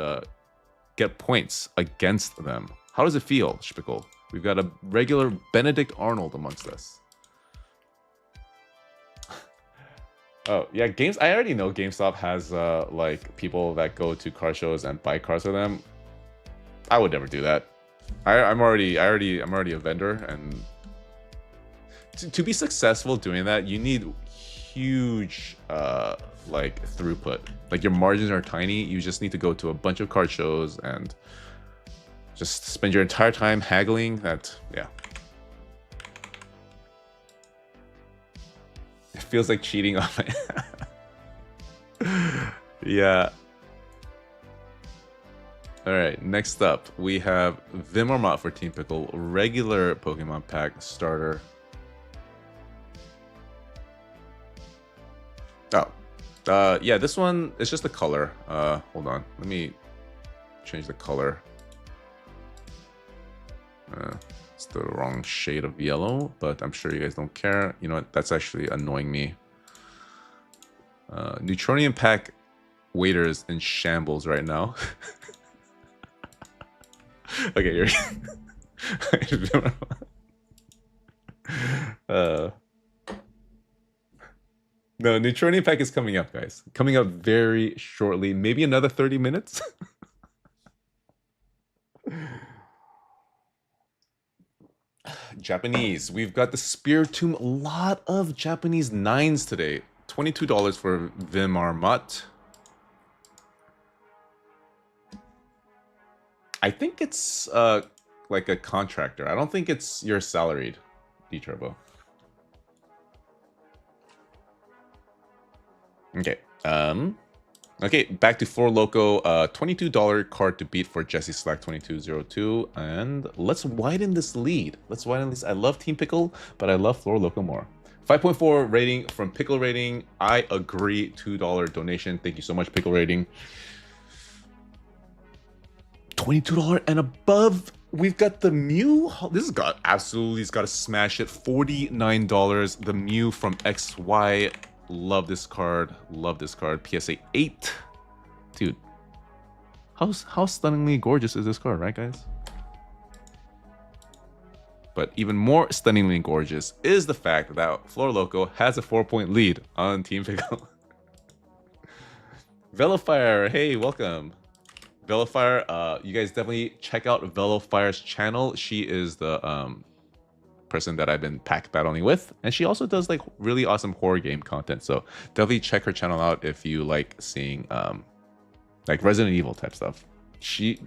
get points against them? How does it feel, Spickle? We've got a regular Benedict Arnold amongst us. Oh yeah, games. I already know GameStop has like people that go to car shows and buy cars for them. I would never do that. I'm already a vendor, and to be successful doing that, you need huge like throughput. Like your margins are tiny. You just need to go to a bunch of car shows and just spend your entire time haggling. That, yeah. It feels like cheating on my yeah. All right, next up we have Vim or Mott for Team Pickle, regular Pokemon pack starter. Oh, yeah, this one is just the color. Hold on, let me change the color. It's the wrong shade of yellow, but I'm sure you guys don't care. You know what? That's actually annoying me. Neutronium pack waiter is in shambles right now. Okay, you're no, Neutronium pack is coming up, guys. Coming up very shortly, maybe another 30 minutes. Japanese. We've got the Spiritomb. A lot of Japanese 9s today. $22 for Vim Armat. I think it's like a contractor. I don't think it's you're salaried, D-Turbo. Okay. Okay, back to Floor Loco. $22 card to beat for Jesse Slack 2202. And let's widen this lead. Let's widen this. I love Team Pickle, but I love Floor Loco more. 5.4 rating from Pickle Rating. I agree. $2 donation. Thank you so much, Pickle Rating. $22 and above. We've got the Mew. This has got absolutely, it's got to smash it. $49. The Mew from XY. Love this card. Love this card. PSA 8. Dude. How stunningly gorgeous is this card, right, guys? But even more stunningly gorgeous is the fact that Floor Loco has a 4-point lead on Team Pickle. Velofire, hey, welcome. Velofire, you guys definitely check out Velofire's channel. She is the person that I've been pack battling with, and she also does like really awesome horror game content, so definitely check her channel out if you like seeing like Resident Evil type stuff. She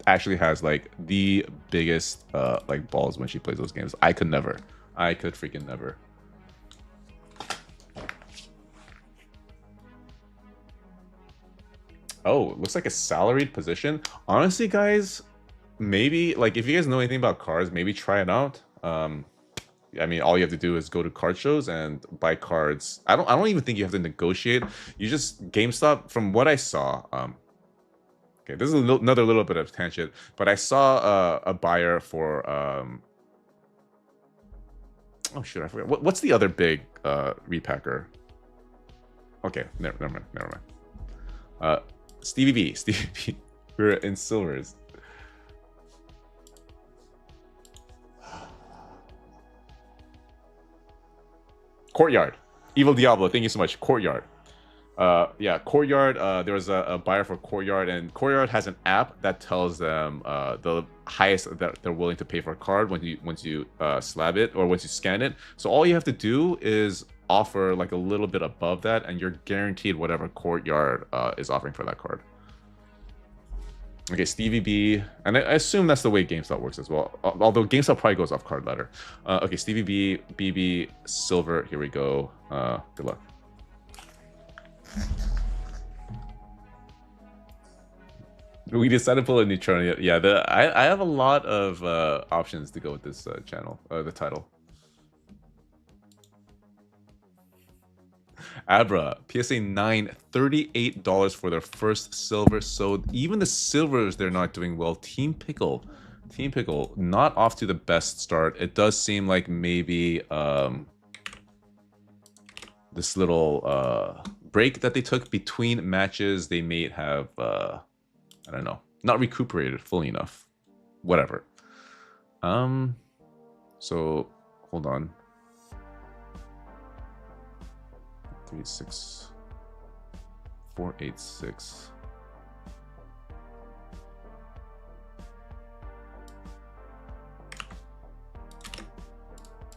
actually has like the biggest like balls when she plays those games. I could freaking never. Oh, looks like a salaried position. Honestly, guys, maybe like if you guys know anything about cards, maybe try it out. I mean, all you have to do is go to card shows and buy cards. I don't even think you have to negotiate. You just GameStop. From what I saw, okay, this is another little bit of tangent, but I saw a buyer for oh shoot, I forgot. What's the other big repacker? Okay, never mind. Stevie B. We're in silvers. Courtyard. Evil Diablo, thank you so much. Courtyard. Yeah, Courtyard. There was a buyer for Courtyard, and Courtyard has an app that tells them the highest that they're willing to pay for a card once you slab it or once you scan it. So all you have to do is offer like a little bit above that, and you're guaranteed whatever Courtyard is offering for that card. Okay, Stevie B, and I assume that's the way GameStop works as well. Although GameStop probably goes off card ladder. Okay, Stevie B, BB, Silver. Here we go. Good luck. We decided to pull a Neutronium. Yeah, I have a lot of options to go with this channel. The title. Abra, PSA 9, $38 for their first silver. So even the silvers, they're not doing well. Team Pickle, not off to the best start. It does seem like maybe this little break that they took between matches, they may have, I don't know, not recuperated fully enough. Whatever. So, hold on. 436. 486.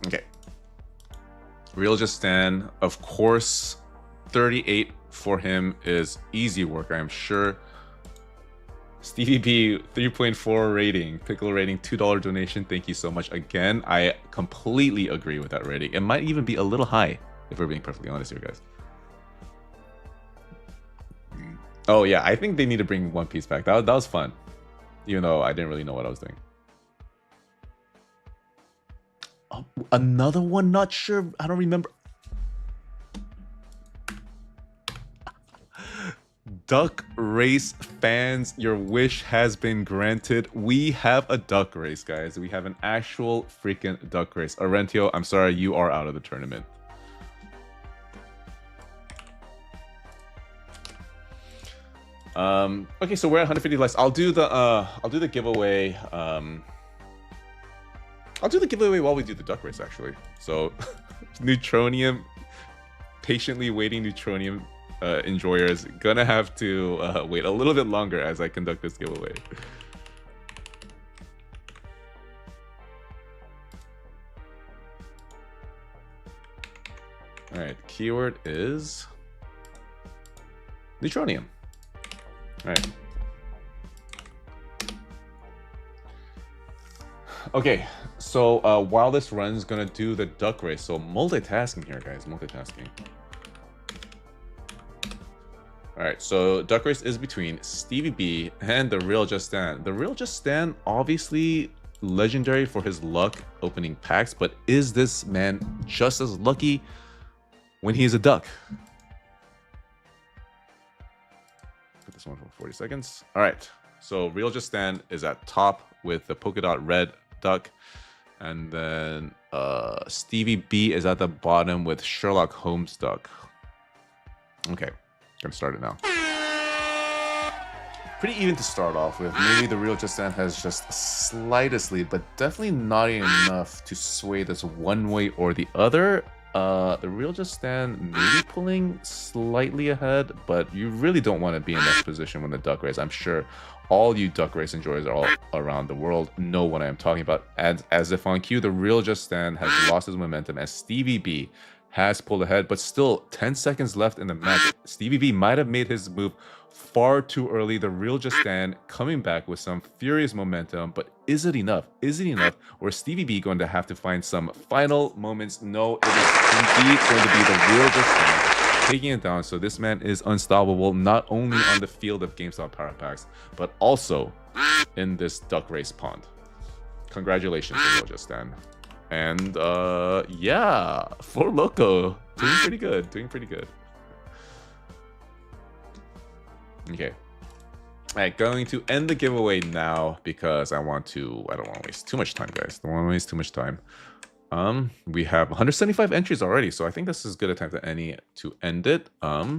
Okay. Real Just Stand, of course, 38 for him is easy work, I am sure. Stevie B, 3.4 rating, Pickle rating, $2 donation. Thank you so much again. I completely agree with that rating. It might even be a little high, if we're being perfectly honest here, guys. Oh yeah, I think they need to bring One Piece back. That was fun, even though I didn't really know what I was doing. Oh, another one? Not sure. I don't remember. Duck race fans, your wish has been granted. We have a duck race, guys. We have an actual freaking duck race. Arentio, I'm sorry, you are out of the tournament. Okay, so we're at 150 likes. I'll do the giveaway. I'll do the giveaway while we do the duck race, actually. So, Neutronium, patiently waiting Neutronium enjoyers, gonna have to wait a little bit longer as I conduct this giveaway. All right, keyword is Neutronium. All right. Okay, so while this runs, gonna do the duck race. So multitasking here, guys, multitasking. All right, so duck race is between Stevie B and the Real Just Stand. The Real Just Stand, obviously legendary for his luck opening packs, but is this man just as lucky when he is a duck? Put this one for 40 seconds. All right, so Real Just Stand is at top with the polka dot red duck, and then Stevie B is at the bottom with Sherlock Holmes duck. Okay, gonna start it now. Pretty even to start off with. Maybe the Real Just Stand has just slightest lead, but definitely not enough to sway this one way or the other. The Real Just Stand maybe pulling slightly ahead, but you really don't want to be in this position when the duck race. I'm sure all you duck race enjoyers all around the world know what I am talking about. As if on cue, the Real Just Stand has lost his momentum as Stevie B has pulled ahead, but still 10 seconds left in the match. Stevie B might have made his move far too early. The Real Just Stand coming back with some furious momentum, but is it enough? Is it enough? Or is Stevie B going to have to find some final moments? No, it is indeed going to be the Real Just Stand taking it down. So this man is unstoppable, not only on the field of Gamestop Power Packs, but also in this duck race pond. Congratulations, the Real Just Stand. And yeah, for Loco, doing pretty good, doing pretty good. Okay. All right, going to end the giveaway now because I don't want to waste too much time, guys. Don't want to waste too much time. We have 175 entries already, so I think this is as good a time to end it. Give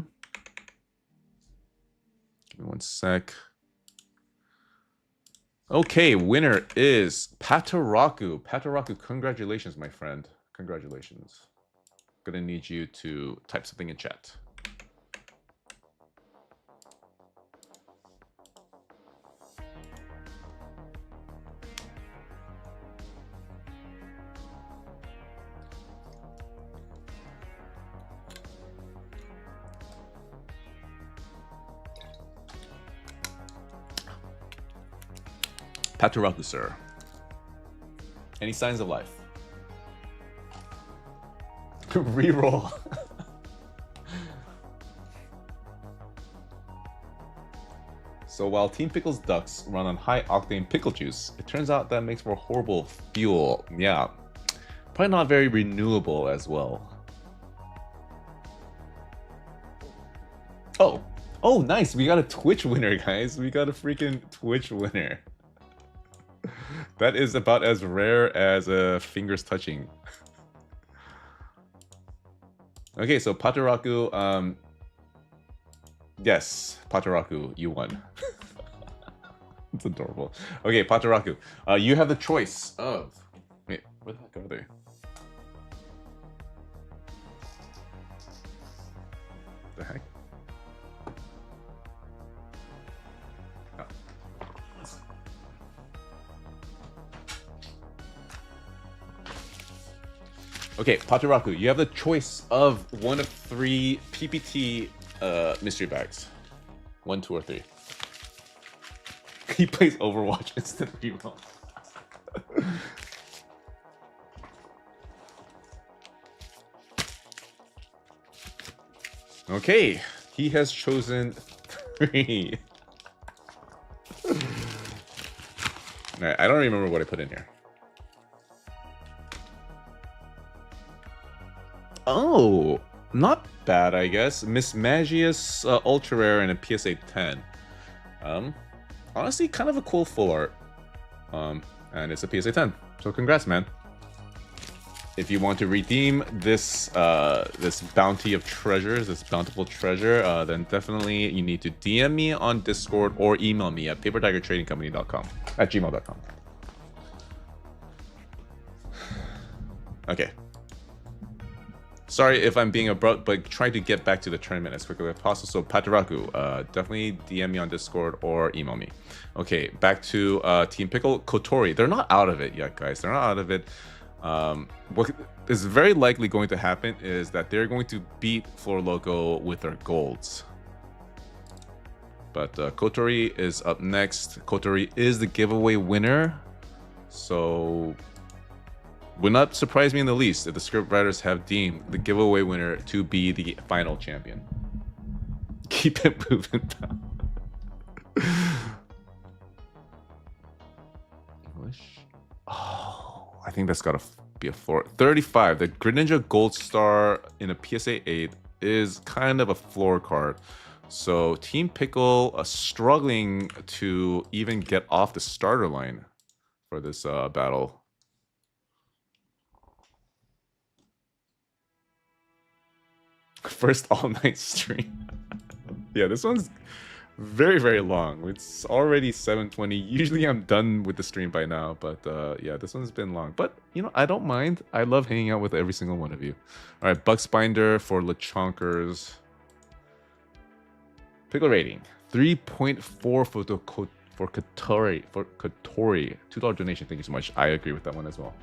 me one sec. Okay, winner is Pataraku. Pataraku, congratulations, my friend. Congratulations. Gonna need you to type something in chat. Pataraku, sir. Any signs of life? Reroll. So while Team Pickle's ducks run on high octane pickle juice, it turns out that makes for horrible fuel. Yeah, probably not very renewable as well. Oh, nice. We got a Twitch winner, guys. We got a freaking Twitch winner. That is about as rare as fingers touching. Okay, so Pataraku, yes, Pataraku, you won. It's adorable. Okay, Pataraku, you have the choice of... Wait, where the heck are they? The heck? Oh. Okay, Pataraku, you have the choice of one of 3 PPT mystery bags. 1, 2, or 3. He plays Overwatch instant reroll. Okay, he has chosen 3. Alright, I don't remember what I put in here. Oh, not bad, I guess. Miss Magius Ultra Rare and a PSA 10. Honestly, kind of a cool full art. And it's a PSA 10. So congrats, man. If you want to redeem this this bounty of treasures, this bountiful treasure, then definitely you need to DM me on Discord or email me at papertigertradingcompany.com@gmail.com. Okay. Sorry if I'm being abrupt, but try to get back to the tournament as quickly as possible. So Pataraku, definitely DM me on Discord or email me. Okay, back to Team Pickle. Kotori, they're not out of it yet, guys. They're not out of it. What is very likely going to happen is that they're going to beat Floor Loco with their golds. But Kotori is up next. Kotori is the giveaway winner. So would not surprise me in the least if the script writers have deemed the giveaway winner to be the final champion. Keep it moving down. English. Oh, I think that's gotta be a 4. 35. The Greninja Gold Star in a PSA 8 is kind of a floor card. So Team Pickle struggling to even get off the starter line for this battle. First all-night stream. Yeah, this one's very, very long. It's already 7:20. Usually I'm done with the stream by now, but yeah, this one's been long. But, you know, I don't mind. I love hanging out with every single one of you. All right, Bucks Binder for Lechonkers. Pickle rating 3.4 for Kotori. For Kotori. $2 donation. Thank you so much. I agree with that one as well.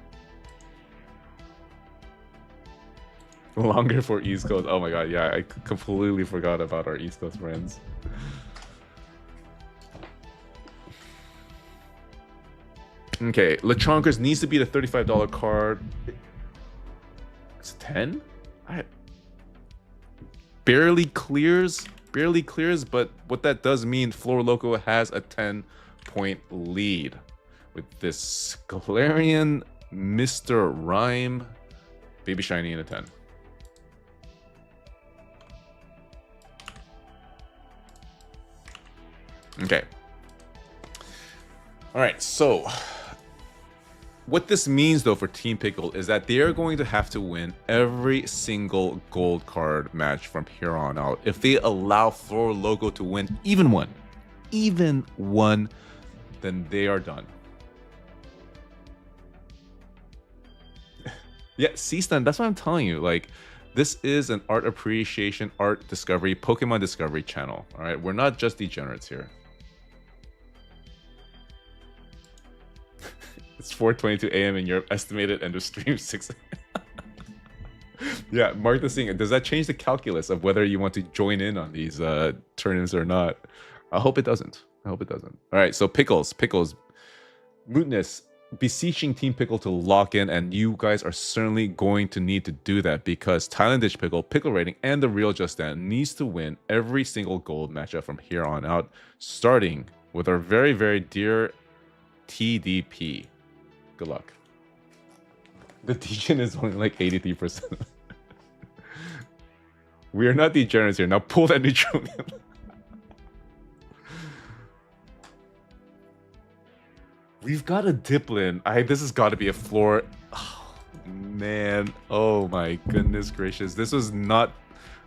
Longer for East Coast. Oh my god, yeah, I completely forgot about our East Coast friends. Okay, Lechonkers needs to be the $35 card. It's 10? Barely clears, but what that does mean, Floor Loco has a 10-point lead with this Galarian Mr. Rhyme Baby Shiny in a 10. Okay. All right, so what this means though for Team Pickle is that they are going to have to win every single gold card match from here on out. If they allow Floor Loco to win even one, then they are done. Yeah, C-Stun, that's what I'm telling you. Like, this is an art appreciation, art discovery, Pokemon discovery channel. All right, we're not just degenerates here. It's 4:22 a.m. in Europe. Estimated end of stream 6. Yeah, mark this thing. Does that change the calculus of whether you want to join in on these tournaments or not? I hope it doesn't. I hope it doesn't. All right, so Pickles, Mootness, beseeching Team Pickle to lock in, and you guys are certainly going to need to do that because Thailand Dish Pickle, Pickle Rating, and the Real Just Dan needs to win every single gold matchup from here on out, starting with our very, very dear TDP. Good luck. The degen is only like 83%. We are not degenerates here. Now pull that Neutronium. We've got a Diplin. This has got to be a floor. Oh, man. Oh my goodness gracious. This was not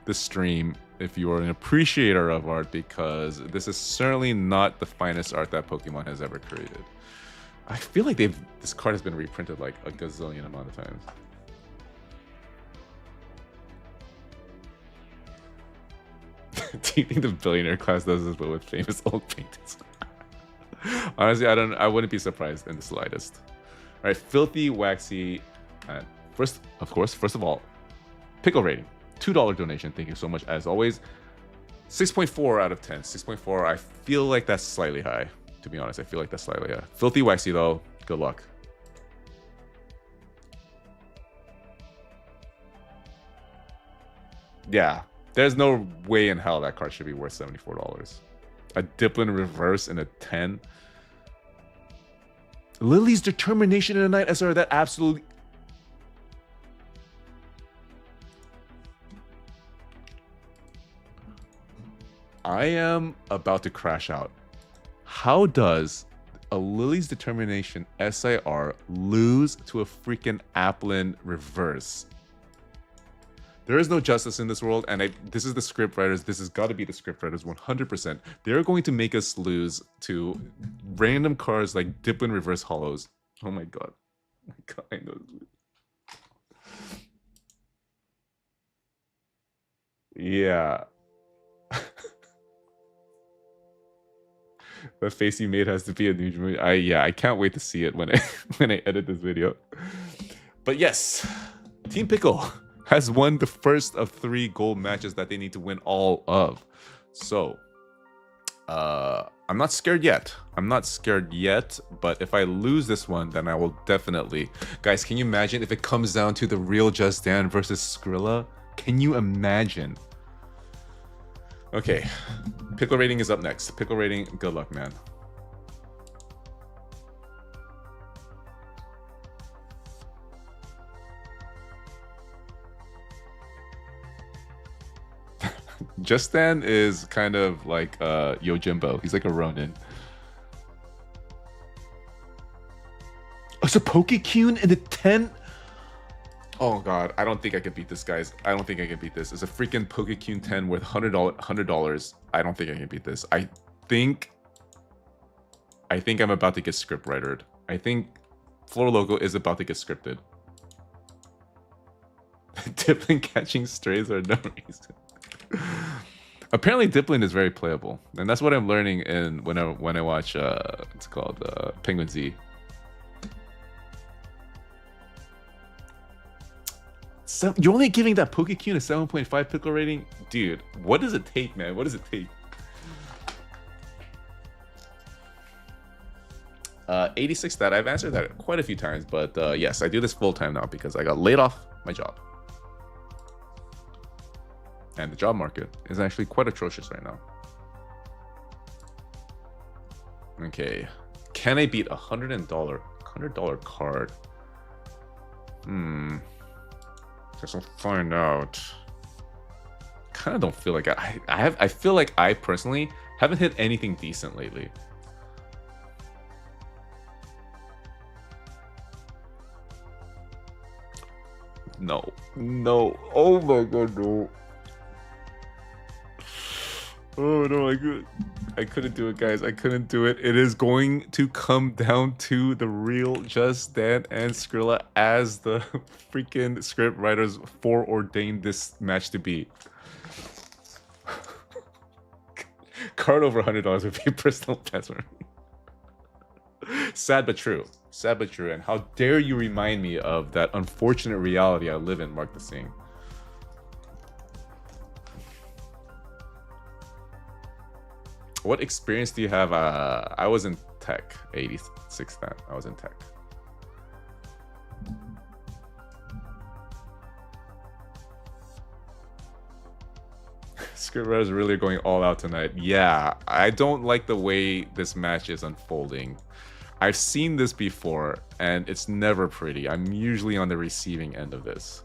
the stream if you are an appreciator of art, because this is certainly not the finest art that Pokemon has ever created. I feel like this card has been reprinted like a gazillion amount of times. Do you think the billionaire class does this but with famous old paintings? Honestly, I wouldn't be surprised in the slightest. All right, filthy, waxy. First of all, pickle rating, $2 donation. Thank you so much as always. 6.4 out of 10. 6.4. I feel like that's slightly high. To be honest, I feel like that's slightly high. Filthy, waxy though. Good luck. Yeah, there's no way in hell that card should be worth $74. A Diplin reverse in a 10. Lily's Determination in a Night SR. That absolutely. I am about to crash out. How does a Lily's Determination SIR lose to a freaking Applin reverse? There is no justice in this world, and this is the scriptwriters. This has got to be the scriptwriters 100%. They're going to make us lose to random cards like Diplin Reverse Hollows. Oh my god. Oh my god, I know. Yeah. The face you made has to be a new movie. I can't wait to see it when I edit this video. But yes, Team Pickle has won the first of 3 gold matches that they need to win all of. So, I'm not scared yet. But if I lose this one, then I will definitely... Guys, can you imagine if it comes down to the real Just Dan versus Skrilla? Can you imagine? Okay, pickle rating is up next. Pickle rating, good luck, man. Justin is kind of like Yojimbo. He's like a Ronin. It's a Pokekune in the 10. Oh god, I don't think I can beat this, guys. I don't think I can beat this. It's a freaking Pokekune 10 worth $100. I don't think I can beat this. I think I'm about to get scriptwritered. I think Floor Logo is about to get scripted. Diplin catching strays are no reason. Apparently Diplin is very playable, and that's what I'm learning in when I watch it's called Penguin Z. So you're only giving that Pokekune a 7.5 pickle rating? Dude, what does it take, man? What does it take? 86 that. I've answered that quite a few times, but yes, I do this full time now because I got laid off my job. And the job market is actually quite atrocious right now. Okay. Can I beat $100 card? Guess I'll find out. Kind of don't feel like I feel like I personally haven't hit anything decent lately. No. Oh my god, no. Oh no, I couldn't do it, guys. I couldn't do it. It is going to come down to the real Just Dan and Skrilla as the freaking script writers foreordained this match to be. Card over $100 would be a personal best for me. Sad but true. Sad but true. And how dare you remind me of that unfortunate reality I live in, Mark the Sing. What experience do you have? I was in tech, 86 that. I was in tech. Scriptwriters is really going all out tonight. Yeah, I don't like the way this match is unfolding. I've seen this before, and it's never pretty. I'm usually on the receiving end of this.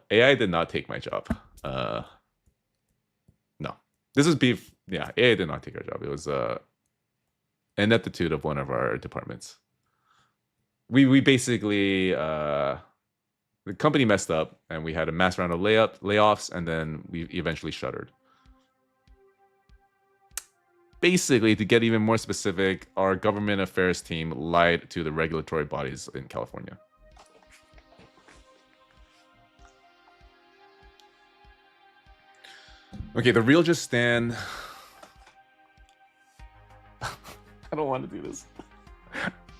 AI did not take my job. No. This is beef. Yeah, AI did not take our job. It was ineptitude of one of our departments. We basically the company messed up, and we had a mass round of layoffs, and then we eventually shuttered. basically, to get even more specific, our government affairs team lied to the regulatory bodies in California. Okay, the real just stand. I don't want to do this.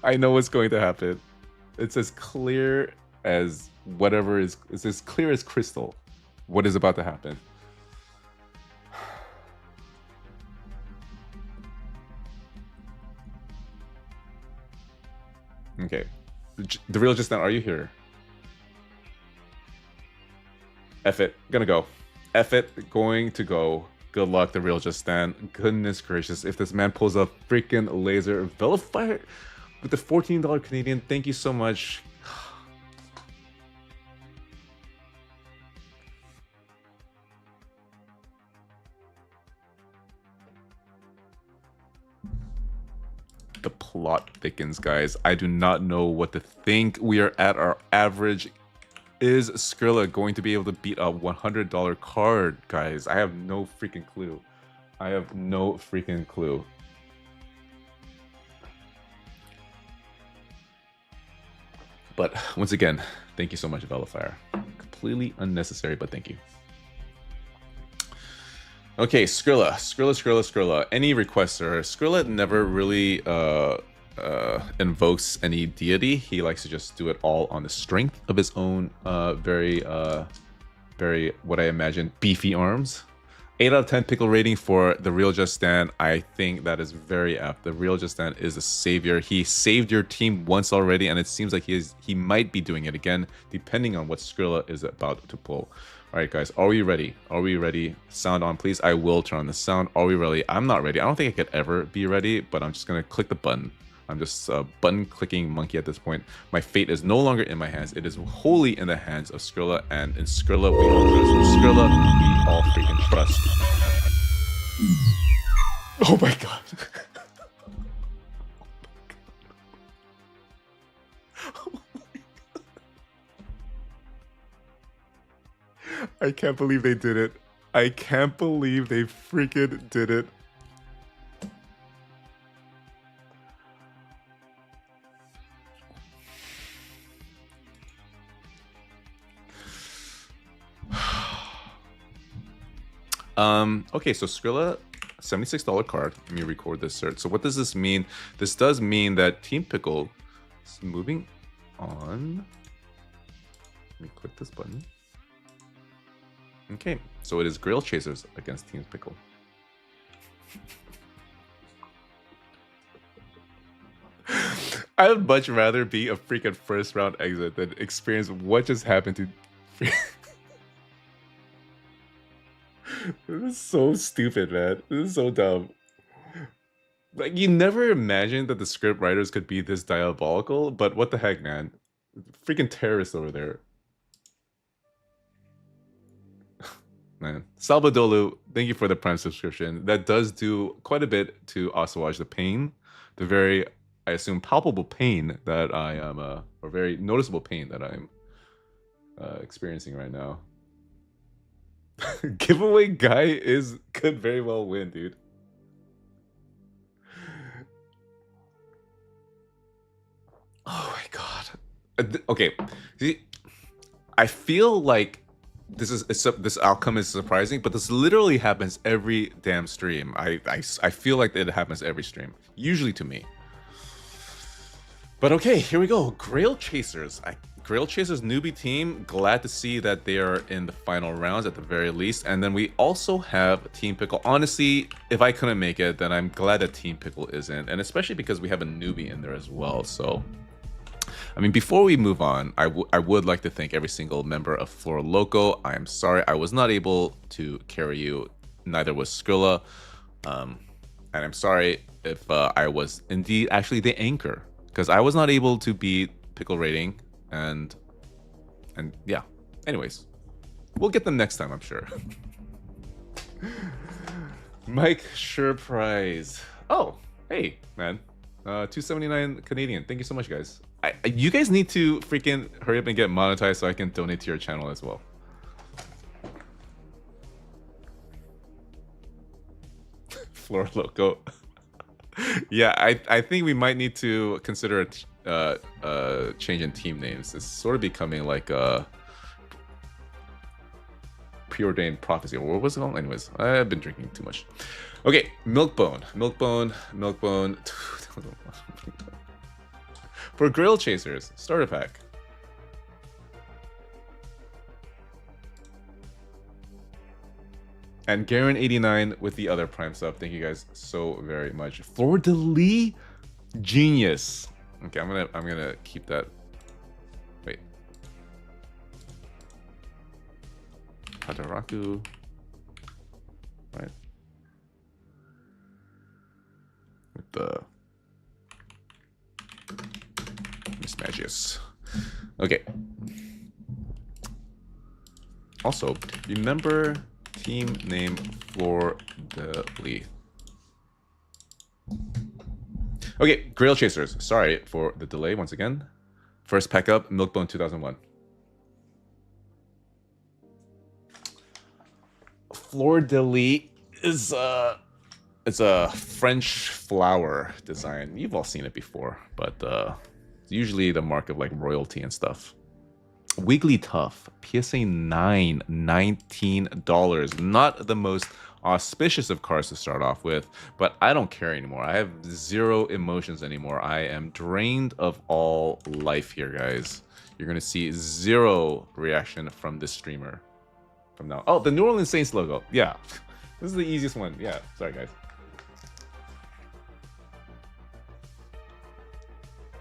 I know what's going to happen. It's as clear as whatever is. It's as clear as crystal. What is about to happen? Okay, the real just now. Are you here? F it, gonna go. F it, going to go. Good luck, the real just stand. Goodness gracious, if this man pulls a freaking laser Velifire with the $14 Canadian, thank you so much. The plot thickens, guys. I do not know what to think. We are at our average. Is Skrilla going to be able to beat a $100 card, guys? I have no freaking clue. I have no freaking clue. But once again, thank you so much, Velifire. Completely unnecessary, but thank you. Okay, Skrilla. Any requests, sir? Skrilla never really invokes any deity. He likes to just do it all on the strength of his own very what I imagine beefy arms. 8 out of 10 pickle rating for the real Just Stand. I think that is very apt. The real Just Stand is a savior. He saved your team once already, and it seems like he might be doing it again, depending on what Skrilla is about to pull. All right, guys, are we ready? Are we ready? Sound on, please. I will turn on the sound. Are we ready? I'm not ready. I don't think I could ever be ready, but I'm just gonna click the button. I'm just a button-clicking monkey at this point. My fate is no longer in my hands. It is wholly in the hands of Skrilla, and in Skrilla, we all trust. Skrilla, we all freaking trust. Oh my god. I can't believe they did it. I can't believe they freaking did it. Okay, so Skrilla, $76 card. Let me record this, sir. So what does this mean? This does mean that Team Pickle is moving on. Let me click this button. Okay, so it is Grail Chasers against Team Pickle. I would much rather be a freaking first round exit than experience what just happened to. This is so stupid, man. This is so dumb. Like, you never imagined that the script writers could be this diabolical, but what the heck, man? Freaking terrorists over there. Man. Salvadolu, thank you for the Prime subscription. That does do quite a bit to assuage the pain. The very, I assume, palpable pain that I am, or very noticeable pain that I'm experiencing right now. Giveaway guy could very well win, dude. Oh my god. Okay, see, I feel like this outcome is surprising, but this literally happens every damn stream. I feel like it happens every stream, usually to me. But okay, here we go. Grail Chasers. Grail Chasers newbie team, glad to see that they are in the final rounds at the very least. And then we also have Team Pickle. Honestly, if I couldn't make it, then I'm glad that Team Pickle isn't. And especially because we have a newbie in there as well. So, I mean, before we move on, I would like to thank every single member of Flora Loco. I am sorry I was not able to carry you. Neither was Skrilla. And I'm sorry if I was indeed actually the anchor, because I was not able to beat Pickle rating. And yeah, anyways, we'll get them next time, I'm sure. Mike Sureprize. Oh, hey, man. 279 Canadian. Thank you so much, guys. You guys need to freaking hurry up and get monetized so I can donate to your channel as well. Floor Loco. Yeah, I think we might need to consider a change in team names. It's sort of becoming like a preordained prophecy. What was it called? Anyways, I've been drinking too much. Okay, Milkbone. For Grill Chasers, starter pack. And Garen89 with the other Prime sub. Thank you guys so very much. Fleur de Lis, genius. Okay, I'm gonna keep that. Wait. Hataraku. Right. With the Mismagius. Okay. Also, remember team name Fleur de Lis. Okay, Grail Chasers. Sorry for the delay once again. First pack up, Milkbone 2001. Fleur de Lis is it's a French flower design. You've all seen it before, but it's usually the mark of like royalty and stuff. Wigglytuff, PSA 9, $19. Not the most auspicious of cards to start off with, but I don't care anymore. I have zero emotions anymore. I am drained of all life here, guys. You're gonna see zero reaction from this streamer from now. Oh, the New Orleans Saints logo. Yeah, this is the easiest one. Yeah, sorry guys.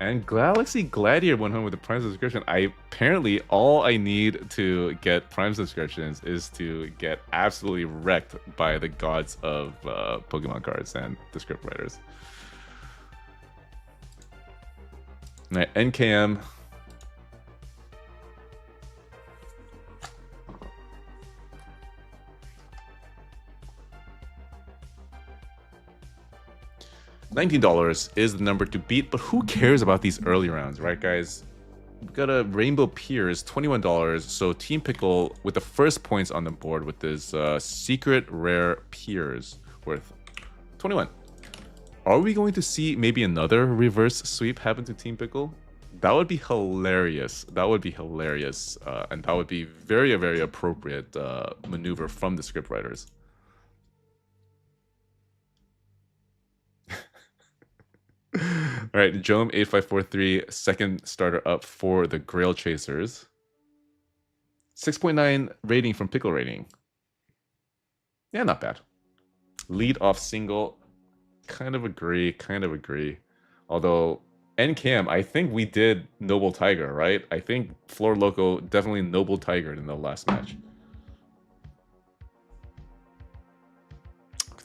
And Galaxy Gladiator went home with a Prime subscription. Apparently all I need to get Prime subscriptions is to get absolutely wrecked by the gods of Pokemon cards and the script writers. All right, NKM. $19 is the number to beat, but who cares about these early rounds, right, guys? We've got a Rainbow Piers, $21. So Team Pickle with the first points on the board with this secret rare Piers worth 21. Are we going to see maybe another reverse sweep happen to Team Pickle? That would be hilarious. That would be hilarious. And that would be very, very appropriate maneuver from the script writers. All right, Jome8543, second starter up for the Grail Chasers. 6.9 rating from Pickle Rating. Yeah, not bad. Lead off single. Kind of agree. Although, NCAM, I think we did Noble Tiger, right? I think Floor Loco definitely Noble Tiger in the last match.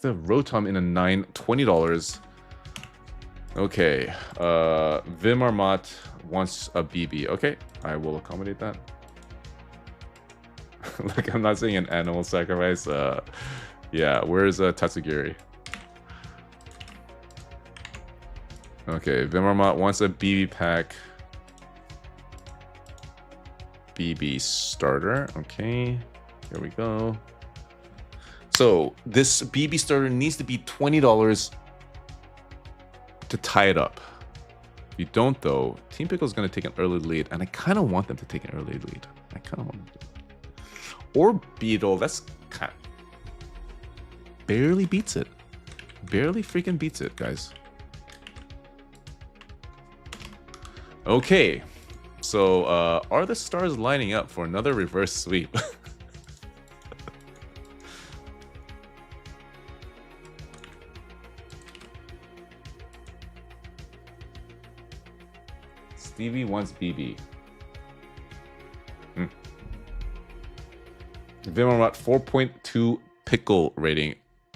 The Rotom in a 9, $20. Okay, Vim Armat wants a BB. Okay, I will accommodate that. Like, I'm not saying an animal sacrifice. Yeah, where's Tatsugiri? Okay, Vim Armat wants a BB pack. BB starter. Okay, here we go. So this BB starter needs to be $20 to tie it up. If you don't, though, Team Pickle is going to take an early lead, and I kind of want them to take an early lead. I kind of want them to. Or Beetle, that's kind of barely beats it. Barely freaking beats it, guys. Okay, so are the stars lining up for another reverse sweep? Stevie wants BB. Vimarmat 4.2 Pickle rating.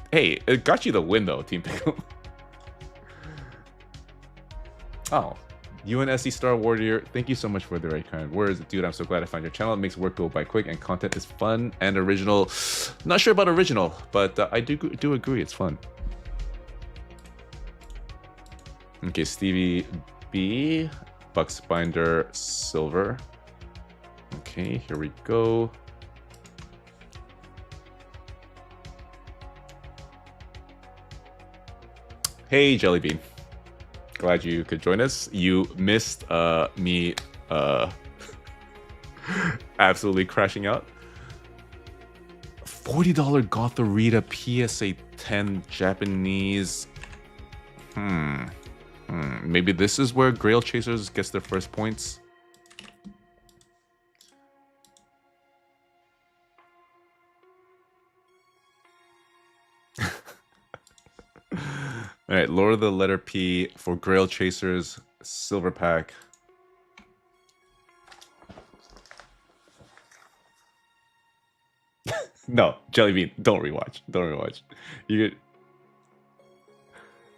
Hey, it got you the win though, Team Pickle. Oh, UNSC Star Warrior, thank you so much for the very kind words. Dude, I'm so glad I found your channel. It makes work go by quick and content is fun and original. Not sure about original, but I do agree, it's fun. Okay, Stevie B. Bucksbinder Silver. Okay, here we go. Hey, Jellybean. Glad you could join us. You missed me absolutely crashing out. $40 Gotharita PSA 10 Japanese. Maybe this is where Grail Chasers gets their first points. All right, lower the letter P for Grail Chasers silver pack. No, Jellybean, don't rewatch. Don't rewatch.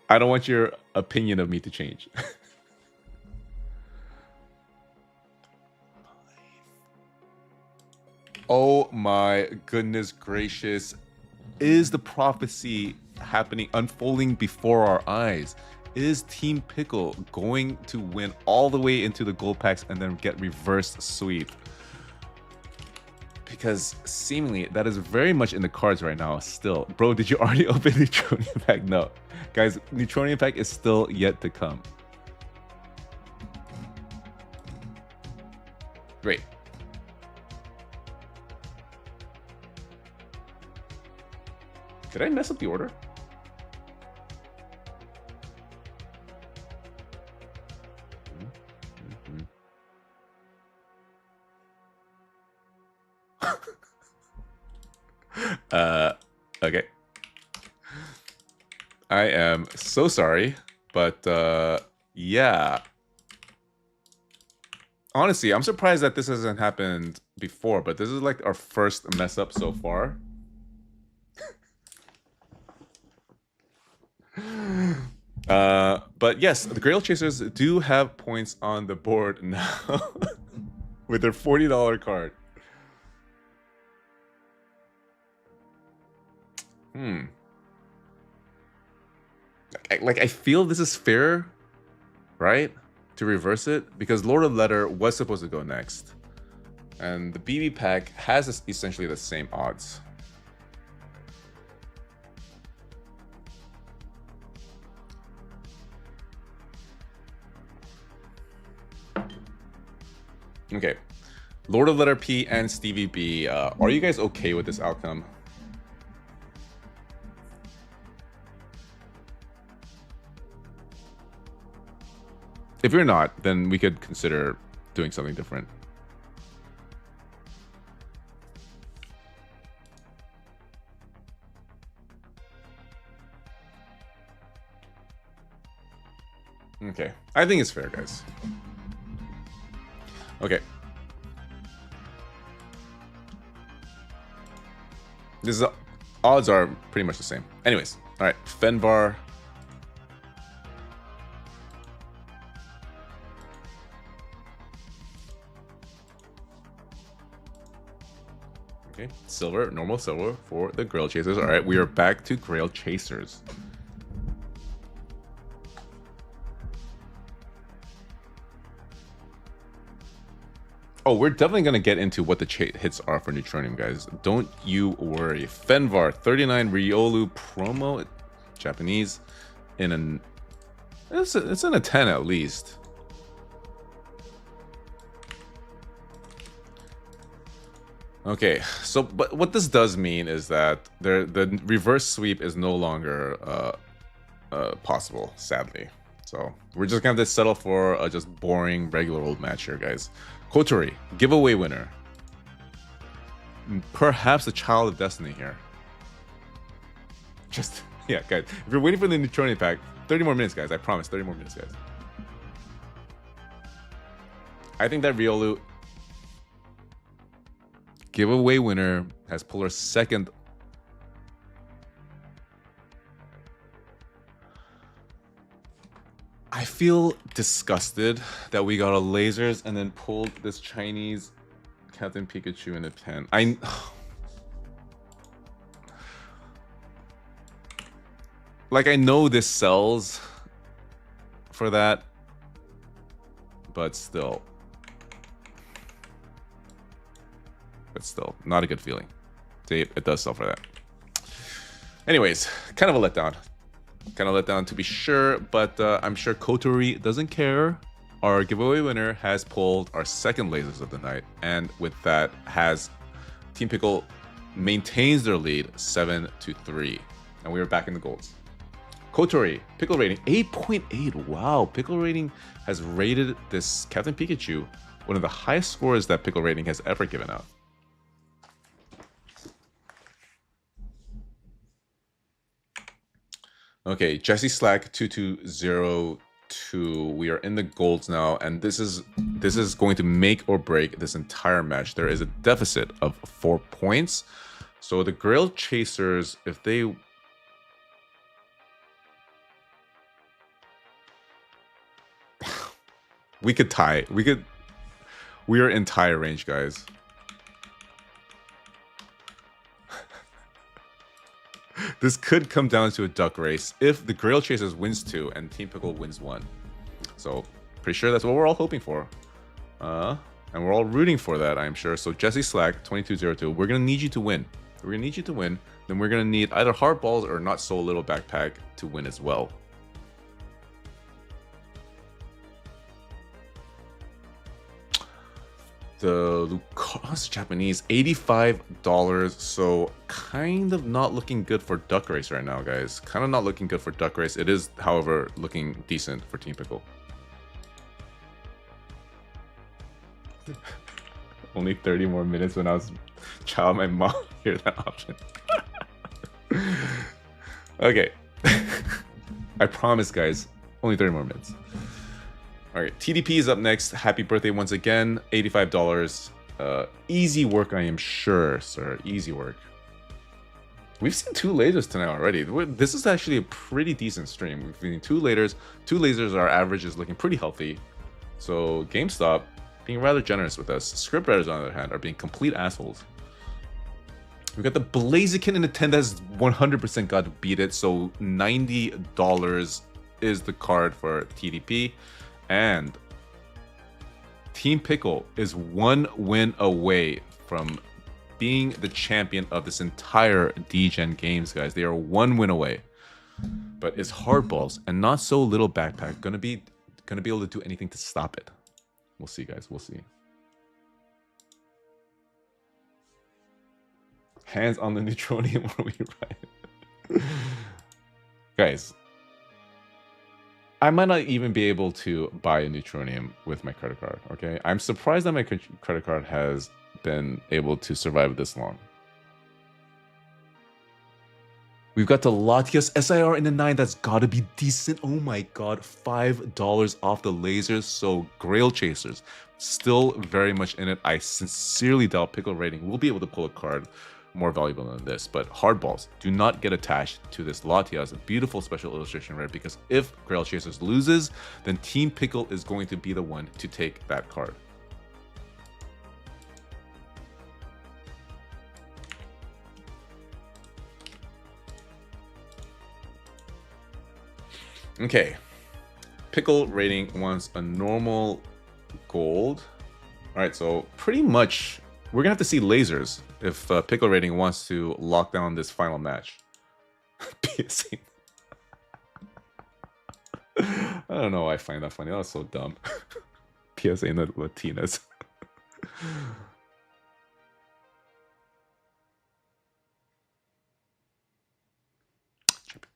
I don't want your opinion of me to change. Oh my goodness gracious. Is the prophecy happening, unfolding before our eyes? Is Team Pickle going to win all the way into the gold packs and then get reverse sweep? Because seemingly that is very much in the cards right now still. Bro, did you already open Neutronium pack? No. Guys, Neutronium pack is still yet to come. Great. Did I mess up the order? Okay. I am so sorry, but yeah. Honestly, I'm surprised that this hasn't happened before, but this is like our first mess up so far. But yes, the Grail Chasers do have points on the board now with their $40 card. Like I feel this is fair, right? To reverse it, because Lord of Letter was supposed to go next. And the BB pack has essentially the same odds. Okay. Lord of Letter P and Stevie B, are you guys okay with this outcome? If you're not, then we could consider doing something different. Okay, I think it's fair, guys. Okay. Odds are pretty much the same. Anyways, all right, Fenvar. Okay, silver, normal silver for the Grail Chasers. All right, we are back to Grail Chasers. Oh, we're definitely going to get into what the hits are for Neutronium, guys. Don't you worry. Fenvar, 39 Riolu promo, Japanese, in an... It's in a 10 at least. Okay, so but what this does mean is that the reverse sweep is no longer possible, sadly. So we're just gonna have to settle for a just boring regular old match here, guys. Kotori, giveaway winner. Perhaps a child of destiny here. Just, yeah, guys. If you're waiting for the Neutronium pack, 30 more minutes, guys. I promise, 30 more minutes, guys. I think that Riolu giveaway winner has pulled our second. I feel disgusted that we got a lasers and then pulled this Chinese Captain Pikachu in a pen. Like, I know this sells for that, but still. Not a good feeling. See, it does sell for that. Anyways, kind of a letdown. Kind of let down to be sure, but I'm sure Kotori doesn't care. Our giveaway winner has pulled our second lasers of the night, and with that, has Team Pickle maintains their lead 7-3, and we are back in the golds. Kotori, Pickle rating 8.8. Wow, Pickle rating has rated this Captain Pikachu one of the highest scores that Pickle rating has ever given out. Okay, Jesse Slack 2202. We are in the golds now, and this is going to make or break this entire match. There is a deficit of 4 points, so the Grail Chasers, if they we could tie. We are in tie range, guys. This could come down to a duck race if the Grail Chasers wins 2 and Team Pickle wins 1. So, pretty sure that's what we're all hoping for. And we're all rooting for that, I'm sure. So, Jesse Slack, 2202, we're going to need you to win. We're going to need you to win. Then we're going to need either hard balls or not so little backpack to win as well. The Lucas Japanese, $85, so kind of not looking good for Duck Race right now, guys. Kind of not looking good for Duck Race. It is, however, looking decent for Team Pickle. Only 30 more minutes when I was child. My mom hear that option. Okay. I promise, guys. Only 30 more minutes. All right, TDP is up next. Happy birthday once again. $85. Easy work, I am sure, sir. Easy work. We've seen 2 lasers tonight already. This is actually a pretty decent stream. We've seen 2 lasers. 2 lasers, our average is looking pretty healthy. So GameStop being rather generous with us. Scriptwriters, on the other hand, are being complete assholes. We got the Blaziken in the 10 that's 100% got to beat it. So $90 is the card for TDP. And Team Pickle is 1 win away from being the champion of this entire DGen games, guys. They are 1 win away. But is Hardballs and not so little backpack gonna be able to do anything to stop it? We'll see, guys. We'll see. Hands on the Neutronium, are we right? Guys, I might not even be able to buy a Neutronium with my credit card, okay? I'm surprised that my credit card has been able to survive this long. We've got the Latias SIR in the 9. That's gotta be decent. Oh my god, $5 off the lasers. So Grail Chasers, still very much in it. I sincerely doubt Pickle Rating will be able to pull a card more valuable than this, but hardballs do not get attached to this Latias, a beautiful special illustration rare, because if Grail Chasers loses, then Team Pickle is going to be the one to take that card. Okay, Pickle Rating wants a normal gold. All right, so pretty much we're gonna have to see lasers if Pickle Rating wants to lock down this final match. PSA. I don't know why I find that funny. That was so dumb. PSA in the Latinas.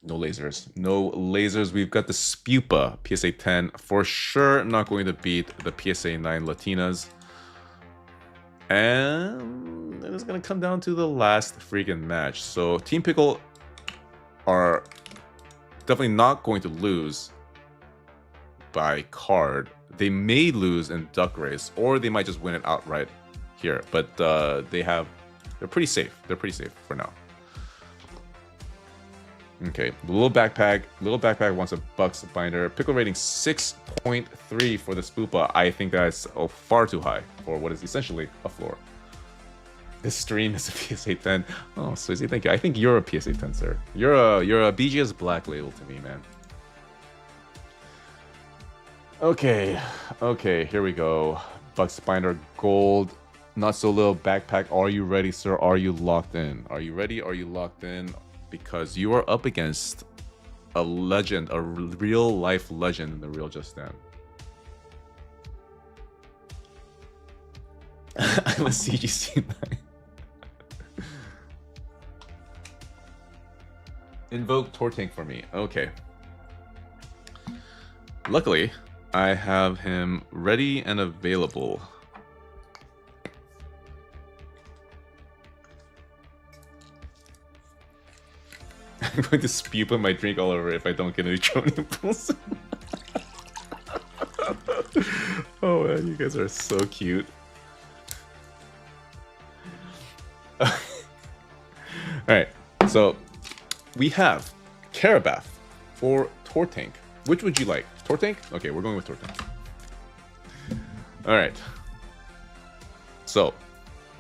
No lasers. No lasers. We've got the Spupa PSA 10. For sure not going to beat the PSA 9 Latinas. And it is going to come down to the last freaking match. So Team Pickle are definitely not going to lose by card. They may lose in Duck Race, or they might just win it outright here. But they're pretty safe. They're pretty safe for now. Okay, little backpack wants a Bucks binder. Pickle Rating 6.3 for the Spoopa. I think that's far too high for what is essentially a floor. This stream is a PSA 10. Oh, Swizzy, thank you. I think you're a PSA 10, sir. You're a BGS Black Label to me, man. Okay, here we go. Bucks binder gold. Not so little backpack. Are you ready, sir? Are you locked in? Are you ready? Are you locked in? Because you are up against a legend, a real life legend in the real Just Dance. I'm a CGC9. Invoke Tortank for me. Okay. Luckily, I have him ready and available. I'm going to spew put my drink all over if I don't get any Neutronium pulls. Oh man, you guys are so cute. Alright, so we have Carabath or Tortank. Which would you like? Tortank? Okay, we're going with Tortank. Alright. So,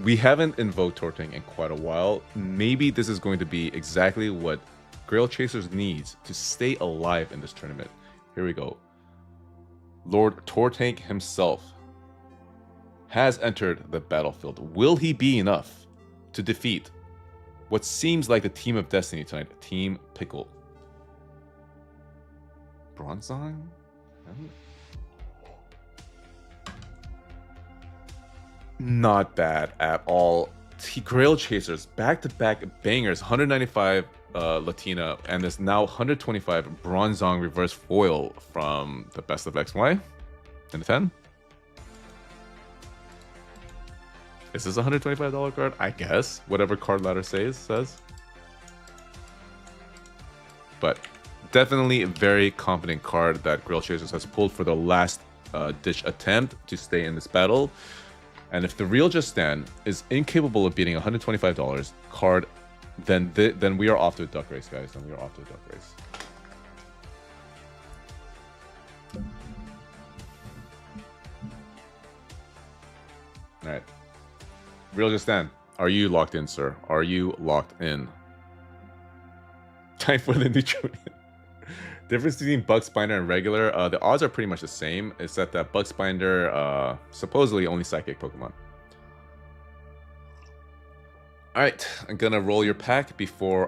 we haven't invoked Tortank in quite a while. Maybe this is going to be exactly what Grail Chasers needs to stay alive in this tournament. Here we go. Lord Tortank himself has entered the battlefield. Will he be enough to defeat what seems like the team of destiny tonight, Team Pickle? Bronzong? Not bad at all. Grail Chasers, back-to-back bangers, 195 Latina, and there's now 125 Bronzong reverse foil from the Best of XY in the 10. Is this a $125 card? I guess. Whatever card ladder says. But definitely a very confident card that Grail Chasers has pulled for the last ditch attempt to stay in this battle. And if the real Just Stand is incapable of beating $125 card, then we are off to a duck race, guys. Then we are off to a duck race. All right. Real Just Stand, are you locked in, sir? Are you locked in? Time for the Neutronium. Difference between Bugspinder and regular, the odds are pretty much the same, except that Bugspinder supposedly only psychic Pokemon. Alright, I'm gonna roll your pack before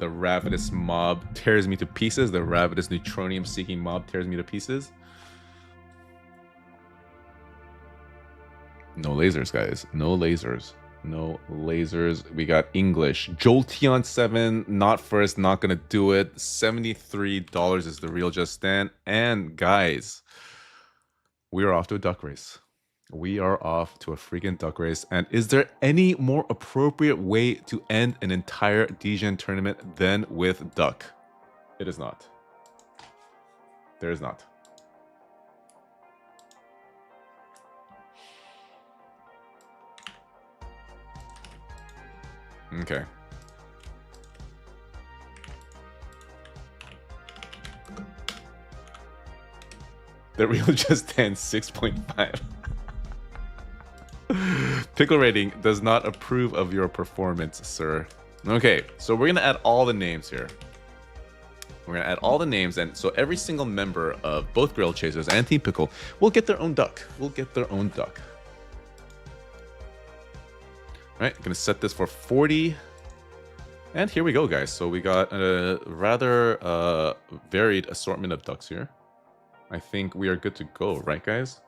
the Ravenous mob tears me to pieces. The Ravenous Neutronium seeking mob tears me to pieces. No lasers, guys. No lasers. No lasers. We got English. Jolteon 7, not first, not gonna do it. $73 is the real Just Stand. And guys, we are off to a duck race. We are off to a freaking duck race. And is there any more appropriate way to end an entire Degen tournament than with duck? It is not. There is not. Okay. The real Just Stand 6.5. Pickle rating does not approve of your performance, sir. Okay, so we're gonna add all the names here. We're gonna add all the names, and so every single member of both Grail Chasers and Team Pickle will get their own duck. Will get their own duck. Alright, gonna set this for 40. And here we go, guys. So we got a rather varied assortment of ducks here. I think we are good to go, right, guys?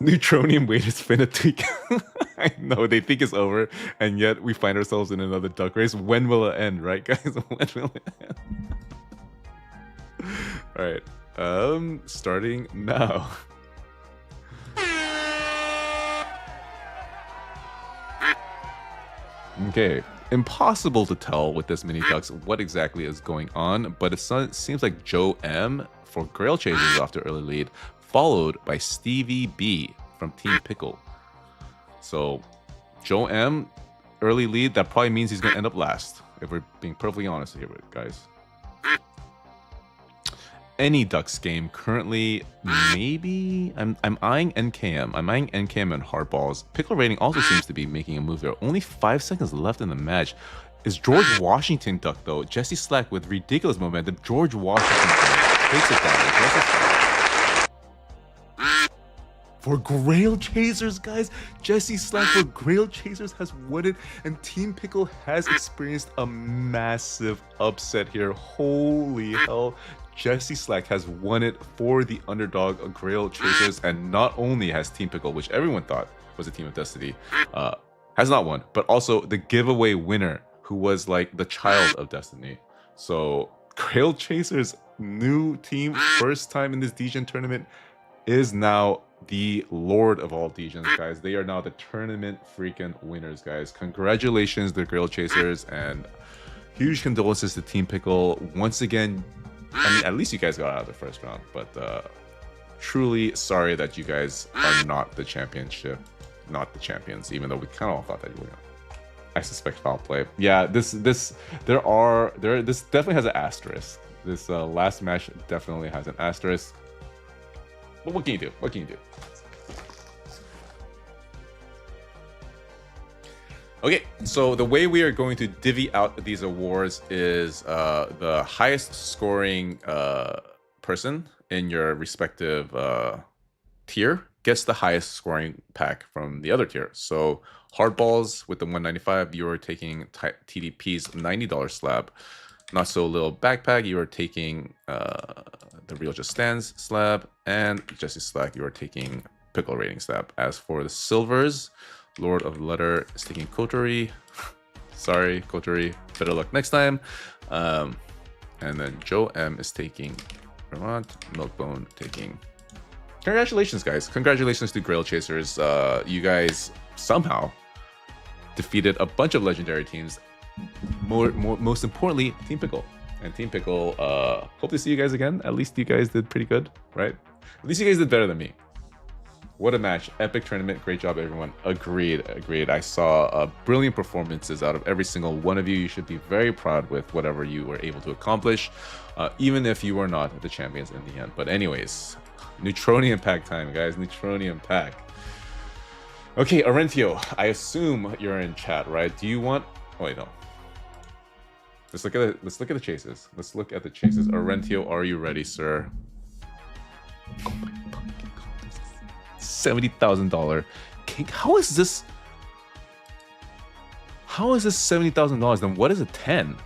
Neutronium wait is finna. I know, they think it's over, and yet we find ourselves in another duck race. When will it end, right, guys? When will it end? Alright, starting now. Okay, impossible to tell with this many ducks what exactly is going on, but it seems like Joe M for Grail Chasers is off to early lead, followed by Stevie B from Team Pickle. So, Joe M, early lead, that probably means he's going to end up last, if we're being perfectly honest here, guys. Any Ducks game currently, maybe I'm eyeing NKM. I'm eyeing NKM and Hardballs. Pickle rating also seems to be making a move there. Only 5 seconds left in the match. Is George Washington Duck though? Jesse Slack with ridiculous momentum. George Washington takes it down. for Grail Chasers, guys. Jesse Slack for Grail Chasers has won it, and Team Pickle has experienced a massive upset here. Holy hell. Jesse Slack has won it for the underdog of Grail Chasers, and not only has Team Pickle, which everyone thought was a team of Destiny, has not won, but also the giveaway winner, who was like the child of Destiny. So Grail Chasers' new team, first time in this Degen tournament, is now the lord of all Degens, guys. They are now the tournament freaking winners, guys. Congratulations, the Grail Chasers, and huge condolences to Team Pickle. Once again, I mean, at least you guys got out of the first round, but truly sorry that you guys are not the championship, not the champions, even though we kind of all thought that you were. I suspect foul play. Yeah, this definitely has an asterisk. This last match definitely has an asterisk. But what can you do? What can you do? Okay, so the way we are going to divvy out these awards is the highest scoring person in your respective tier gets the highest scoring pack from the other tier. So Hardballs with the 195, you are taking TDP's $90 slab. Not So Little Backpack, you are taking the Real Just Stands slab, and Jesse Slack, you are taking Pickle Rating slab. As for the silvers, Lord of Letter is taking Coterie. Sorry, Coterie. Better luck next time. And then Joe M is taking Vermont. Milkbone taking. Congratulations, guys. Congratulations to Grail Chasers. You guys somehow defeated a bunch of legendary teams. Most importantly, Team Pickle. And Team Pickle, hope to see you guys again. At least you guys did pretty good, right? At least you guys did better than me. What a match. Epic tournament. Great job, everyone. Agreed. I saw brilliant performances out of every single one of you. You should be very proud with whatever you were able to accomplish, even if you were not the champions in the end. But anyways, Neutronium pack time, guys. Neutronium pack. Okay, Arentio, I assume you're in chat, right? Do you want... Oh, wait, no. Let's look at the chases. Let's look at the chases. Arentio, are you ready, sir? Oh my fucking god. $70,000 king. How is this $70,000? Then what is a 10?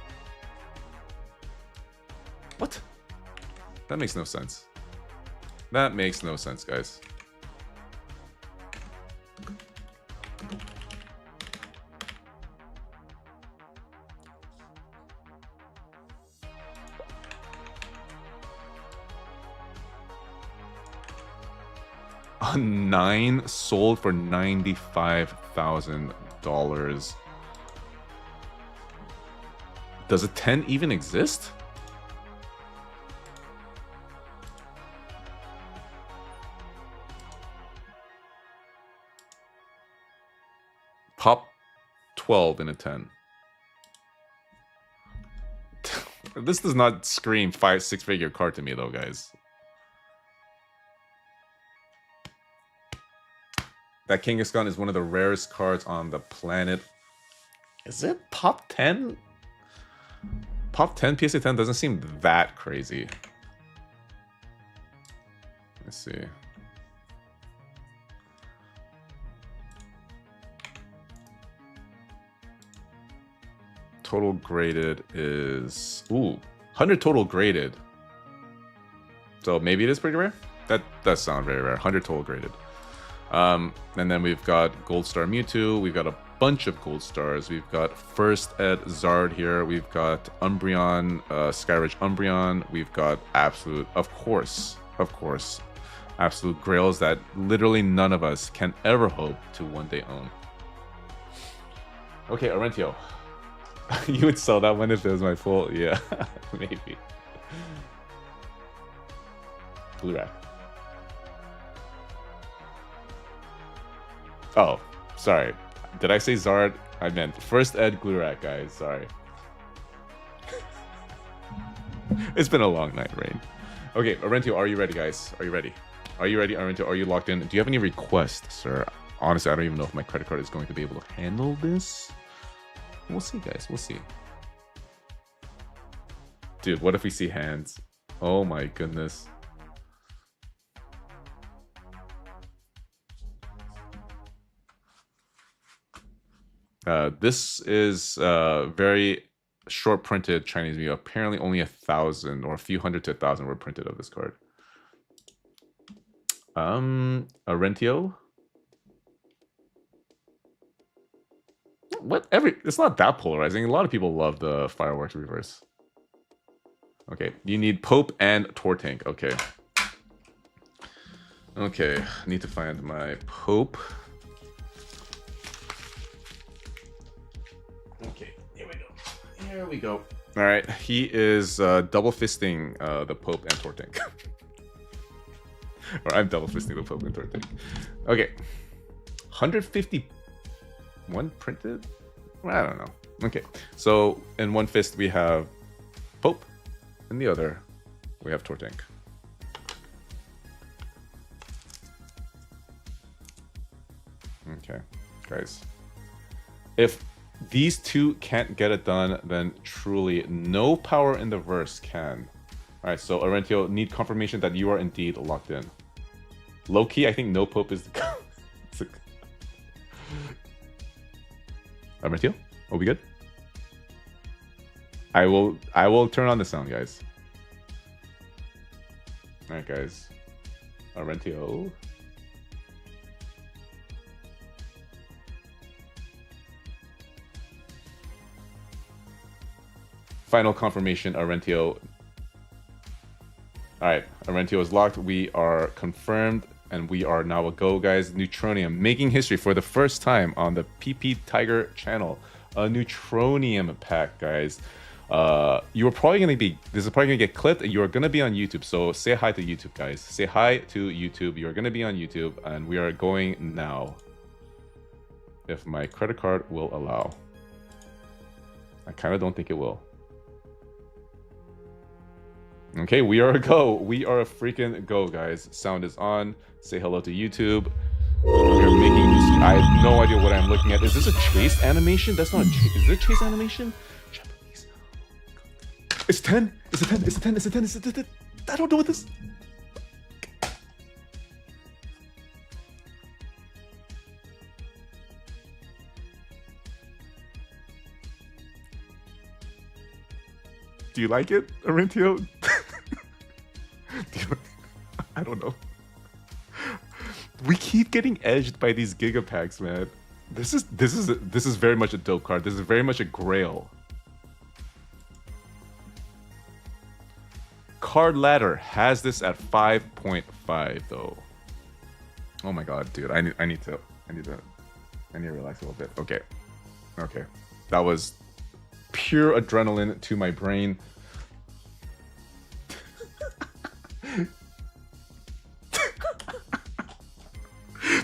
What? That makes no sense. That makes no sense, guys. A 9 sold for $95,000. Does a 10 even exist? Pop 12 in a 10. This does not scream 5-6-figure card to me, though, guys. That Kangaskhan is one of the rarest cards on the planet. Is it Pop 10? Pop 10 PSA 10 doesn't seem that crazy. Let's see. Total graded is... Ooh, 100 total graded. So maybe it is pretty rare? That does sound very rare. 100 total graded. And then we've got Gold Star Mewtwo. We've got a bunch of Gold Stars. We've got First Ed Zard here. We've got Umbreon, Skyridge Umbreon. We've got Absolute, of course, Absolute Grails that literally none of us can ever hope to one day own. Okay, Arentio. You would sell that one if it was my fault? Yeah, maybe. Blue Rack. Oh, sorry. Did I say Zard? I meant First Ed Glurak, guys. Sorry. It's been a long night, Rain. Okay, Arentio, are you ready, guys? Are you ready? Are you ready, Arentio? Are you locked in? Do you have any requests, sir? Honestly, I don't even know if my credit card is going to be able to handle this. We'll see, guys. We'll see. Dude, what if we see hands? Oh my goodness. This is very short printed Chinese Mew. Apparently only 1,000 or a few hundred to 1,000 were printed of this card. Arentio. What? It's not that polarizing. A lot of people love the fireworks reverse. Okay, you need Pope and Tortank. Okay. Okay, I need to find my Pope. Okay, here we go. Here we go. All right, he is double fisting the Pope and Tortank. Or I'm double fisting the Pope and Tortank. Okay, 151 printed? I don't know. Okay, so in one fist we have Pope, and the other we have Tortank. Okay, guys. If these two can't get it done, then truly no power in the verse can. Alright, so Arentio, need confirmation that you are indeed locked in. Low-key, I think no Pope is the... Arentio, are we good? I will turn on the sound, guys. Alright, guys. Arentio. Final confirmation, Arentio. Alright, Arentio is locked. We are confirmed, and we are now a go, guys. Neutronium, making history for the first time on the PP Tiger channel. A Neutronium pack, guys. You are probably going to be... This is probably going to get clipped, and you are going to be on YouTube. So say hi to YouTube, guys. Say hi to YouTube. You are going to be on YouTube, and we are going now. If my credit card will allow. I kind of don't think it will. Okay, we are a go. We are a freaking go, guys. Sound is on. Say hello to YouTube. We are making this. I have no idea what I'm looking at. Is this a chase animation? That's not a chase. Is it a chase animation? Japanese. It's 10. It's a 10. It's a 10. It's a 10. It's a 10. I don't know what this. Do you like it, Arentio? I don't know. We keep getting edged by these Giga packs, man. This is very much a dope card. This is very much a grail. Card Ladder has this at 5.5 though. Oh my god, dude. I need to relax a little bit. Okay. Okay. That was pure adrenaline to my brain.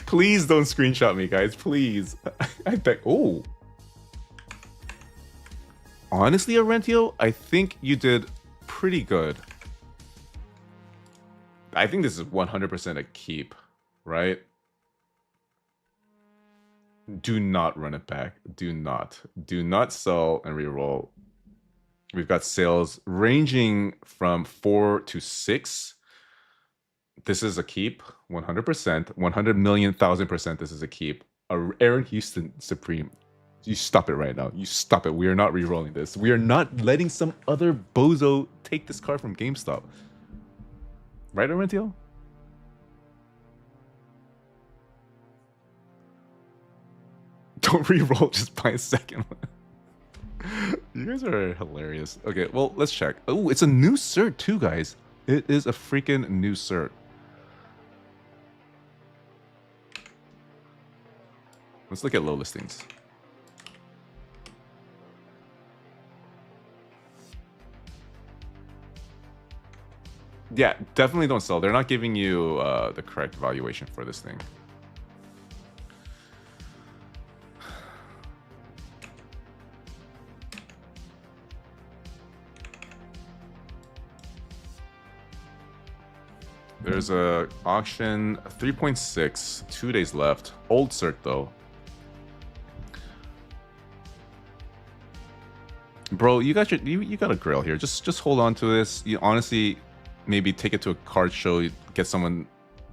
Please don't screenshot me, guys. Please. I beg. Oh. Honestly, Arentio, I think you did pretty good. I think this is 100% a keep, right? Do not run it back. Do not. Do not sell and reroll. We've got sales ranging from 4 to 6. This is a keep, 100%, 100 million, 1,000%. This is a keep. Aaron Houston Supreme. You stop it right now. You stop it. We are not re-rolling this. We are not letting some other bozo take this card from GameStop. Right, Arentio? Don't re-roll. Just buy a second one. You guys are hilarious. Okay, well, let's check. Oh, it's a new cert too, guys. It is a freaking new cert. Let's look at low listings. Yeah, definitely don't sell. They're not giving you the correct valuation for this thing. There's a auction 3.6, 2 days left. Old cert though. Bro, you got a grail here. Just hold on to this. You honestly maybe take it to a card show, get someone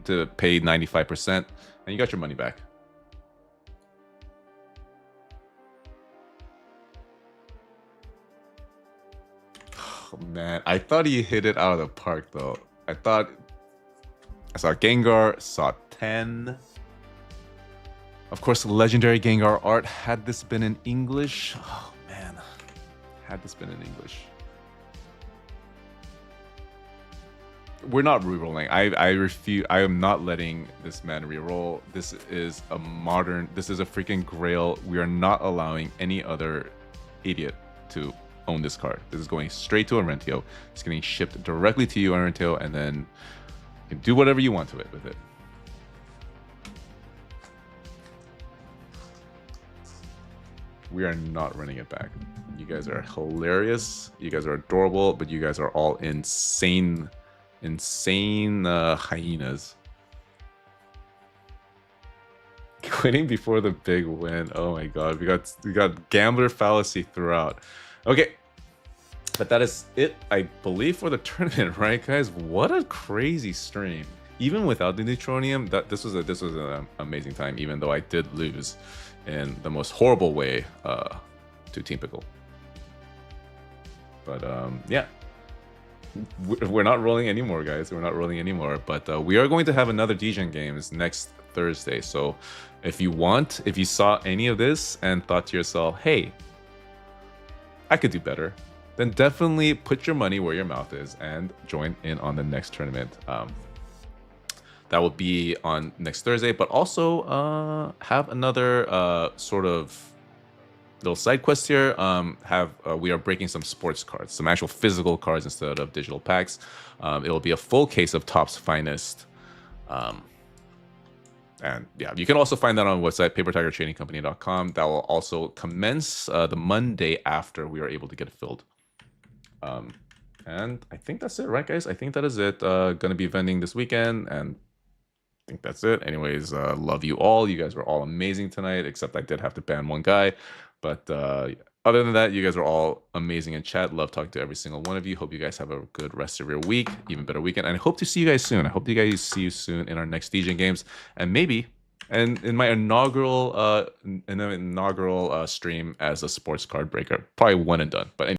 to pay 95%, and you got your money back. Oh man, I thought he hit it out of the park though. I saw Gengar, saw 10. Of course, legendary Gengar art. Had this been in English, oh man, had this been in English. We're not re-rolling. I refuse. I am not letting this man re-roll. This is a freaking grail. We are not allowing any other idiot to own this card. This is going straight to Orentio. It's getting shipped directly to you, Orentio, and then you can do whatever you want to it with it. We are not running it back. You guys are hilarious. You guys are adorable, but you guys are all insane hyenas. Quitting before the big win. Oh my god, we got gambler fallacy throughout. Okay, but that is it, I believe, for the tournament, right, guys? What a crazy stream. Even without the Neutronium, this was an amazing time. Even though I did lose in the most horrible way to Team Pickle. But yeah. We're not rolling anymore, guys. We're not rolling anymore. But we are going to have another Degen Games next Thursday. So if you saw any of this and thought to yourself, hey, I could do better, then definitely put your money where your mouth is and join in on the next tournament. That will be on next Thursday. But also have another sort of little side quest here. We are breaking some sports cards, some actual physical cards instead of digital packs. It'll be a full case of Topps Finest. And yeah, you can also find that on the website, papertigertradingcompany.com. That will also commence the Monday after we are able to get it filled. And I think that's it, right, guys? I think that is it. Gonna be vending this weekend, and I think that's it. Anyways, love you all. You guys were all amazing tonight, except I did have to ban one guy. But other than that, you guys are all amazing in chat. Love talking to every single one of you. Hope you guys have a good rest of your week, even better weekend. And I hope to see you guys soon. I hope you guys see you soon in our next Degen Games. And maybe in my inaugural stream as a sports card breaker. Probably one and done. But